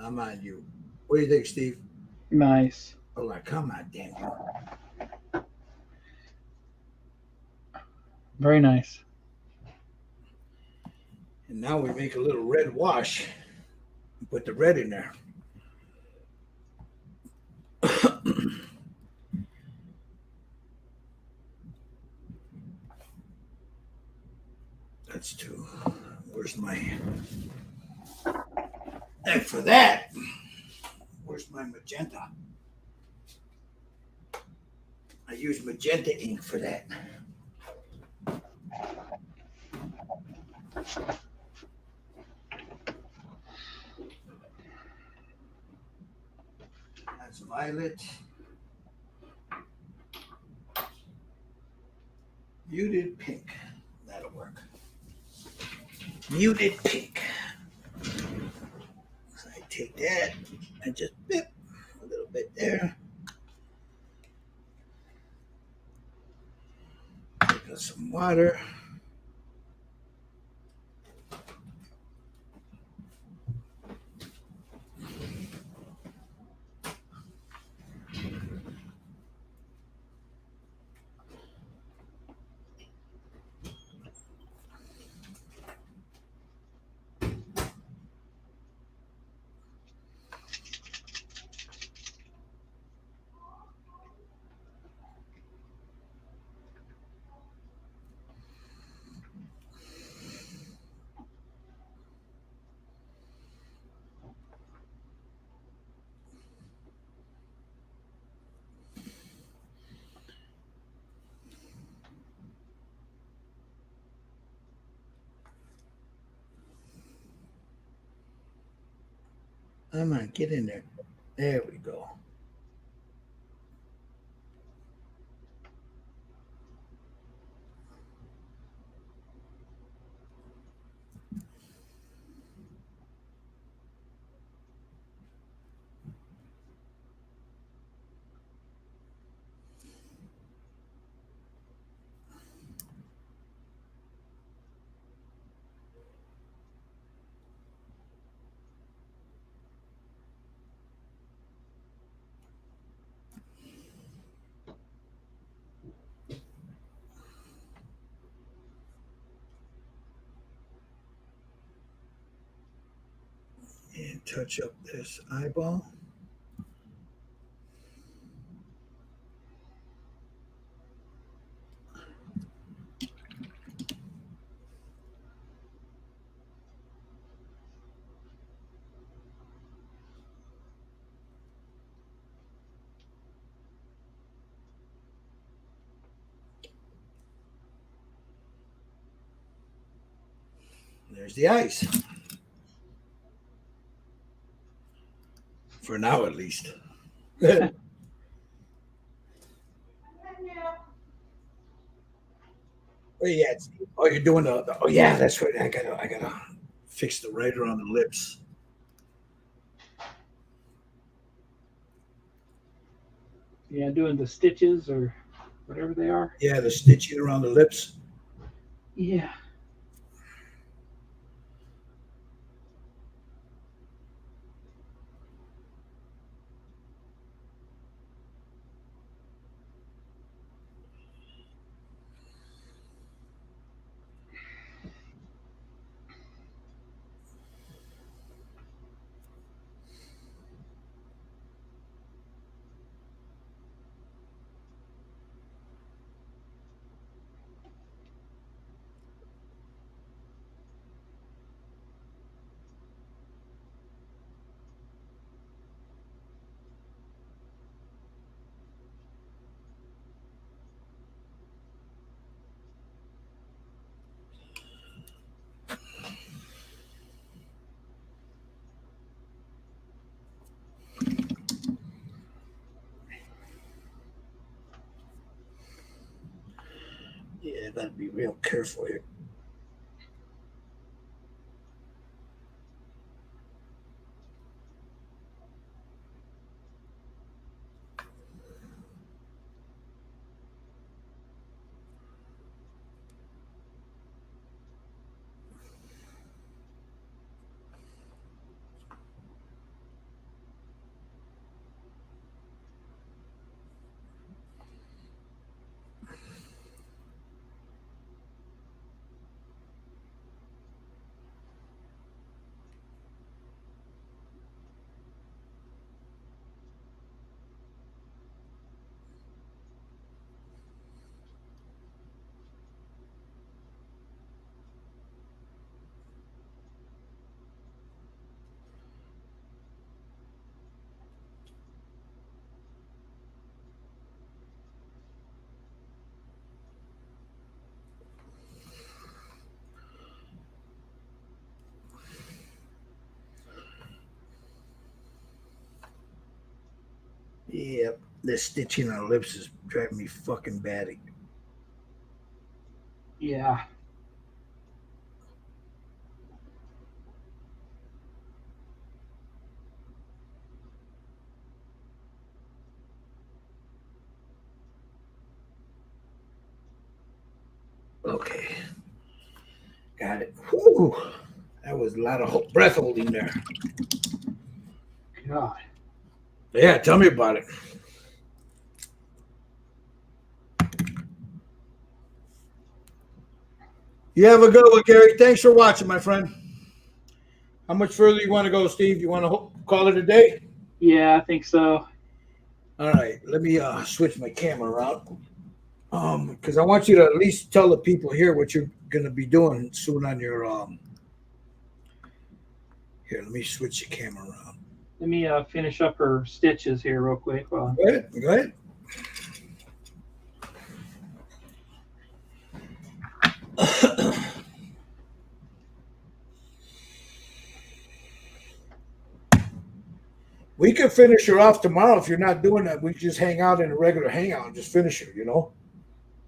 I'm on you. What do you think, Steve? Nice. Oh, like, come on, damn you. Very nice. And now we make a little red wash and put the red in there. That's two. Where's my... And for that, where's my magenta? I use magenta ink for that. That's violet. Muted pink. That'll work. Muted pink. So I take that and just bip a little bit there. Take out some water. Come on, get in there. There we go. And touch up this eyeball. There's the ice. For now, at least. Oh yeah. Oh, you're doing the. Oh yeah, that's right. I gotta fix the right around the lips. Yeah, doing the stitches or whatever they are. Yeah, the stitching around the lips. Yeah. Yeah, gotta be real careful here. Yeah, the stitching on the lips is driving me fucking batty. Yeah. Okay, got it. Whew. That was a lot of breath holding there. God. Yeah, tell me about it. You have a good one, Gary. Thanks for watching, my friend. How much further you want to go, Steve? You want to call it a day? Yeah, I think so. All right, let me switch my camera around. Because I want you to at least tell the people here what you're going to be doing soon on your Here, let me switch the camera around. Let me finish up her stitches here real quick. Go ahead. Go ahead. We can finish her off tomorrow if you're not doing that. We can just hang out in a regular hangout and just finish her, you know?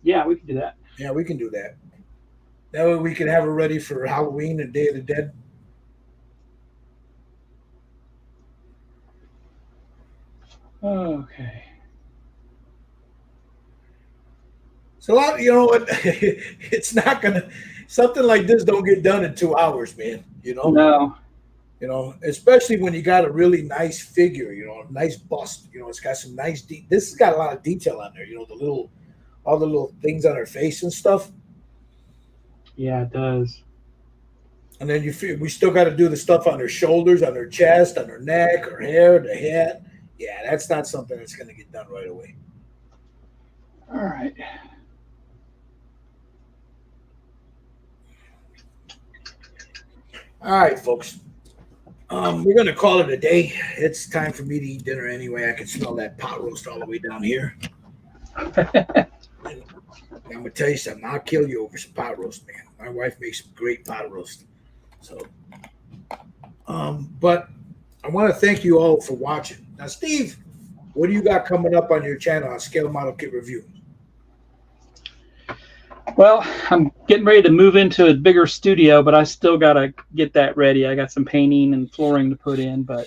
Yeah, we can do that. Yeah, we can do that. That way we can have her ready for Halloween and Day of the Dead. Okay. It's a lot, you know what? It's not gonna something like this don't get done in 2 hours, man. You know? No. You know, especially when you got a really nice figure, you know, a nice bust. You know, it's got some nice this has got a lot of detail on there, you know, all the little things on her face and stuff. Yeah, it does. And then we still got to do the stuff on her shoulders, on her chest, on her neck, her hair, the hat. Yeah, that's not something that's going to get done right away. All right. All right, folks. We're going to call it a day. It's time for me to eat dinner anyway. I can smell that pot roast all the way down here. I'm going to tell you something. I'll kill you over some pot roast, man. My wife makes some great pot roast. So, but I want to thank you all for watching. Now, Steve, what do you got coming up on your channel on Scale Model Kit Review? Well, I'm getting ready to move into a bigger studio, but I still got to get that ready. I got some painting and flooring to put in, but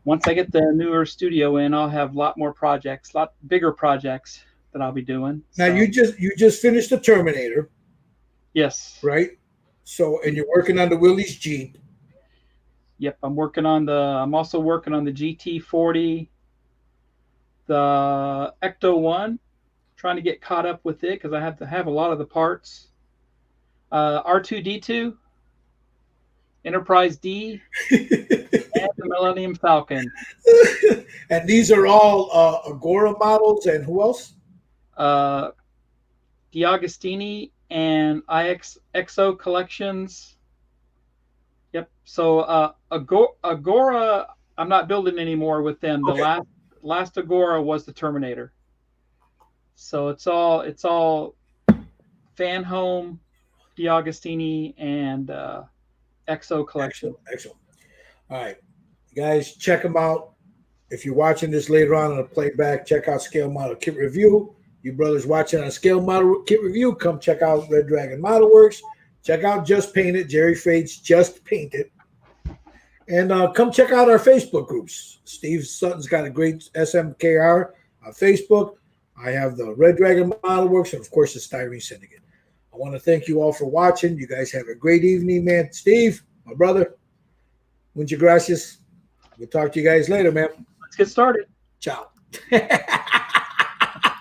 once I get the newer studio in, I'll have a lot more projects, a lot bigger projects that I'll be doing. Now, so. you just finished the Terminator. Yes. Right? So, and you're working on the Willys Jeep. Yep, I'm also working on the GT40, the Ecto 1, trying to get caught up with it because I have to have a lot of the parts. R2-D2, Enterprise D, and the Millennium Falcon. And these are all Agora models, and who else? D'Agostini and IXO collections. Yep. So Agora, I'm not building anymore with them. The Okay. last Agora was the Terminator. So it's all Fan Home, D'Agostini, and XO collection. Excellent. All right, guys, check them out. If you're watching this later on a playback, check out Scale Model Kit Review. You brothers watching on Scale Model Kit Review, come check out Red Dragon Model Works. Check out Just Paint It, Jerry Fade's Just Paint It. And come check out our Facebook groups. Steve Sutton's got a great SMKR on Facebook. I have the Red Dragon Model Works, and of course the Styrene Syndicate. I want to thank you all for watching. You guys have a great evening, man. Steve, my brother, muchas gracias. We'll talk to you guys later, man. Let's get started. Ciao.